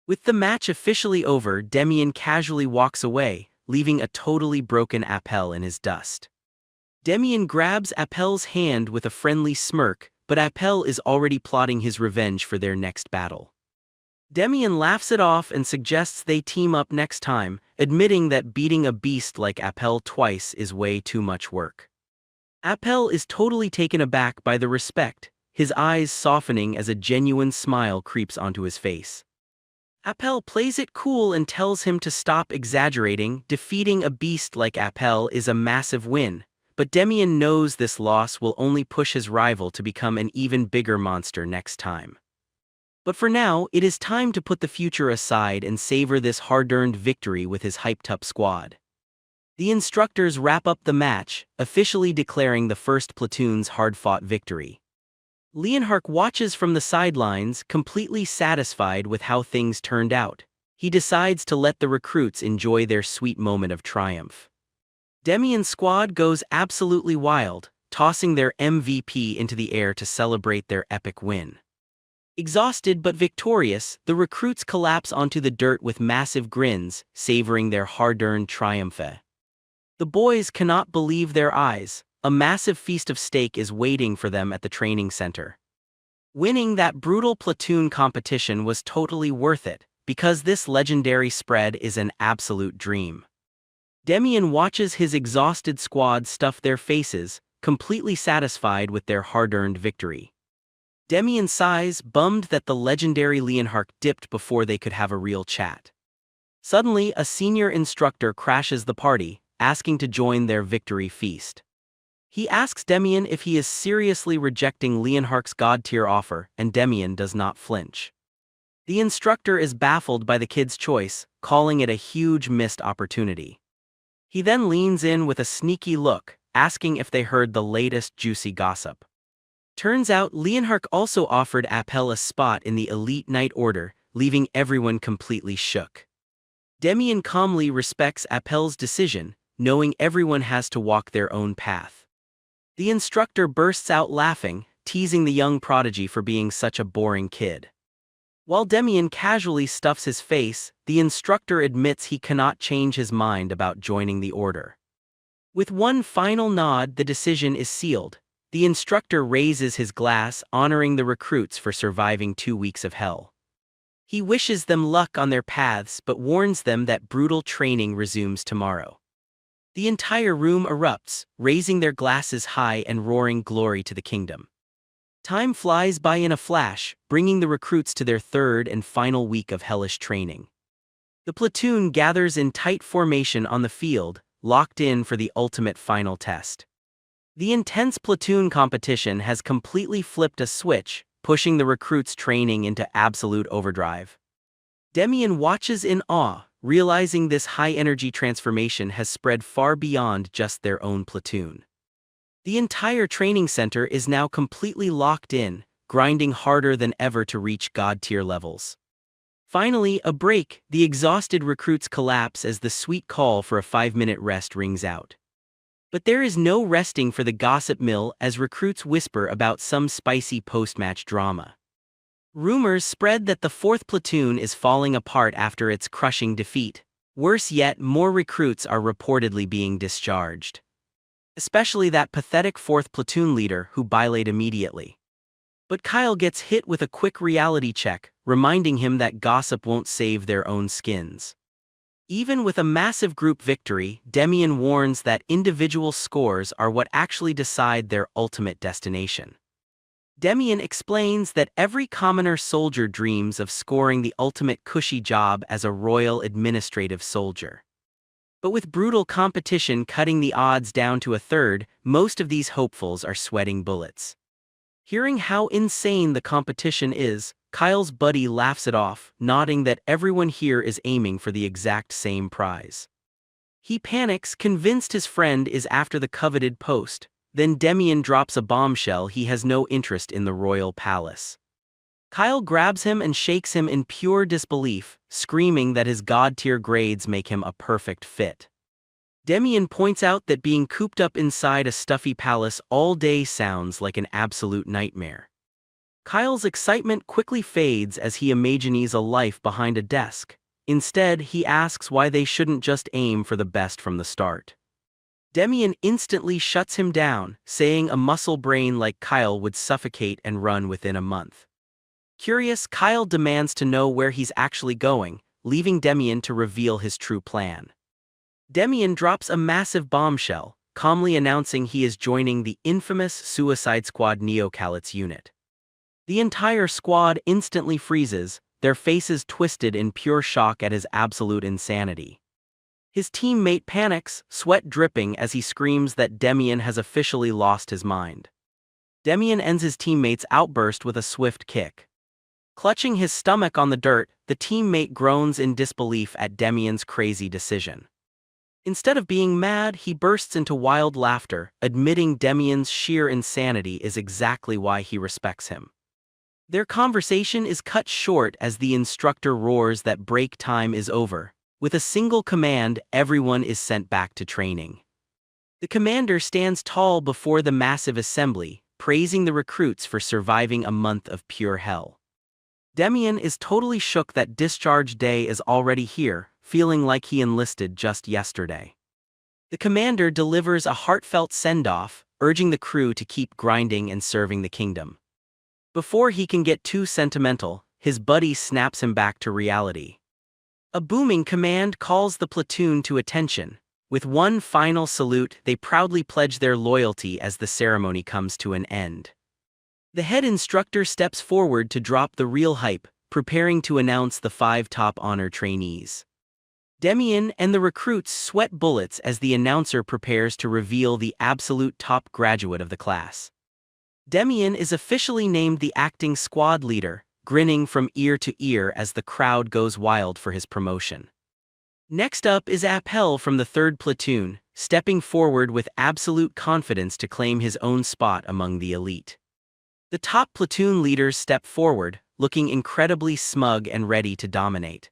With the match officially over, Demian casually walks away, leaving a totally broken Appel in his dust. Demian grabs Appel's hand with a friendly smirk, but Appel is already plotting his revenge for their next battle. Demian laughs it off and suggests they team up next time, admitting that beating a beast like Appel twice is way too much work. Appel is totally taken aback by the respect, his eyes softening as a genuine smile creeps onto his face. Appel plays it cool and tells him to stop exaggerating. Defeating a beast like Appel is a massive win, but Demian knows this loss will only push his rival to become an even bigger monster next time. But for now, it is time to put the future aside and savor this hard-earned victory with his hyped-up squad. The instructors wrap up the match, officially declaring the first platoon's hard-fought victory. Leonhardt watches from the sidelines, completely satisfied with how things turned out. He decides to let the recruits enjoy their sweet moment of triumph. Demian's squad goes absolutely wild, tossing their MVP into the air to celebrate their epic win. Exhausted but victorious, the recruits collapse onto the dirt with massive grins, savoring their hard-earned triumph. The boys cannot believe their eyes. A massive feast of steak is waiting for them at the training center. Winning that brutal platoon competition was totally worth it, because this legendary spread is an absolute dream. Demian watches his exhausted squad stuff their faces, completely satisfied with their hard-earned victory. Demian sighs, bummed that the legendary Leonhardt dipped before they could have a real chat. Suddenly, a senior instructor crashes the party, asking to join their victory feast. He asks Demian if he is seriously rejecting Leonhardt's god-tier offer, and Demian does not flinch. The instructor is baffled by the kid's choice, calling it a huge missed opportunity. He then leans in with a sneaky look, asking if they heard the latest juicy gossip. Turns out Leonhardt also offered Appel a spot in the elite Knight Order, leaving everyone completely shook. Demian calmly respects Appel's decision, knowing everyone has to walk their own path. The instructor bursts out laughing, teasing the young prodigy for being such a boring kid. While Demian casually stuffs his face, the instructor admits he cannot change his mind about joining the order. With one final nod, the decision is sealed. The instructor raises his glass, honoring the recruits for surviving 2 weeks of hell. He wishes them luck on their paths but warns them that brutal training resumes tomorrow. The entire room erupts, raising their glasses high and roaring glory to the kingdom. Time flies by in a flash, bringing the recruits to their third and final week of hellish training. The platoon gathers in tight formation on the field, locked in for the ultimate final test. The intense platoon competition has completely flipped a switch, pushing the recruits' training into absolute overdrive. Demian watches in awe, realizing this high-energy transformation has spread far beyond just their own platoon. The entire training center is now completely locked in, grinding harder than ever to reach God-tier levels. Finally, a break, the exhausted recruits collapse as the sweet call for a 5-minute rest rings out. But there is no resting for the gossip mill as recruits whisper about some spicy post-match drama. Rumors spread that the 4th platoon is falling apart after its crushing defeat. Worse yet, more recruits are reportedly being discharged. Especially that pathetic 4th platoon leader who bailated immediately. But Kyle gets hit with a quick reality check, reminding him that gossip won't save their own skins. Even with a massive group victory, Demian warns that individual scores are what actually decide their ultimate destination. Demian explains that every commoner soldier dreams of scoring the ultimate cushy job as a royal administrative soldier. But with brutal competition cutting the odds down to a third, most of these hopefuls are sweating bullets. Hearing how insane the competition is, Kyle's buddy laughs it off, nodding that everyone here is aiming for the exact same prize. He panics, convinced his friend is after the coveted post. Then Demian drops a bombshell: he has no interest in the royal palace. Kyle grabs him and shakes him in pure disbelief, screaming that his god-tier grades make him a perfect fit. Demian points out that being cooped up inside a stuffy palace all day sounds like an absolute nightmare. Kyle's excitement quickly fades as he imagines a life behind a desk. Instead, he asks why they shouldn't just aim for the best from the start. Demian instantly shuts him down, saying a muscle brain like Kyle would suffocate and run within a month. Curious, Kyle demands to know where he's actually going, leaving Demian to reveal his true plan. Demian drops a massive bombshell, calmly announcing he is joining the infamous Suicide Squad Neocalit's unit. The entire squad instantly freezes, their faces twisted in pure shock at his absolute insanity. His teammate panics, sweat dripping as he screams that Demian has officially lost his mind. Demian ends his teammate's outburst with a swift kick. Clutching his stomach on the dirt, the teammate groans in disbelief at Demian's crazy decision. Instead of being mad, he bursts into wild laughter, admitting Demian's sheer insanity is exactly why he respects him. Their conversation is cut short as the instructor roars that break time is over. With a single command, everyone is sent back to training. The commander stands tall before the massive assembly, praising the recruits for surviving a month of pure hell. Demian is totally shook that discharge day is already here, feeling like he enlisted just yesterday. The commander delivers a heartfelt send-off, urging the crew to keep grinding and serving the kingdom. Before he can get too sentimental, his buddy snaps him back to reality. A booming command calls the platoon to attention. With one final salute, they proudly pledge their loyalty as the ceremony comes to an end. The head instructor steps forward to drop the real hype, preparing to announce the 5 top honor trainees. Demian and the recruits sweat bullets as the announcer prepares to reveal the absolute top graduate of the class. Demian is officially named the acting squad leader, grinning from ear to ear as the crowd goes wild for his promotion. Next up is Appel from the 3rd platoon, stepping forward with absolute confidence to claim his own spot among the elite. The top platoon leaders step forward, looking incredibly smug and ready to dominate.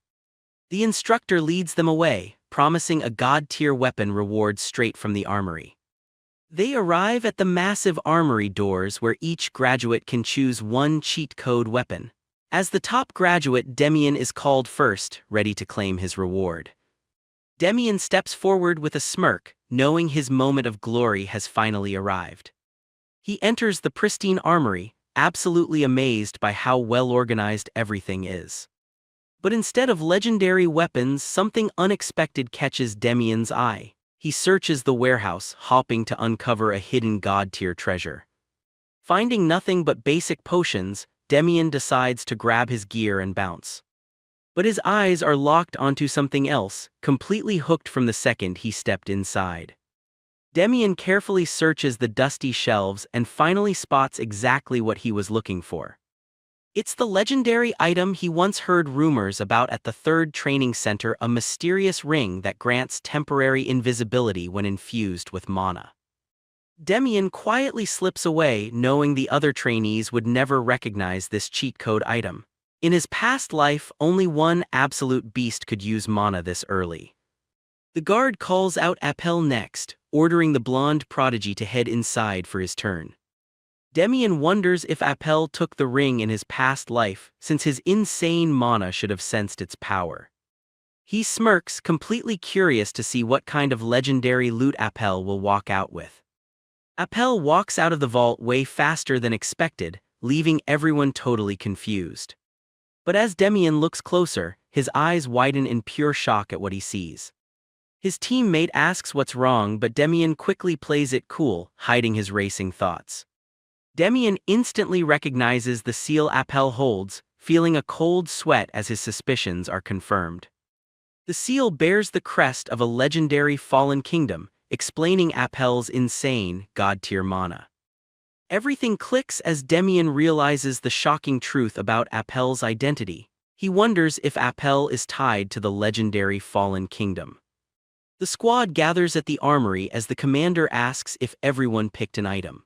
The instructor leads them away, promising a god-tier weapon reward straight from the armory. They arrive at the massive armory doors where each graduate can choose one cheat code weapon. As the top graduate, Demian is called first, ready to claim his reward. Demian steps forward with a smirk, knowing his moment of glory has finally arrived. He enters the pristine armory, absolutely amazed by how well-organized everything is. But instead of legendary weapons, something unexpected catches Demian's eye. He searches the warehouse, hoping to uncover a hidden god-tier treasure. Finding nothing but basic potions, Demian decides to grab his gear and bounce. But his eyes are locked onto something else, completely hooked from the second he stepped inside. Demian carefully searches the dusty shelves and finally spots exactly what he was looking for. It's the legendary item he once heard rumors about at the third training center, a mysterious ring that grants temporary invisibility when infused with mana. Demian quietly slips away, knowing the other trainees would never recognize this cheat code item. In his past life, only one absolute beast could use mana this early. The guard calls out Appel next, ordering the blonde prodigy to head inside for his turn. Demian wonders if Appel took the ring in his past life, since his insane mana should have sensed its power. He smirks, completely curious to see what kind of legendary loot Appel will walk out with. Appel walks out of the vault way faster than expected, leaving everyone totally confused. But as Demian looks closer, his eyes widen in pure shock at what he sees. His teammate asks what's wrong, but Demian quickly plays it cool, hiding his racing thoughts. Demian instantly recognizes the seal Appel holds, feeling a cold sweat as his suspicions are confirmed. The seal bears the crest of a legendary fallen kingdom, explaining Appel's insane, god-tier mana. Everything clicks as Demian realizes the shocking truth about Appel's identity. He wonders if Appel is tied to the legendary fallen kingdom. The squad gathers at the armory as the commander asks if everyone picked an item.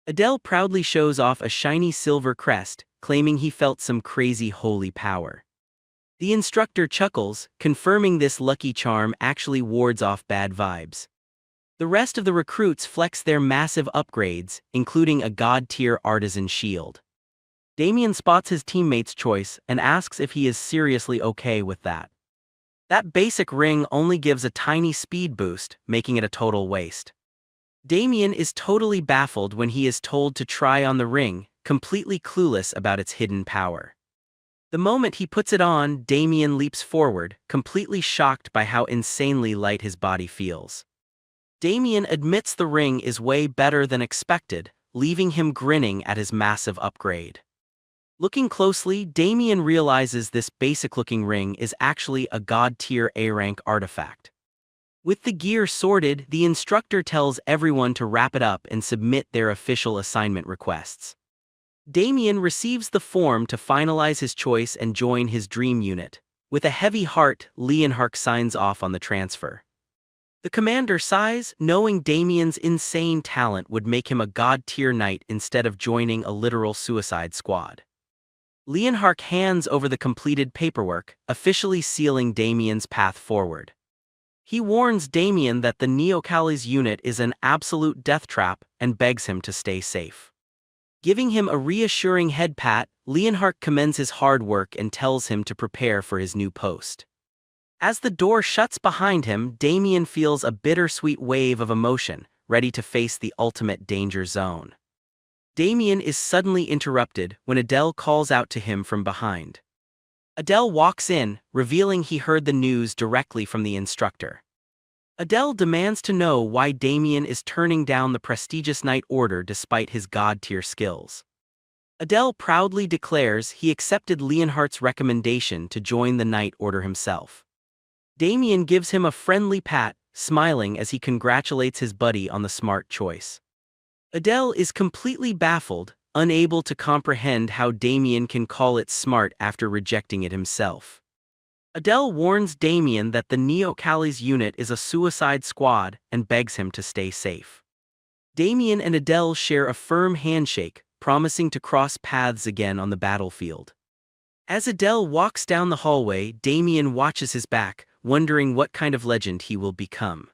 Adele proudly shows off a shiny silver crest, claiming he felt some crazy holy power. The instructor chuckles, confirming this lucky charm actually wards off bad vibes. The rest of the recruits flex their massive upgrades, including a god-tier artisan shield. Demian spots his teammate's choice and asks if he is seriously okay with that. That basic ring only gives a tiny speed boost, making it a total waste. Demian is totally baffled when he is told to try on the ring, completely clueless about its hidden power. The moment he puts it on, Demian leaps forward, completely shocked by how insanely light his body feels. Demian admits the ring is way better than expected, leaving him grinning at his massive upgrade. Looking closely, Demian realizes this basic-looking ring is actually a god-tier A-rank artifact. With the gear sorted, the instructor tells everyone to wrap it up and submit their official assignment requests. Demian receives the form to finalize his choice and join his dream unit. With a heavy heart, Leonhardt signs off on the transfer. The commander sighs, knowing Demian's insane talent would make him a god-tier knight instead of joining a literal suicide squad. Leonhardt hands over the completed paperwork, officially sealing Demian's path forward. He warns Demian that the Neocali's unit is an absolute death trap and begs him to stay safe. Giving him a reassuring head pat, Leonhardt commends his hard work and tells him to prepare for his new post. As the door shuts behind him, Demian feels a bittersweet wave of emotion, ready to face the ultimate danger zone. Demian is suddenly interrupted when Adele calls out to him from behind. Adele walks in, revealing he heard the news directly from the instructor. Adele demands to know why Demian is turning down the prestigious Knight Order despite his god-tier skills. Adele proudly declares he accepted Leonhardt's recommendation to join the Knight Order himself. Demian gives him a friendly pat, smiling as he congratulates his buddy on the smart choice. Adele is completely baffled, unable to comprehend how Demian can call it smart after rejecting it himself. Adele warns Demian that the Neocali's unit is a suicide squad and begs him to stay safe. Demian and Adele share a firm handshake, promising to cross paths again on the battlefield. As Adele walks down the hallway, Demian watches his back, wondering what kind of legend he will become.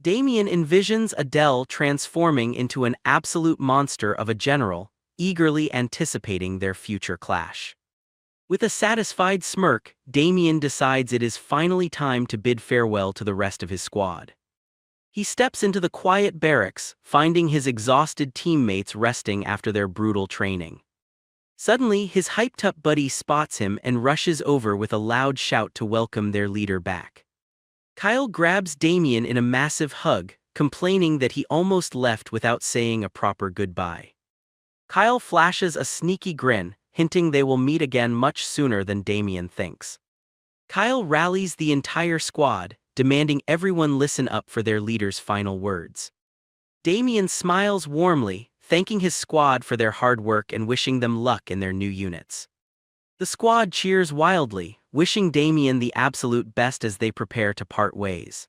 Demian envisions Adele transforming into an absolute monster of a general, eagerly anticipating their future clash. With a satisfied smirk, Demian decides it is finally time to bid farewell to the rest of his squad. He steps into the quiet barracks, finding his exhausted teammates resting after their brutal training. Suddenly, his hyped-up buddy spots him and rushes over with a loud shout to welcome their leader back. Kyle grabs Demian in a massive hug, complaining that he almost left without saying a proper goodbye. Kyle flashes a sneaky grin, hinting they will meet again much sooner than Demian thinks. Kyle rallies the entire squad, demanding everyone listen up for their leader's final words. Demian smiles warmly, thanking his squad for their hard work and wishing them luck in their new units. The squad cheers wildly, wishing Damien the absolute best as they prepare to part ways.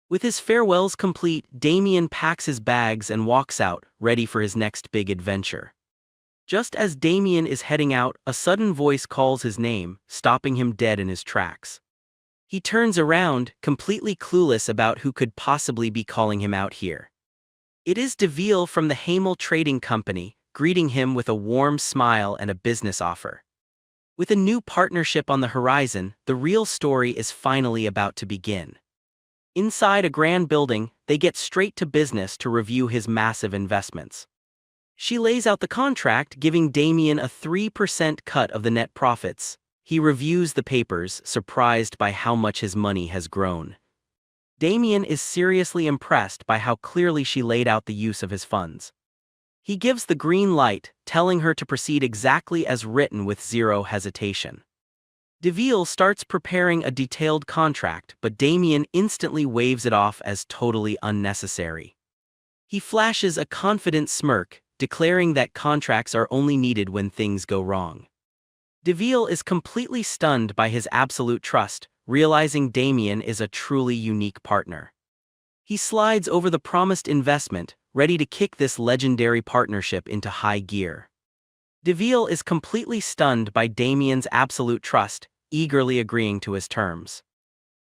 With his farewells complete, Damien packs his bags and walks out, ready for his next big adventure. Just as Damien is heading out, a sudden voice calls his name, stopping him dead in his tracks. He turns around, completely clueless about who could possibly be calling him out here. It is Deville from the Hamel Trading Company, greeting him with a warm smile and a business offer. With a new partnership on the horizon, the real story is finally about to begin. Inside a grand building, they get straight to business to review his massive investments. She lays out the contract, giving Damien a 3% cut of the net profits. He reviews the papers, surprised by how much his money has grown. Damien is seriously impressed by how clearly she laid out the use of his funds. He gives the green light, telling her to proceed exactly as written with zero hesitation. Deville starts preparing a detailed contract, but Damien instantly waves it off as totally unnecessary. He flashes a confident smirk, declaring that contracts are only needed when things go wrong. Deville is completely stunned by his absolute trust, realizing Damien is a truly unique partner. He slides over the promised investment, ready to kick this legendary partnership into high gear. Deville is completely stunned by Damien's absolute trust, eagerly agreeing to his terms.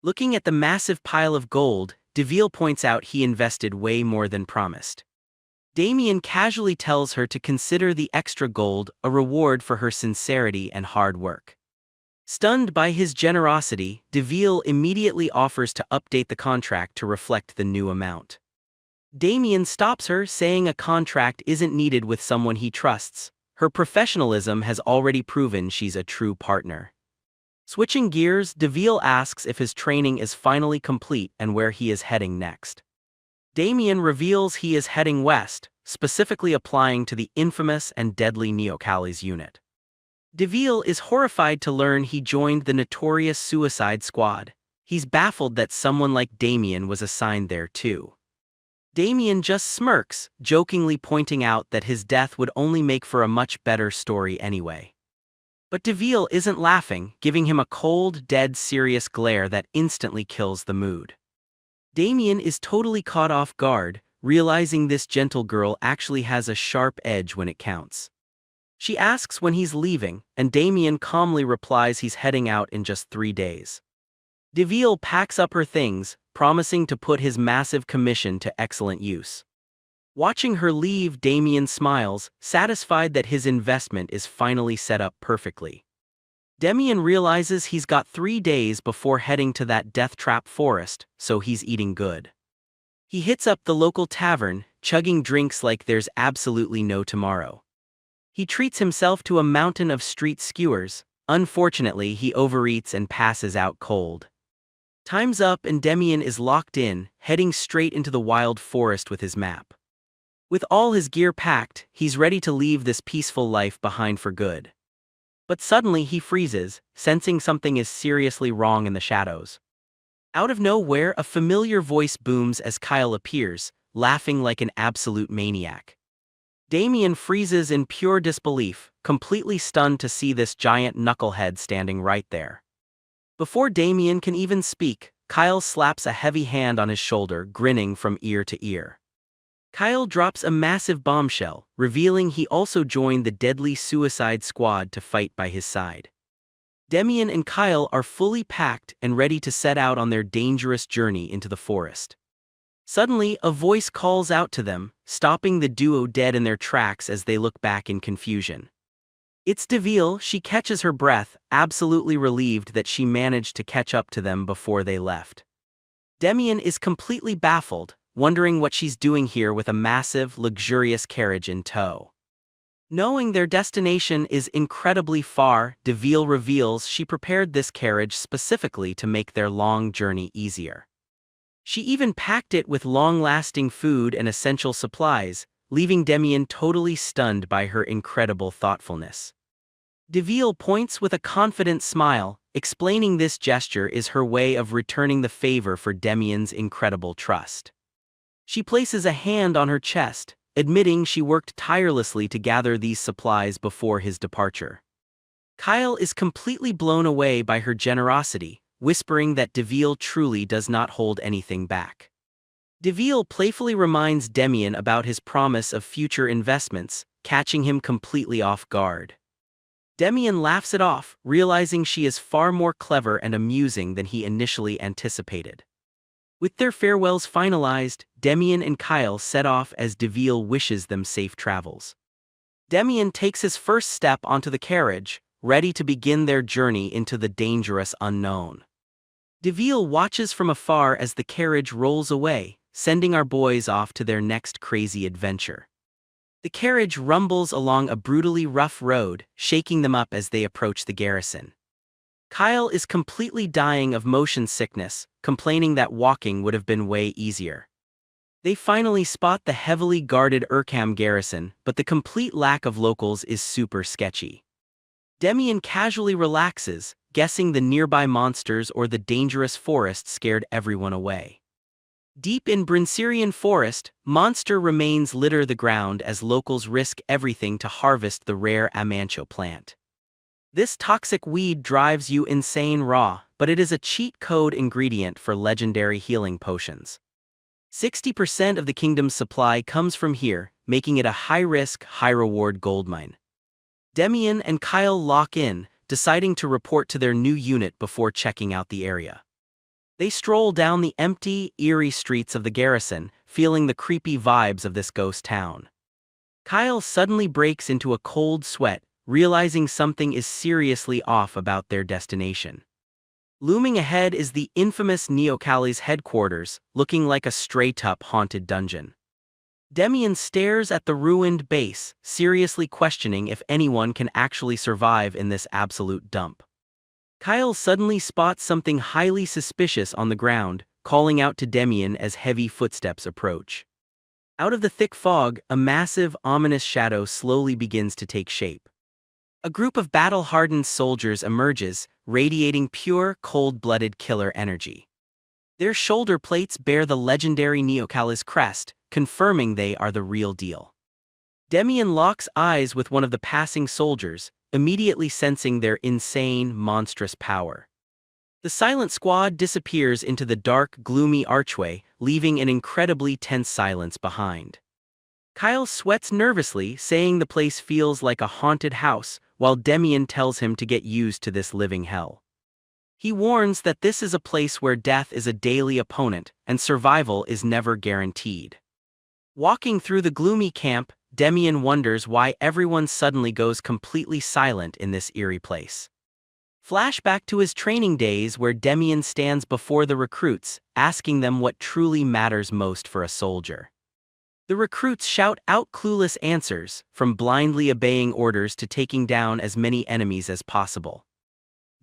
Looking at the massive pile of gold, Deville points out he invested way more than promised. Damien casually tells her to consider the extra gold a reward for her sincerity and hard work. Stunned by his generosity, Deville immediately offers to update the contract to reflect the new amount. Damien stops her, saying a contract isn't needed with someone he trusts. Her professionalism has already proven she's a true partner. Switching gears, Deville asks if his training is finally complete and where he is heading next. Damien reveals he is heading west, specifically applying to the infamous and deadly Neocallis unit. Deville is horrified to learn he joined the notorious Suicide Squad. He's baffled that someone like Damien was assigned there too. Damien just smirks, jokingly pointing out that his death would only make for a much better story anyway. But Deville isn't laughing, giving him a cold, dead serious glare that instantly kills the mood. Damien is totally caught off guard, realizing this gentle girl actually has a sharp edge when it counts. She asks when he's leaving, and Damien calmly replies he's heading out in just 3 days. Deville packs up her things, promising to put his massive commission to excellent use. Watching her leave, Damien smiles, satisfied that his investment is finally set up perfectly. Damien realizes he's got 3 days before heading to that death trap forest, so he's eating good. He hits up the local tavern, chugging drinks like there's absolutely no tomorrow. He treats himself to a mountain of street skewers. Unfortunately, he overeats and passes out cold. Time's up and Damien is locked in, heading straight into the wild forest with his map. With all his gear packed, he's ready to leave this peaceful life behind for good. But suddenly he freezes, sensing something is seriously wrong in the shadows. Out of nowhere, a familiar voice booms as Kyle appears, laughing like an absolute maniac. Damien freezes in pure disbelief, completely stunned to see this giant knucklehead standing right there. Before Damien can even speak, Kyle slaps a heavy hand on his shoulder, grinning from ear to ear. Kyle drops a massive bombshell, revealing he also joined the deadly Suicide Squad to fight by his side. Damien and Kyle are fully packed and ready to set out on their dangerous journey into the forest. Suddenly, a voice calls out to them, stopping the duo dead in their tracks as they look back in confusion. It's Deville. She catches her breath, absolutely relieved that she managed to catch up to them before they left. Damien is completely baffled, wondering what she's doing here with a massive, luxurious carriage in tow. Knowing their destination is incredibly far, Deville reveals she prepared this carriage specifically to make their long journey easier. She even packed it with long-lasting food and essential supplies, leaving Damien totally stunned by her incredible thoughtfulness. Deville points with a confident smile, explaining this gesture is her way of returning the favor for Damien's incredible trust. She places a hand on her chest, admitting she worked tirelessly to gather these supplies before his departure. Kyle is completely blown away by her generosity, whispering that Deville truly does not hold anything back. Deville playfully reminds Demian about his promise of future investments, catching him completely off guard. Demian laughs it off, realizing she is far more clever and amusing than he initially anticipated. With their farewells finalized, Demian and Kyle set off as Deville wishes them safe travels. Demian takes his first step onto the carriage, ready to begin their journey into the dangerous unknown. Deville watches from afar as the carriage rolls away, sending our boys off to their next crazy adventure. The carriage rumbles along a brutally rough road, shaking them up as they approach the garrison. Kyle is completely dying of motion sickness, complaining that walking would have been way easier. They finally spot the heavily guarded Urkham garrison, but the complete lack of locals is super sketchy. Demian casually relaxes, guessing the nearby monsters or the dangerous forest scared everyone away. Deep in Brinserian forest, monster remains litter the ground as locals risk everything to harvest the rare Amancho plant. This toxic weed drives you insane raw, but it is a cheat code ingredient for legendary healing potions. 60% of the kingdom's supply comes from here, making it a high-risk, high-reward goldmine. Demian and Kyle lock in, deciding to report to their new unit before checking out the area. They stroll down the empty, eerie streets of the garrison, feeling the creepy vibes of this ghost town. Kyle suddenly breaks into a cold sweat, realizing something is seriously off about their destination. Looming ahead is the infamous Neocali's headquarters, looking like a straight-up haunted dungeon. Demian stares at the ruined base, seriously questioning if anyone can actually survive in this absolute dump. Kyle suddenly spots something highly suspicious on the ground, calling out to Demian as heavy footsteps approach. Out of the thick fog, a massive, ominous shadow slowly begins to take shape. A group of battle-hardened soldiers emerges, radiating pure, cold-blooded killer energy. Their shoulder plates bear the legendary Neocali's crest, confirming they are the real deal. Demian locks eyes with one of the passing soldiers, immediately sensing their insane, monstrous power. The silent squad disappears into the dark, gloomy archway, leaving an incredibly tense silence behind. Kyle sweats nervously, saying the place feels like a haunted house, while Demian tells him to get used to this living hell. He warns that this is a place where death is a daily opponent, and survival is never guaranteed. Walking through the gloomy camp, Demian wonders why everyone suddenly goes completely silent in this eerie place. Flashback to his training days where Demian stands before the recruits, asking them what truly matters most for a soldier. The recruits shout out clueless answers, from blindly obeying orders to taking down as many enemies as possible.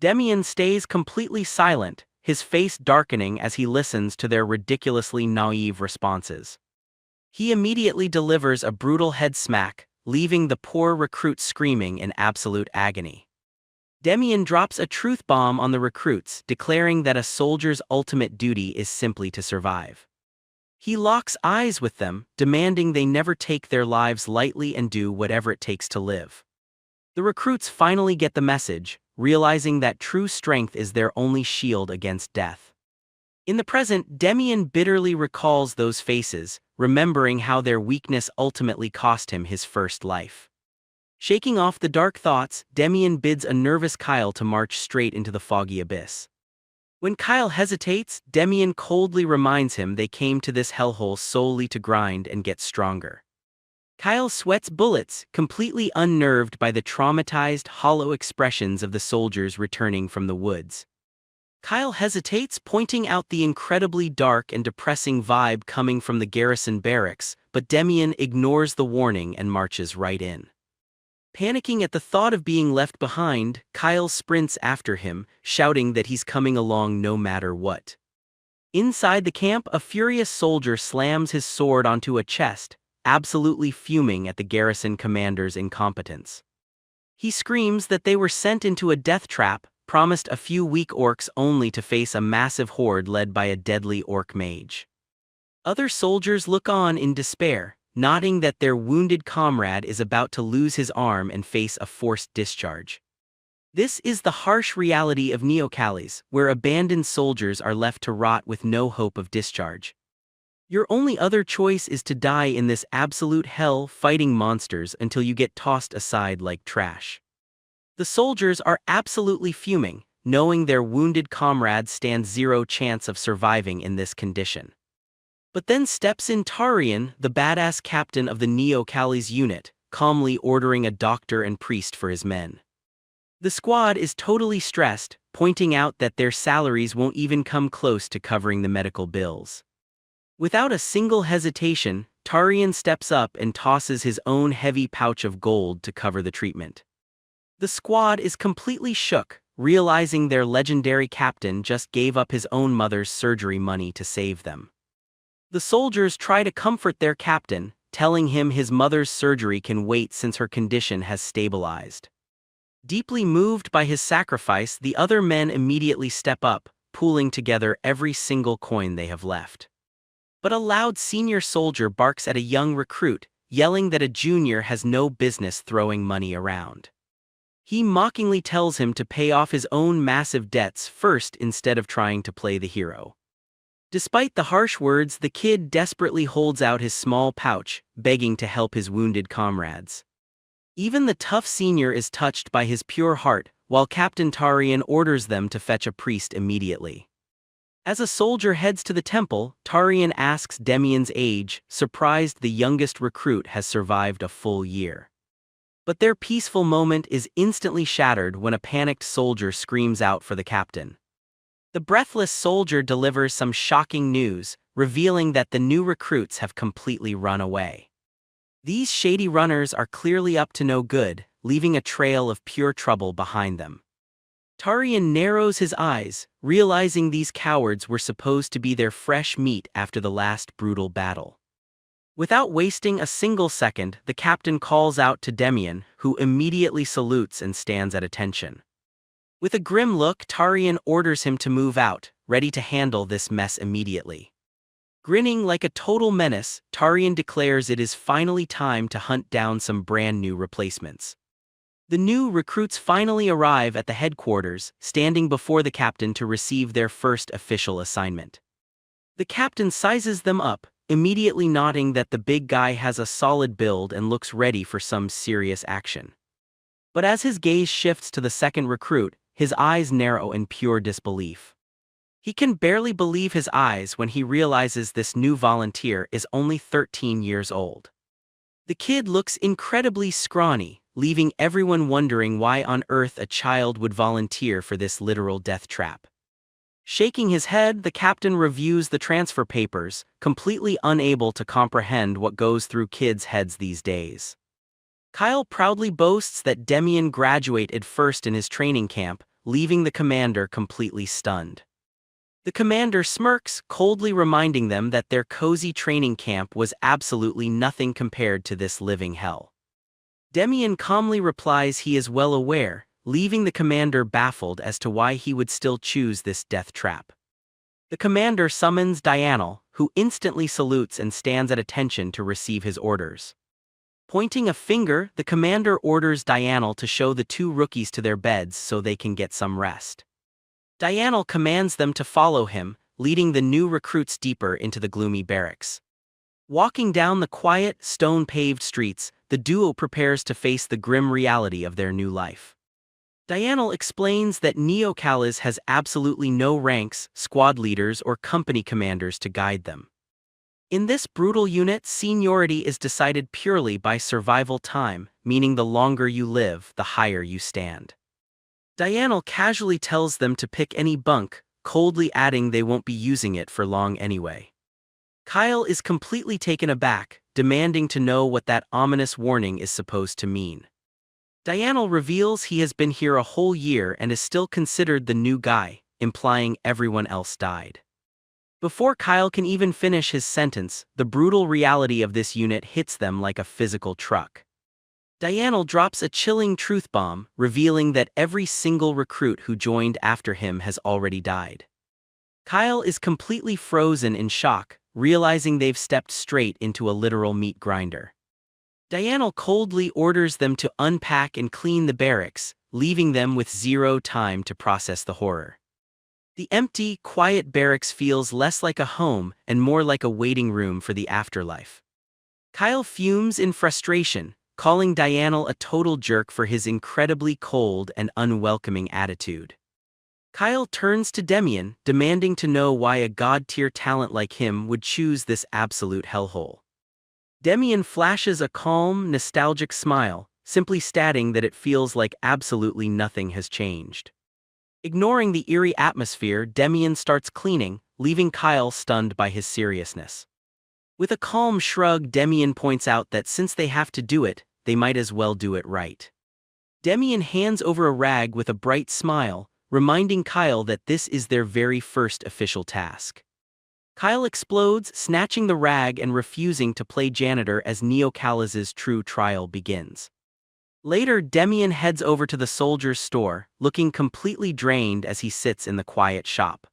Demian stays completely silent, his face darkening as he listens to their ridiculously naive responses. He immediately delivers a brutal head smack, leaving the poor recruit screaming in absolute agony. Demian drops a truth bomb on the recruits, declaring that a soldier's ultimate duty is simply to survive. He locks eyes with them, demanding they never take their lives lightly and do whatever it takes to live. The recruits finally get the message, realizing that true strength is their only shield against death. In the present, Demian bitterly recalls those faces, remembering how their weakness ultimately cost him his first life. Shaking off the dark thoughts, Demian bids a nervous Kyle to march straight into the foggy abyss. When Kyle hesitates, Demian coldly reminds him they came to this hellhole solely to grind and get stronger. Kyle sweats bullets, completely unnerved by the traumatized, hollow expressions of the soldiers returning from the woods. Kyle hesitates, pointing out the incredibly dark and depressing vibe coming from the garrison barracks, but Demian ignores the warning and marches right in. Panicking at the thought of being left behind, Kyle sprints after him, shouting that he's coming along no matter what. Inside the camp, a furious soldier slams his sword onto a chest, absolutely fuming at the garrison commander's incompetence. He screams that they were sent into a death trap, promised a few weak orcs only to face a massive horde led by a deadly orc mage. Other soldiers look on in despair, nodding that their wounded comrade is about to lose his arm and face a forced discharge. This is the harsh reality of Neocalis, where abandoned soldiers are left to rot with no hope of discharge. Your only other choice is to die in this absolute hell fighting monsters until you get tossed aside like trash. The soldiers are absolutely fuming, knowing their wounded comrade stands zero chance of surviving in this condition. But then steps in Tarian, the badass captain of the Neocalis unit, calmly ordering a doctor and priest for his men. The squad is totally stressed, pointing out that their salaries won't even come close to covering the medical bills. Without a single hesitation, Tarian steps up and tosses his own heavy pouch of gold to cover the treatment. The squad is completely shook, realizing their legendary captain just gave up his own mother's surgery money to save them. The soldiers try to comfort their captain, telling him his mother's surgery can wait since her condition has stabilized. Deeply moved by his sacrifice, the other men immediately step up, pooling together every single coin they have left. But a loud senior soldier barks at a young recruit, yelling that a junior has no business throwing money around. He mockingly tells him to pay off his own massive debts first instead of trying to play the hero. Despite the harsh words, the kid desperately holds out his small pouch, begging to help his wounded comrades. Even the tough senior is touched by his pure heart, while Captain Tarian orders them to fetch a priest immediately. As a soldier heads to the temple, Tarian asks Demian's age, surprised the youngest recruit has survived a full year. But their peaceful moment is instantly shattered when a panicked soldier screams out for the captain. The breathless soldier delivers some shocking news, revealing that the new recruits have completely run away. These shady runners are clearly up to no good, leaving a trail of pure trouble behind them. Tarian narrows his eyes, realizing these cowards were supposed to be their fresh meat after the last brutal battle. Without wasting a single second, the captain calls out to Demian, who immediately salutes and stands at attention. With a grim look, Tarian orders him to move out, ready to handle this mess immediately. Grinning like a total menace, Tarian declares it is finally time to hunt down some brand new replacements. The new recruits finally arrive at the headquarters, standing before the captain to receive their first official assignment. The captain sizes them up, immediately nodding that the big guy has a solid build and looks ready for some serious action. But as his gaze shifts to the second recruit, his eyes narrow in pure disbelief. He can barely believe his eyes when he realizes this new volunteer is only 13 years old. The kid looks incredibly scrawny, leaving everyone wondering why on earth a child would volunteer for this literal death trap. Shaking his head, the captain reviews the transfer papers, completely unable to comprehend what goes through kids' heads these days. Kyle proudly boasts that Demian graduated first in his training camp, leaving the commander completely stunned. The commander smirks, coldly reminding them that their cozy training camp was absolutely nothing compared to this living hell. Demian calmly replies he is well aware, leaving the commander baffled as to why he would still choose this death trap. The commander summons Dianel, who instantly salutes and stands at attention to receive his orders. Pointing a finger, the commander orders Dianel to show the two rookies to their beds so they can get some rest. Dianel commands them to follow him, leading the new recruits deeper into the gloomy barracks. Walking down the quiet, stone-paved streets, the duo prepares to face the grim reality of their new life. Dianel explains that Neocalis has absolutely no ranks, squad leaders, or company commanders to guide them. In this brutal unit, seniority is decided purely by survival time, meaning the longer you live, the higher you stand. Dianel casually tells them to pick any bunk, coldly adding they won't be using it for long anyway. Kyle is completely taken aback, demanding to know what that ominous warning is supposed to mean. Dianel reveals he has been here a whole year and is still considered the new guy, implying everyone else died. Before Kyle can even finish his sentence, the brutal reality of this unit hits them like a physical truck. Dianel drops a chilling truth bomb, revealing that every single recruit who joined after him has already died. Kyle is completely frozen in shock, realizing they've stepped straight into a literal meat grinder. Diana coldly orders them to unpack and clean the barracks, leaving them with zero time to process the horror. The empty, quiet barracks feels less like a home and more like a waiting room for the afterlife. Kyle fumes in frustration, calling Diana a total jerk for his incredibly cold and unwelcoming attitude. Kyle turns to Demian, demanding to know why a god-tier talent like him would choose this absolute hellhole. Demian flashes a calm, nostalgic smile, simply stating that it feels like absolutely nothing has changed. Ignoring the eerie atmosphere, Demian starts cleaning, leaving Kyle stunned by his seriousness. With a calm shrug, Demian points out that since they have to do it, they might as well do it right. Demian hands over a rag with a bright smile, reminding Kyle that this is their very first official task. Kyle explodes, snatching the rag and refusing to play janitor as Neocalis's true trial begins. Later, Demian heads over to the soldier's store, looking completely drained as he sits in the quiet shop.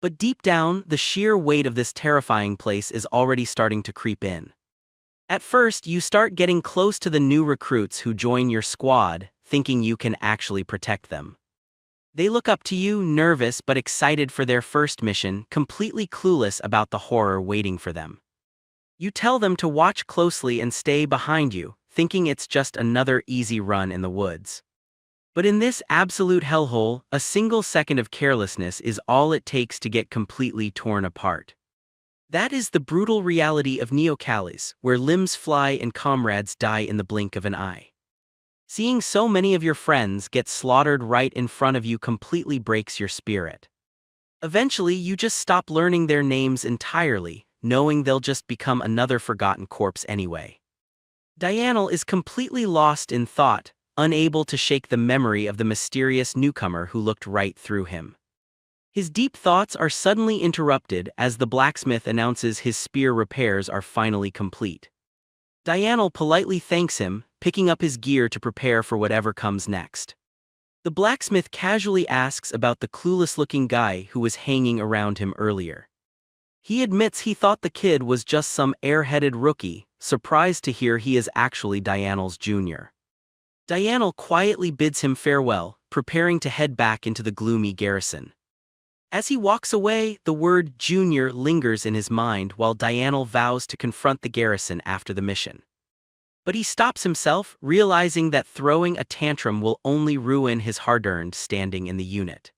But deep down, the sheer weight of this terrifying place is already starting to creep in. At first, you start getting close to the new recruits who join your squad, thinking you can actually protect them. They look up to you, nervous but excited for their first mission, completely clueless about the horror waiting for them. You tell them to watch closely and stay behind you, thinking it's just another easy run in the woods. But in this absolute hellhole, a single second of carelessness is all it takes to get completely torn apart. That is the brutal reality of Neocalis, where limbs fly and comrades die in the blink of an eye. Seeing so many of your friends get slaughtered right in front of you completely breaks your spirit. Eventually, you just stop learning their names entirely, knowing they'll just become another forgotten corpse anyway. Diana is completely lost in thought, unable to shake the memory of the mysterious newcomer who looked right through him. His deep thoughts are suddenly interrupted as the blacksmith announces his spear repairs are finally complete. Diana politely thanks him, picking up his gear to prepare for whatever comes next. The blacksmith casually asks about the clueless-looking guy who was hanging around him earlier. He admits he thought the kid was just some airheaded rookie, surprised to hear he is actually Diana's junior. Diana quietly bids him farewell, preparing to head back into the gloomy garrison. As he walks away, the word junior lingers in his mind while Diana vows to confront the garrison after the mission. But he stops himself, realizing that throwing a tantrum will only ruin his hard-earned standing in the unit.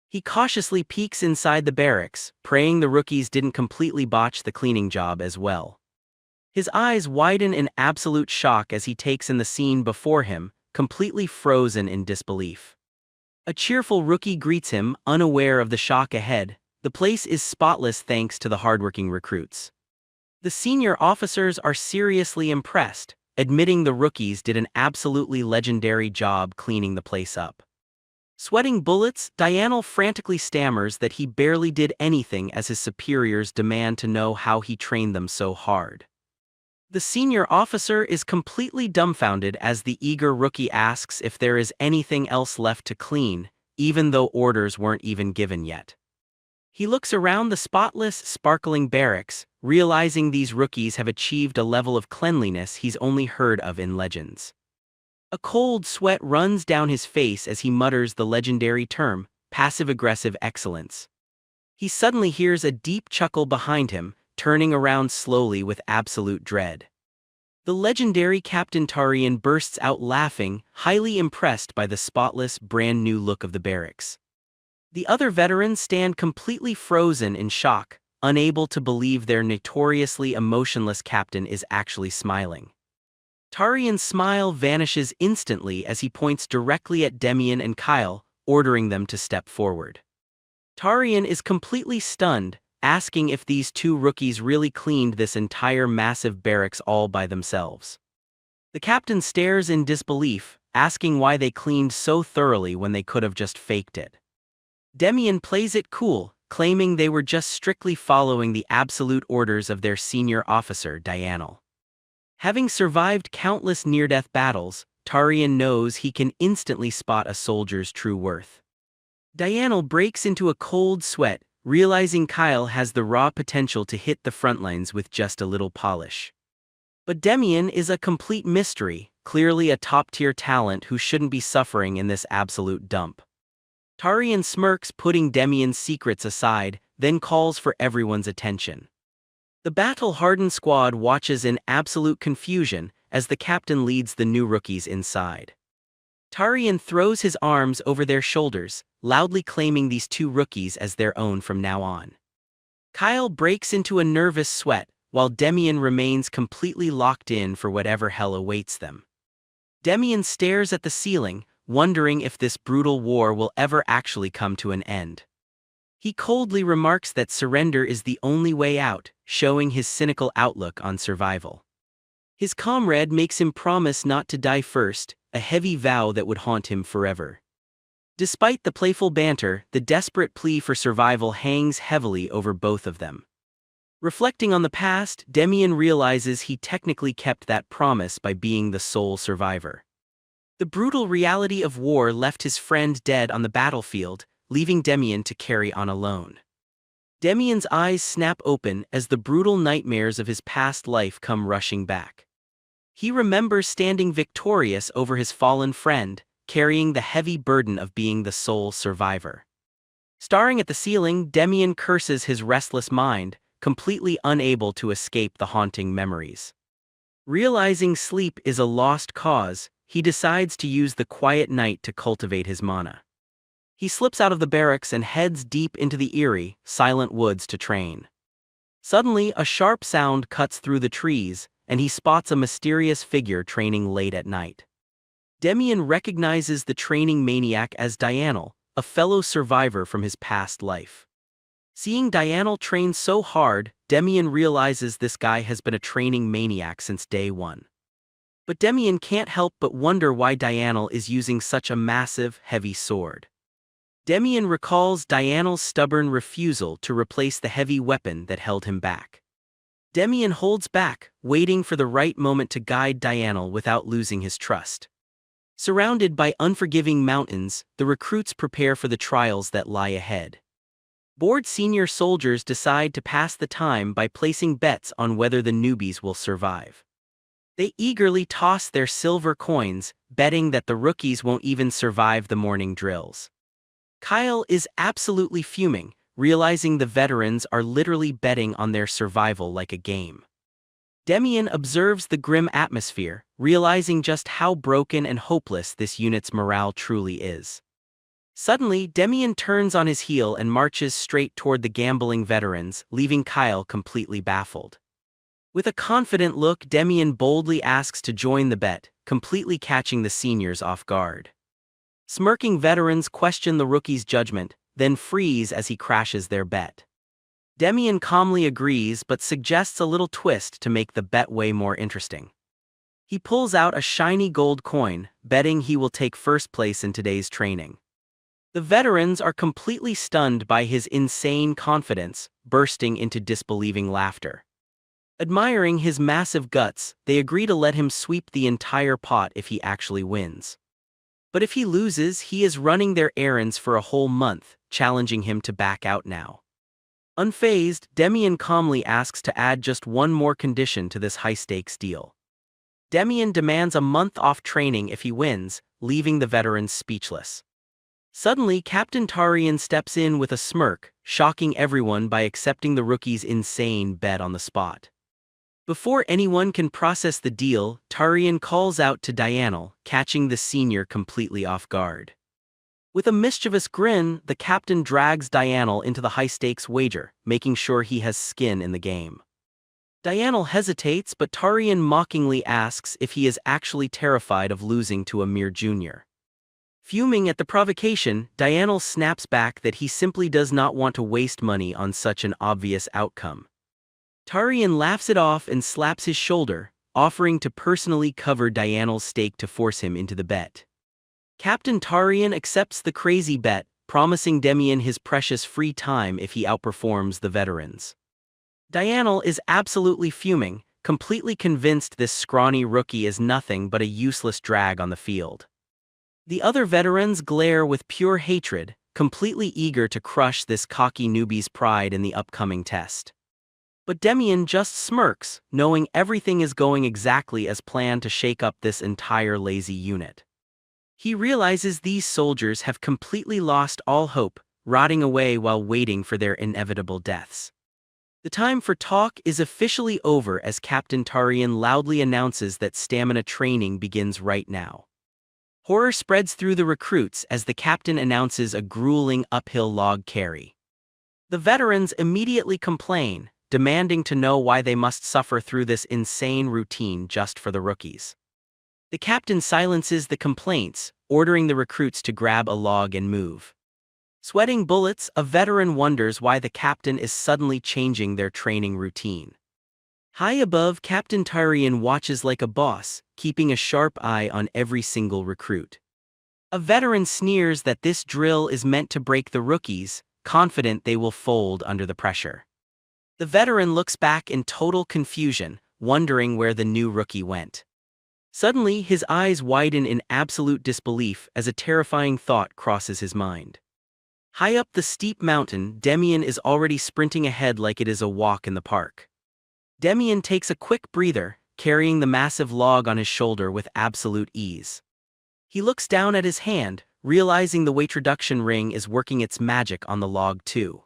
He cautiously peeks inside the barracks, praying the rookies didn't completely botch the cleaning job as well. His eyes widen in absolute shock as he takes in the scene before him, completely frozen in disbelief. A cheerful rookie greets him, unaware of the shock ahead. The place is spotless thanks to the hardworking recruits. The senior officers are seriously impressed, admitting the rookies did an absolutely legendary job cleaning the place up. Sweating bullets, Diana frantically stammers that he barely did anything as his superiors demand to know how he trained them so hard. The senior officer is completely dumbfounded as the eager rookie asks if there is anything else left to clean, even though orders weren't even given yet. He looks around the spotless, sparkling barracks, realizing these rookies have achieved a level of cleanliness he's only heard of in legends. A cold sweat runs down his face as he mutters the legendary term, passive-aggressive excellence. He suddenly hears a deep chuckle behind him, turning around slowly with absolute dread. The legendary Captain Tarian bursts out laughing, highly impressed by the spotless, brand-new look of the barracks. The other veterans stand completely frozen in shock, unable to believe their notoriously emotionless captain is actually smiling. Tarian's smile vanishes instantly as he points directly at Demian and Kyle, ordering them to step forward. Tarian is completely stunned, asking if these two rookies really cleaned this entire massive barracks all by themselves. The captain stares in disbelief, asking why they cleaned so thoroughly when they could have just faked it. Demian plays it cool, claiming they were just strictly following the absolute orders of their senior officer, Diana. Having survived countless near-death battles, Tarian knows he can instantly spot a soldier's true worth. Diana breaks into a cold sweat, realizing Kyle has the raw potential to hit the front lines with just a little polish. But Demian is a complete mystery, clearly a top-tier talent who shouldn't be suffering in this absolute dump. Tarian smirks, putting Demian's secrets aside, then calls for everyone's attention. The battle-hardened squad watches in absolute confusion as the captain leads the new rookies inside. Tarian throws his arms over their shoulders, loudly claiming these two rookies as their own from now on. Kyle breaks into a nervous sweat, while Demian remains completely locked in for whatever hell awaits them. Demian stares at the ceiling, wondering if this brutal war will ever actually come to an end. He coldly remarks that surrender is the only way out, showing his cynical outlook on survival. His comrade makes him promise not to die first, a heavy vow that would haunt him forever. Despite the playful banter, the desperate plea for survival hangs heavily over both of them. Reflecting on the past, Demian realizes he technically kept that promise by being the sole survivor. The brutal reality of war left his friend dead on the battlefield, leaving Demian to carry on alone. Demian's eyes snap open as the brutal nightmares of his past life come rushing back. He remembers standing victorious over his fallen friend, carrying the heavy burden of being the sole survivor. Staring at the ceiling, Demian curses his restless mind, completely unable to escape the haunting memories. Realizing sleep is a lost cause, he decides to use the quiet night to cultivate his mana. He slips out of the barracks and heads deep into the eerie, silent woods to train. Suddenly, a sharp sound cuts through the trees, and he spots a mysterious figure training late at night. Demian recognizes the training maniac as Dianel, a fellow survivor from his past life. Seeing Dianel train so hard, Demian realizes this guy has been a training maniac since day one. But Demian can't help but wonder why Dianel is using such a massive, heavy sword. Demian recalls Dianel's stubborn refusal to replace the heavy weapon that held him back. Demian holds back, waiting for the right moment to guide Dianel without losing his trust. Surrounded by unforgiving mountains, the recruits prepare for the trials that lie ahead. Bored senior soldiers decide to pass the time by placing bets on whether the newbies will survive. They eagerly toss their silver coins, betting that the rookies won't even survive the morning drills. Kyle is absolutely fuming, realizing the veterans are literally betting on their survival like a game. Demian observes the grim atmosphere, realizing just how broken and hopeless this unit's morale truly is. Suddenly, Demian turns on his heel and marches straight toward the gambling veterans, leaving Kyle completely baffled. With a confident look, Demian boldly asks to join the bet, completely catching the seniors off guard. Smirking veterans question the rookie's judgment, then freeze as he crashes their bet. Demian calmly agrees but suggests a little twist to make the bet way more interesting. He pulls out a shiny gold coin, betting he will take first place in today's training. The veterans are completely stunned by his insane confidence, bursting into disbelieving laughter. Admiring his massive guts, they agree to let him sweep the entire pot if he actually wins. But if he loses, he is running their errands for a whole month, challenging him to back out now. Unfazed, Demian calmly asks to add just one more condition to this high-stakes deal. Demian demands a month off training if he wins, leaving the veterans speechless. Suddenly, Captain Tarian steps in with a smirk, shocking everyone by accepting the rookie's insane bet on the spot. Before anyone can process the deal, Tarian calls out to Dianel, catching the senior completely off guard. With a mischievous grin, the captain drags Dianel into the high-stakes wager, making sure he has skin in the game. Dianel hesitates, but Tarian mockingly asks if he is actually terrified of losing to a mere junior. Fuming at the provocation, Dianel snaps back that he simply does not want to waste money on such an obvious outcome. Tarian laughs it off and slaps his shoulder, offering to personally cover Dianel's stake to force him into the bet. Captain Tarian accepts the crazy bet, promising Demian his precious free time if he outperforms the veterans. Dianel is absolutely fuming, completely convinced this scrawny rookie is nothing but a useless drag on the field. The other veterans glare with pure hatred, completely eager to crush this cocky newbie's pride in the upcoming test. But Demian just smirks, knowing everything is going exactly as planned to shake up this entire lazy unit. He realizes these soldiers have completely lost all hope, rotting away while waiting for their inevitable deaths. The time for talk is officially over as Captain Tarian loudly announces that stamina training begins right now. Horror spreads through the recruits as the captain announces a grueling uphill log carry. The veterans immediately complain, demanding to know why they must suffer through this insane routine just for the rookies. The captain silences the complaints, ordering the recruits to grab a log and move. Sweating bullets, a veteran wonders why the captain is suddenly changing their training routine. High above, Captain Tyrion watches like a boss, keeping a sharp eye on every single recruit. A veteran sneers that this drill is meant to break the rookies, confident they will fold under the pressure. The veteran looks back in total confusion, wondering where the new rookie went. Suddenly, his eyes widen in absolute disbelief as a terrifying thought crosses his mind. High up the steep mountain, Demian is already sprinting ahead like it is a walk in the park. Demian takes a quick breather, carrying the massive log on his shoulder with absolute ease. He looks down at his hand, realizing the weight reduction ring is working its magic on the log too.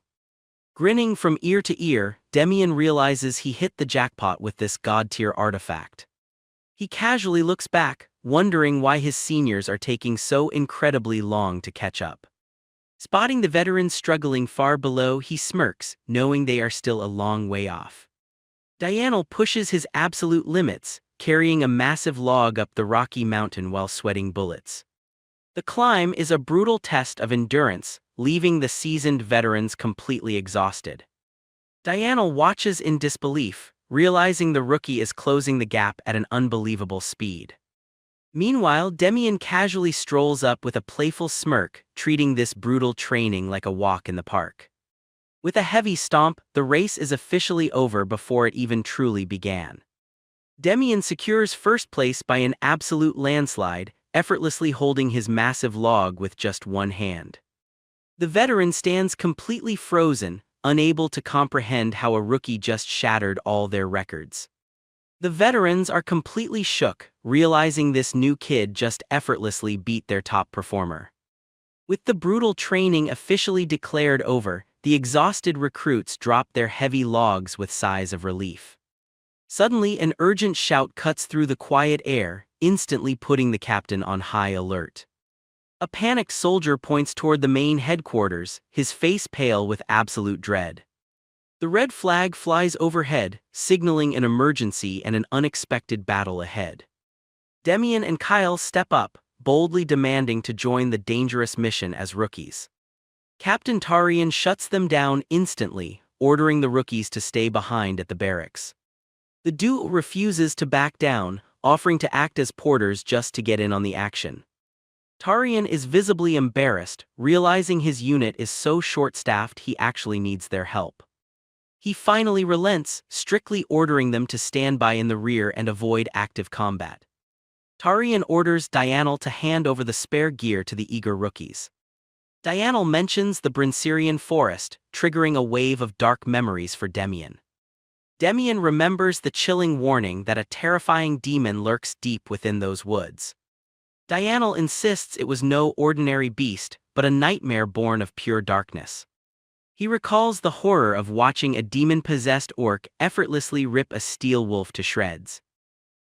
Grinning from ear to ear, Demian realizes he hit the jackpot with this god-tier artifact. He casually looks back, wondering why his seniors are taking so incredibly long to catch up. Spotting the veterans struggling far below, he smirks, knowing they are still a long way off. Dianel pushes his absolute limits, carrying a massive log up the rocky mountain while sweating bullets. The climb is a brutal test of endurance, leaving the seasoned veterans completely exhausted. Dianel watches in disbelief, realizing the rookie is closing the gap at an unbelievable speed. Meanwhile, Demian casually strolls up with a playful smirk, treating this brutal training like a walk in the park. With a heavy stomp, the race is officially over before it even truly began. Demian secures first place by an absolute landslide, effortlessly holding his massive log with just one hand. The veteran stands completely frozen, unable to comprehend how a rookie just shattered all their records. The veterans are completely shook, realizing this new kid just effortlessly beat their top performer. With the brutal training officially declared over, the exhausted recruits drop their heavy logs with sighs of relief. Suddenly, an urgent shout cuts through the quiet air, instantly putting the captain on high alert. A panicked soldier points toward the main headquarters, his face pale with absolute dread. The red flag flies overhead, signaling an emergency and an unexpected battle ahead. Demian and Kyle step up, boldly demanding to join the dangerous mission as rookies. Captain Tarian shuts them down instantly, ordering the rookies to stay behind at the barracks. The duo refuses to back down, offering to act as porters just to get in on the action. Tarian is visibly embarrassed, realizing his unit is so short-staffed he actually needs their help. He finally relents, strictly ordering them to stand by in the rear and avoid active combat. Tarian orders Dianel to hand over the spare gear to the eager rookies. Dianel mentions the Brinserian forest, triggering a wave of dark memories for Demian. Demian remembers the chilling warning that a terrifying demon lurks deep within those woods. Dianel insists it was no ordinary beast, but a nightmare born of pure darkness. He recalls the horror of watching a demon-possessed orc effortlessly rip a steel wolf to shreds.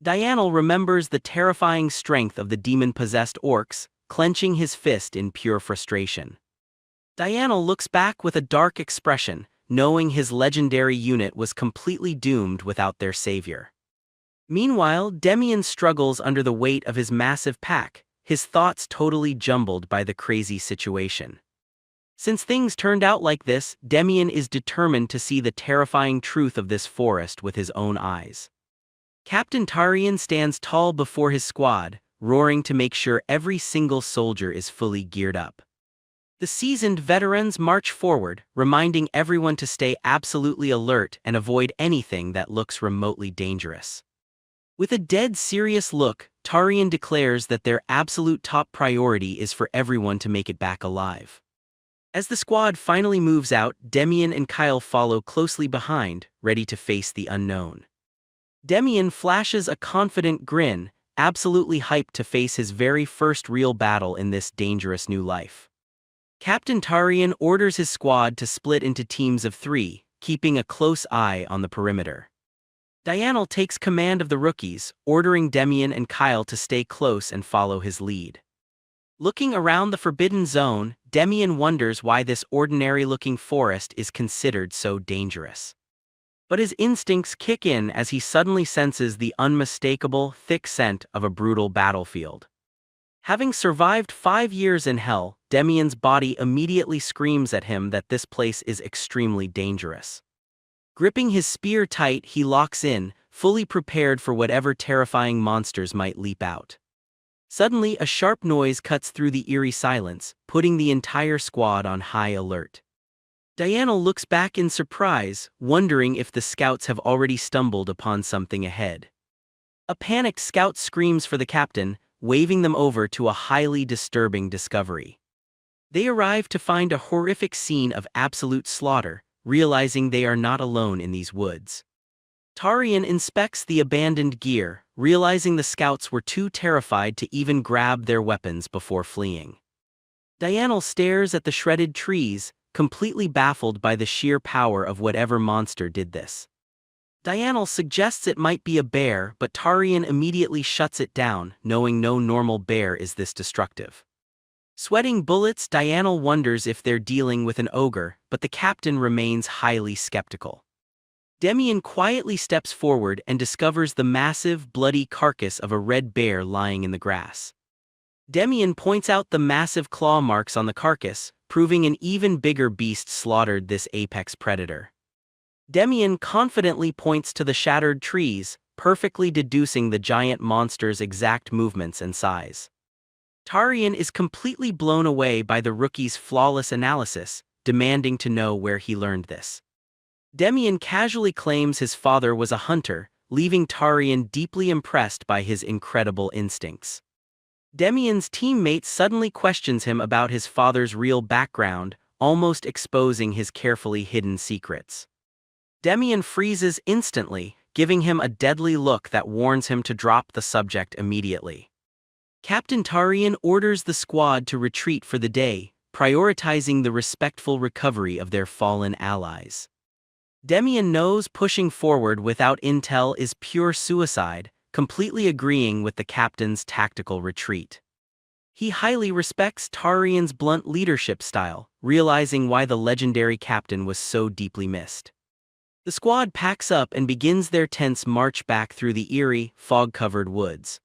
Dianel remembers the terrifying strength of the demon-possessed orcs, clenching his fist in pure frustration. Dianel looks back with a dark expression, knowing his legendary unit was completely doomed without their savior. Meanwhile, Demian struggles under the weight of his massive pack, his thoughts totally jumbled by the crazy situation. Since things turned out like this, Demian is determined to see the terrifying truth of this forest with his own eyes. Captain Tarian stands tall before his squad, roaring to make sure every single soldier is fully geared up. The seasoned veterans march forward, reminding everyone to stay absolutely alert and avoid anything that looks remotely dangerous. With a dead serious look, Tarian declares that their absolute top priority is for everyone to make it back alive. As the squad finally moves out, Demian and Kyle follow closely behind, ready to face the unknown. Demian flashes a confident grin, absolutely hyped to face his very first real battle in this dangerous new life. Captain Tarian orders his squad to split into teams of 3, keeping a close eye on the perimeter. Dianel takes command of the rookies, ordering Demian and Kyle to stay close and follow his lead. Looking around the Forbidden Zone, Demian wonders why this ordinary-looking forest is considered so dangerous. But his instincts kick in as he suddenly senses the unmistakable, thick scent of a brutal battlefield. Having survived 5 years in hell, Demian's body immediately screams at him that this place is extremely dangerous. Gripping his spear tight, he locks in, fully prepared for whatever terrifying monsters might leap out. Suddenly, a sharp noise cuts through the eerie silence, putting the entire squad on high alert. Dianel looks back in surprise, wondering if the scouts have already stumbled upon something ahead. A panicked scout screams for the captain, waving them over to a highly disturbing discovery. They arrive to find a horrific scene of absolute slaughter, realizing they are not alone in these woods. Tarian inspects the abandoned gear, realizing the scouts were too terrified to even grab their weapons before fleeing. Dianel stares at the shredded trees, completely baffled by the sheer power of whatever monster did this. Dianel suggests it might be a bear, but Tarian immediately shuts it down, knowing no normal bear is this destructive. Sweating bullets, Dianel wonders if they're dealing with an ogre, but the captain remains highly skeptical. Demian quietly steps forward and discovers the massive, bloody carcass of a red bear lying in the grass. Demian points out the massive claw marks on the carcass, proving an even bigger beast slaughtered this apex predator. Demian confidently points to the shattered trees, perfectly deducing the giant monster's exact movements and size. Tarian is completely blown away by the rookie's flawless analysis, demanding to know where he learned this. Demian casually claims his father was a hunter, leaving Tarian deeply impressed by his incredible instincts. Demian's teammate suddenly questions him about his father's real background, almost exposing his carefully hidden secrets. Demian freezes instantly, giving him a deadly look that warns him to drop the subject immediately. Captain Tarian orders the squad to retreat for the day, prioritizing the respectful recovery of their fallen allies. Demian knows pushing forward without intel is pure suicide, completely agreeing with the captain's tactical retreat. He highly respects Tarian's blunt leadership style, realizing why the legendary captain was so deeply missed. The squad packs up and begins their tense march back through the eerie, fog-covered woods.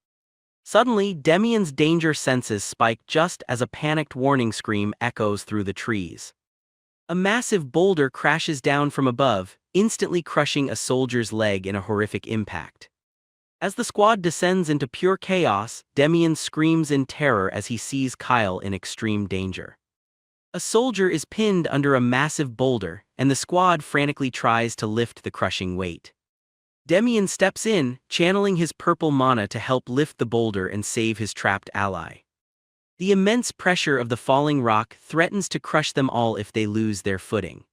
Suddenly, Demian's danger senses spike just as a panicked warning scream echoes through the trees. A massive boulder crashes down from above, instantly crushing a soldier's leg in a horrific impact. As the squad descends into pure chaos, Demian screams in terror as he sees Kyle in extreme danger. A soldier is pinned under a massive boulder, and the squad frantically tries to lift the crushing weight. Demian steps in, channeling his purple mana to help lift the boulder and save his trapped ally. The immense pressure of the falling rock threatens to crush them all if they lose their footing.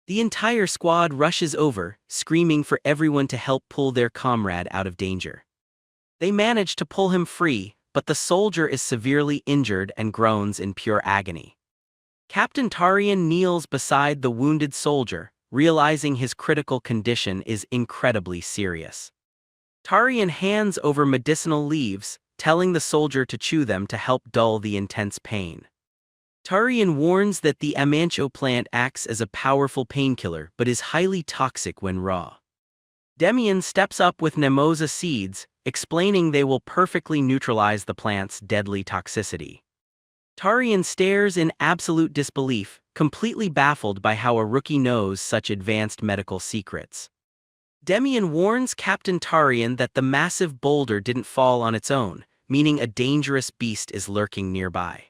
The entire squad rushes over, screaming for everyone to help pull their comrade out of danger. They manage to pull him free, but the soldier is severely injured and groans in pure agony. Captain Tarian kneels beside the wounded soldier, realizing his critical condition is incredibly serious. Tarian hands over medicinal leaves, telling the soldier to chew them to help dull the intense pain. Tarian warns that the Amancho plant acts as a powerful painkiller but is highly toxic when raw. Demian steps up with Nemoza seeds, explaining they will perfectly neutralize the plant's deadly toxicity. Tarian stares in absolute disbelief, completely baffled by how a rookie knows such advanced medical secrets. Demian warns Captain Tarian that the massive boulder didn't fall on its own, meaning a dangerous beast is lurking nearby.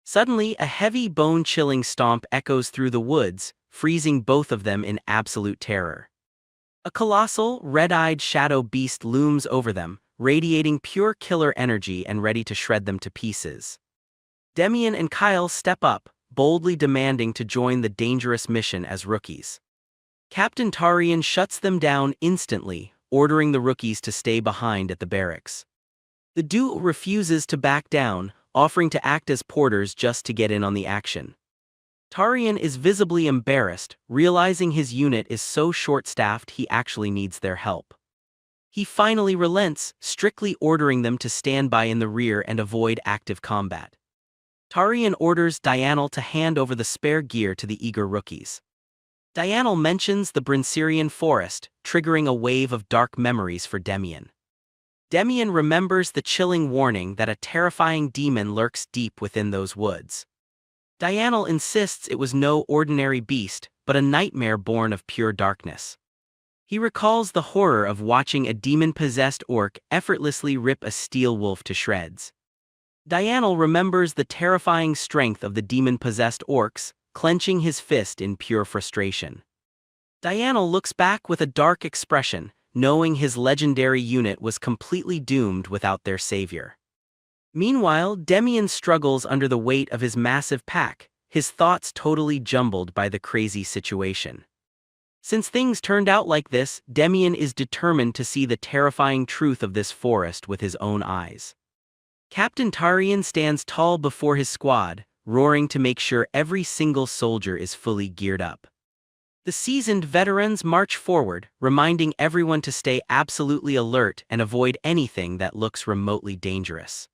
Suddenly, a heavy bone-chilling stomp echoes through the woods, freezing both of them in absolute terror. A colossal, red-eyed shadow beast looms over them, radiating pure killer energy and ready to shred them to pieces. Demian and Kyle step up, boldly demanding to join the dangerous mission as rookies. Captain Tarian shuts them down instantly, ordering the rookies to stay behind at the barracks. The duo refuses to back down, offering to act as porters just to get in on the action. Tarian is visibly embarrassed, realizing his unit is so short-staffed he actually needs their help. He finally relents, strictly ordering them to stand by in the rear and avoid active combat. Tarian orders Dianel to hand over the spare gear to the eager rookies. Dianel mentions the Brinserian forest, triggering a wave of dark memories for Demian. Demian remembers the chilling warning that a terrifying demon lurks deep within those woods. Dianel insists it was no ordinary beast, but a nightmare born of pure darkness. He recalls the horror of watching a demon-possessed orc effortlessly rip a steel wolf to shreds. Dianel remembers the terrifying strength of the demon-possessed orcs, clenching his fist in pure frustration. Dianel looks back with a dark expression, knowing his legendary unit was completely doomed without their savior. Meanwhile, Demian struggles under the weight of his massive pack, his thoughts totally jumbled by the crazy situation. Since things turned out like this, Demian is determined to see the terrifying truth of this forest with his own eyes. Captain Tarian stands tall before his squad, roaring to make sure every single soldier is fully geared up. The seasoned veterans march forward, reminding everyone to stay absolutely alert and avoid anything that looks remotely dangerous.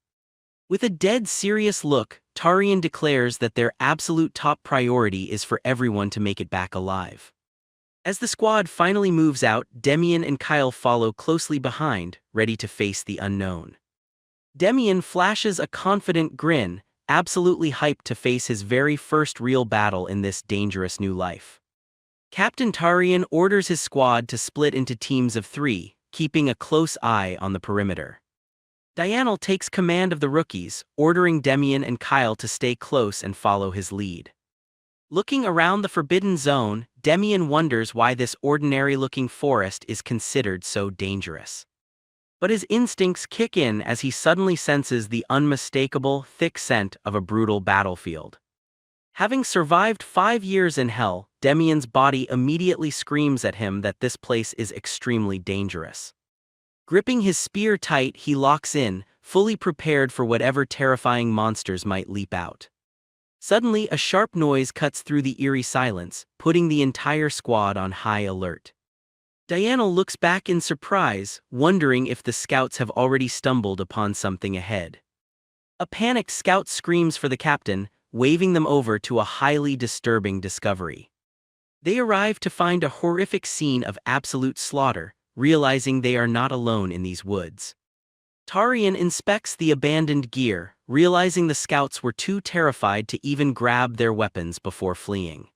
With a dead serious look, Tarian declares that their absolute top priority is for everyone to make it back alive. As the squad finally moves out, Demian and Kyle follow closely behind, ready to face the unknown. Demian flashes a confident grin, absolutely hyped to face his very first real battle in this dangerous new life. Captain Tarian orders his squad to split into teams of 3, keeping a close eye on the perimeter. Dianel takes command of the rookies, ordering Demian and Kyle to stay close and follow his lead. Looking around the Forbidden Zone, Demian wonders why this ordinary-looking forest is considered so dangerous. But his instincts kick in as he suddenly senses the unmistakable, thick scent of a brutal battlefield. Having survived 5 years in hell, Demian's body immediately screams at him that this place is extremely dangerous. Gripping his spear tight, he locks in, fully prepared for whatever terrifying monsters might leap out. Suddenly, a sharp noise cuts through the eerie silence, putting the entire squad on high alert. Dianel looks back in surprise, wondering if the scouts have already stumbled upon something ahead. A panicked scout screams for the captain, waving them over to a highly disturbing discovery. They arrive to find a horrific scene of absolute slaughter, realizing they are not alone in these woods. Tarian inspects the abandoned gear, realizing the scouts were too terrified to even grab their weapons before fleeing.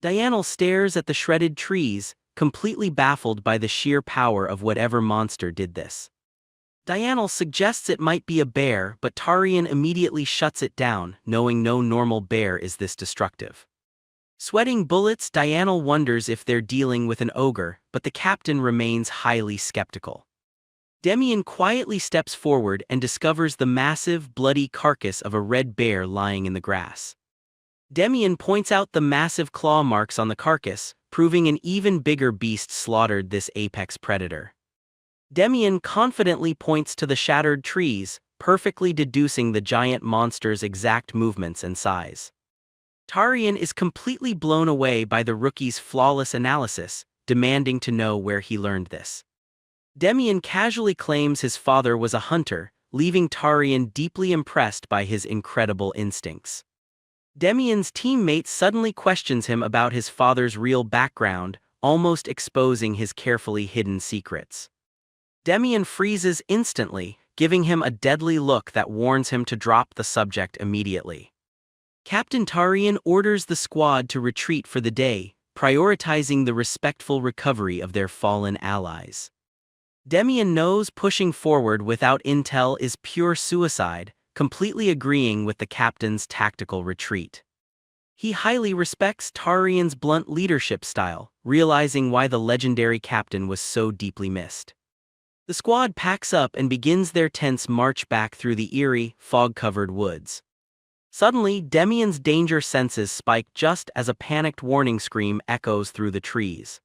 Dianel stares at the shredded trees, completely baffled by the sheer power of whatever monster did this. Dianel suggests it might be a bear, but Tarian immediately shuts it down, knowing no normal bear is this destructive. Sweating bullets, Dianel wonders if they're dealing with an ogre, but the captain remains highly skeptical. Demian quietly steps forward and discovers the massive, bloody carcass of a red bear lying in the grass. Demian points out the massive claw marks on the carcass, proving an even bigger beast slaughtered this apex predator. Demian confidently points to the shattered trees, perfectly deducing the giant monster's exact movements and size. Tarian is completely blown away by the rookie's flawless analysis, demanding to know where he learned this. Demian casually claims his father was a hunter, leaving Tarian deeply impressed by his incredible instincts. Demian's teammate suddenly questions him about his father's real background, almost exposing his carefully hidden secrets. Demian freezes instantly, giving him a deadly look that warns him to drop the subject immediately. Captain Tarian orders the squad to retreat for the day, prioritizing the respectful recovery of their fallen allies. Demian knows pushing forward without intel is pure suicide, completely agreeing with the captain's tactical retreat. He highly respects Tarian's blunt leadership style, realizing why the legendary captain was so deeply missed. The squad packs up and begins their tense march back through the eerie, fog-covered woods. Suddenly, Demian's danger senses spike just as a panicked warning scream echoes through the trees.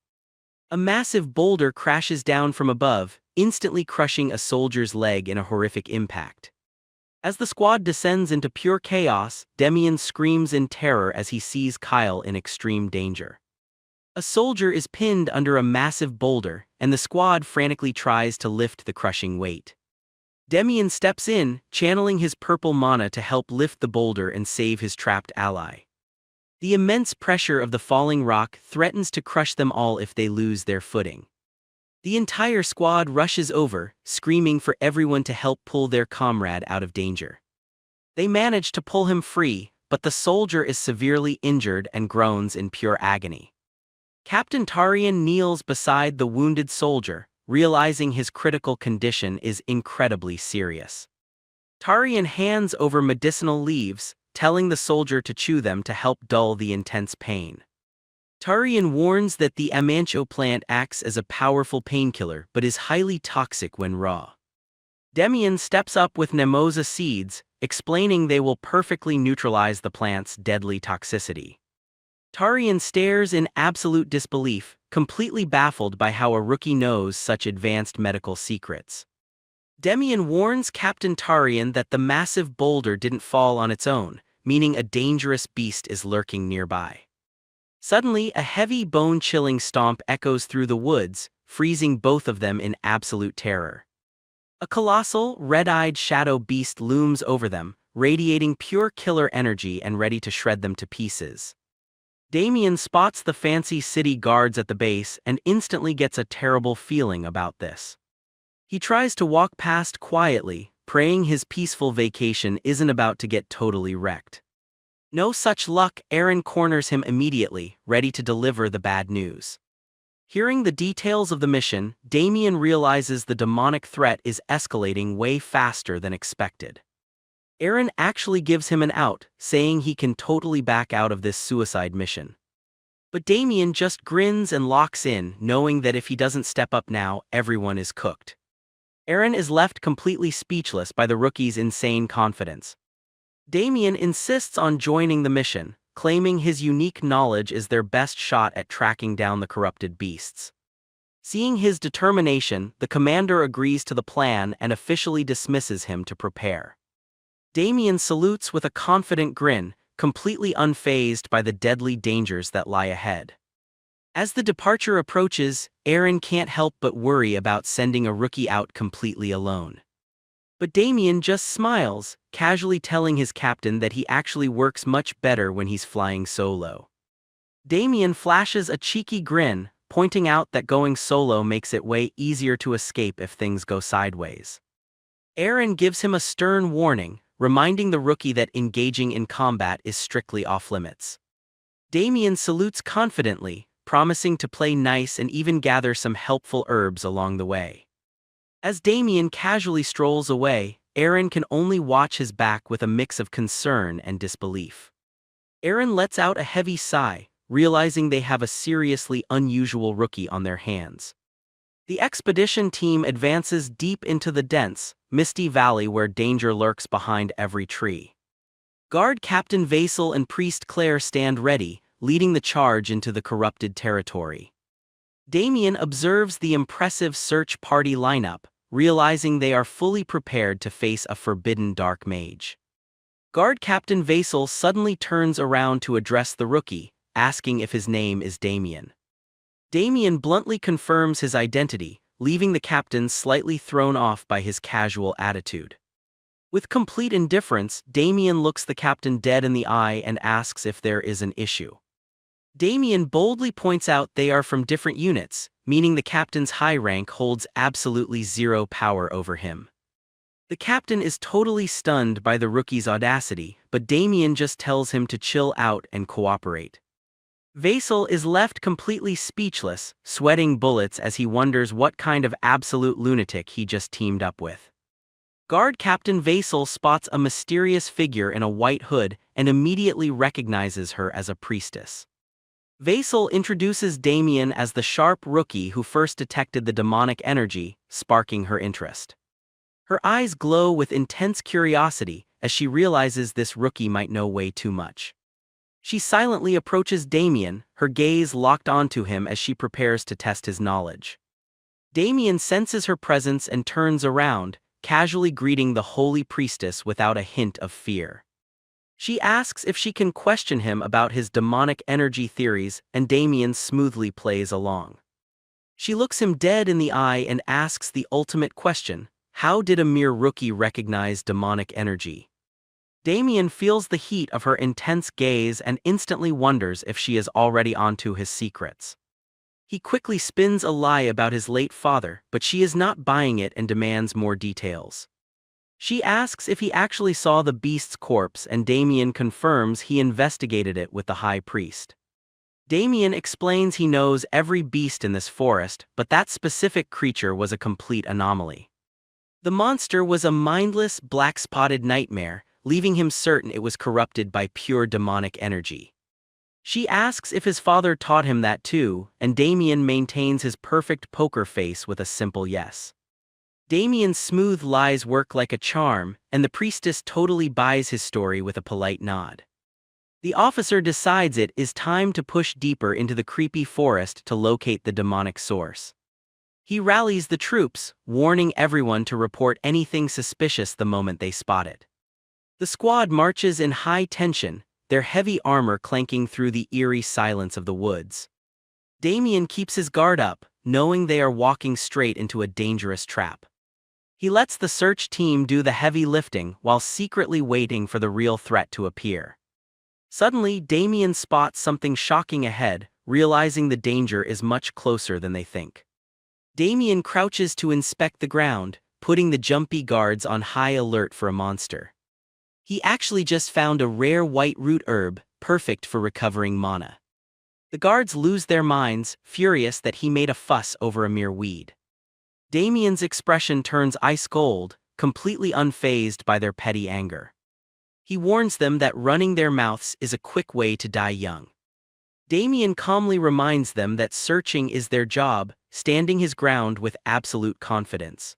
A massive boulder crashes down from above, instantly crushing a soldier's leg in a horrific impact. As the squad descends into pure chaos, Demian screams in terror as he sees Kyle in extreme danger. A soldier is pinned under a massive boulder, and the squad frantically tries to lift the crushing weight. Demian steps in, channeling his purple mana to help lift the boulder and save his trapped ally. The immense pressure of the falling rock threatens to crush them all if they lose their footing. The entire squad rushes over, screaming for everyone to help pull their comrade out of danger. They manage to pull him free, but the soldier is severely injured and groans in pure agony. Captain Tarian kneels beside the wounded soldier, realizing his critical condition is incredibly serious. Tarian hands over medicinal leaves, telling the soldier to chew them to help dull the intense pain. Tarian warns that the amancho plant acts as a powerful painkiller but is highly toxic when raw. Demian steps up with Nemoza seeds, explaining they will perfectly neutralize the plant's deadly toxicity. Tarian stares in absolute disbelief, completely baffled by how a rookie knows such advanced medical secrets. Demian warns Captain Tarian that the massive boulder didn't fall on its own, meaning a dangerous beast is lurking nearby. Suddenly, a heavy bone-chilling stomp echoes through the woods, freezing both of them in absolute terror. A colossal, red-eyed shadow beast looms over them, radiating pure killer energy and ready to shred them to pieces. Demian spots the fancy city guards at the base and instantly gets a terrible feeling about this. He tries to walk past quietly, praying his peaceful vacation isn't about to get totally wrecked. No such luck, Aaron corners him immediately, ready to deliver the bad news. Hearing the details of the mission, Demian realizes the demonic threat is escalating way faster than expected. Aaron actually gives him an out, saying he can totally back out of this suicide mission. But Demian just grins and locks in, knowing that if he doesn't step up now, everyone is cooked. Aaron is left completely speechless by the rookie's insane confidence. Demian insists on joining the mission, claiming his unique knowledge is their best shot at tracking down the corrupted beasts. Seeing his determination, the commander agrees to the plan and officially dismisses him to prepare. Demian salutes with a confident grin, completely unfazed by the deadly dangers that lie ahead. As the departure approaches, Aaron can't help but worry about sending a rookie out completely alone. But Demian just smiles, casually telling his captain that he actually works much better when he's flying solo. Demian flashes a cheeky grin, pointing out that going solo makes it way easier to escape if things go sideways. Aaron gives him a stern warning, reminding the rookie that engaging in combat is strictly off-limits. Demian salutes confidently, promising to play nice and even gather some helpful herbs along the way. As Demian casually strolls away, Aaron can only watch his back with a mix of concern and disbelief. Aaron lets out a heavy sigh, realizing they have a seriously unusual rookie on their hands. The expedition team advances deep into the dense, misty valley where danger lurks behind every tree. Guard Captain Vasil and Priest Claire stand ready, leading the charge into the corrupted territory. Demian observes the impressive search party lineup, realizing they are fully prepared to face a forbidden dark mage. Guard Captain Vasil suddenly turns around to address the rookie, asking if his name is Demian. Demian bluntly confirms his identity, leaving the captain slightly thrown off by his casual attitude. With complete indifference, Demian looks the captain dead in the eye and asks if there is an issue. Demian boldly points out they are from different units, meaning the captain's high rank holds absolutely zero power over him. The captain is totally stunned by the rookie's audacity, but Demian just tells him to chill out and cooperate. Vasil is left completely speechless, sweating bullets as he wonders what kind of absolute lunatic he just teamed up with. Guard Captain Vasil spots a mysterious figure in a white hood and immediately recognizes her as a priestess. Vasil introduces Demian as the sharp rookie who first detected the demonic energy, sparking her interest. Her eyes glow with intense curiosity, as she realizes this rookie might know way too much. She silently approaches Damien, her gaze locked onto him as she prepares to test his knowledge. Damien senses her presence and turns around, casually greeting the holy priestess without a hint of fear. She asks if she can question him about his demonic energy theories, and Damien smoothly plays along. She looks him dead in the eye and asks the ultimate question: how did a mere rookie recognize demonic energy? Damien feels the heat of her intense gaze and instantly wonders if she is already onto his secrets. He quickly spins a lie about his late father, but she is not buying it and demands more details. She asks if he actually saw the beast's corpse, and Damien confirms he investigated it with the high priest. Damien explains he knows every beast in this forest, but that specific creature was a complete anomaly. The monster was a mindless, black-spotted nightmare, leaving him certain it was corrupted by pure demonic energy. She asks if his father taught him that too, and Damien maintains his perfect poker face with a simple yes. Damien's smooth lies work like a charm, and the priestess totally buys his story with a polite nod. The officer decides it is time to push deeper into the creepy forest to locate the demonic source. He rallies the troops, warning everyone to report anything suspicious the moment they spot it. The squad marches in high tension, their heavy armor clanking through the eerie silence of the woods. Damien keeps his guard up, knowing they are walking straight into a dangerous trap. He lets the search team do the heavy lifting while secretly waiting for the real threat to appear. Suddenly, Damien spots something shocking ahead, realizing the danger is much closer than they think. Damien crouches to inspect the ground, putting the jumpy guards on high alert for a monster. He actually just found a rare white root herb, perfect for recovering mana. The guards lose their minds, furious that he made a fuss over a mere weed. Damien's expression turns ice cold, completely unfazed by their petty anger. He warns them that running their mouths is a quick way to die young. Damien calmly reminds them that searching is their job, standing his ground with absolute confidence.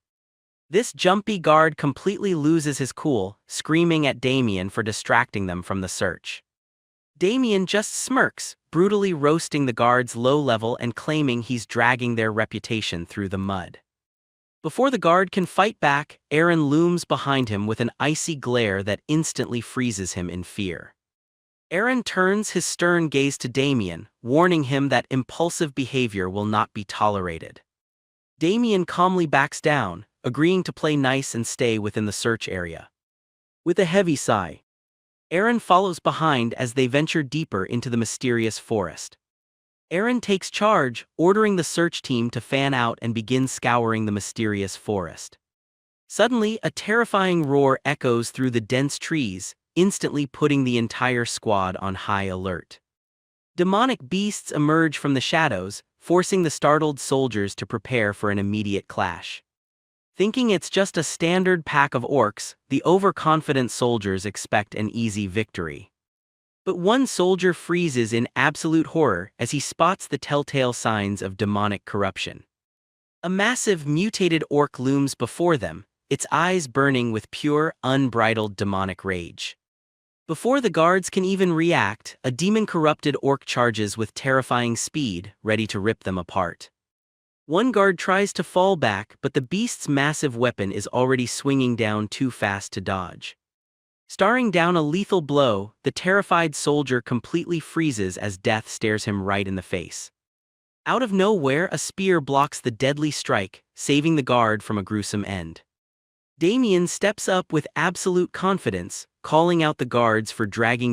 This jumpy guard completely loses his cool, screaming at Damien for distracting them from the search. Damien just smirks, brutally roasting the guard's low level and claiming he's dragging their reputation through the mud. Before the guard can fight back, Aaron looms behind him with an icy glare that instantly freezes him in fear. Aaron turns his stern gaze to Damien, warning him that impulsive behavior will not be tolerated. Damien calmly backs down, agreeing to play nice and stay within the search area. With a heavy sigh, Aaron follows behind as they venture deeper into the mysterious forest. Aaron takes charge, ordering the search team to fan out and begin scouring the mysterious forest. Suddenly, a terrifying roar echoes through the dense trees, instantly putting the entire squad on high alert. Demonic beasts emerge from the shadows, forcing the startled soldiers to prepare for an immediate clash. Thinking it's just a standard pack of orcs, the overconfident soldiers expect an easy victory. But one soldier freezes in absolute horror as he spots the telltale signs of demonic corruption. A massive mutated orc looms before them, its eyes burning with pure, unbridled demonic rage. Before the guards can even react, a demon-corrupted orc charges with terrifying speed, ready to rip them apart. One guard tries to fall back, but the beast's massive weapon is already swinging down too fast to dodge. Staring down a lethal blow, the terrified soldier completely freezes as death stares him right in the face. Out of nowhere, a spear blocks the deadly strike, saving the guard from a gruesome end. Damien steps up with absolute confidence, calling out the guards for dragging down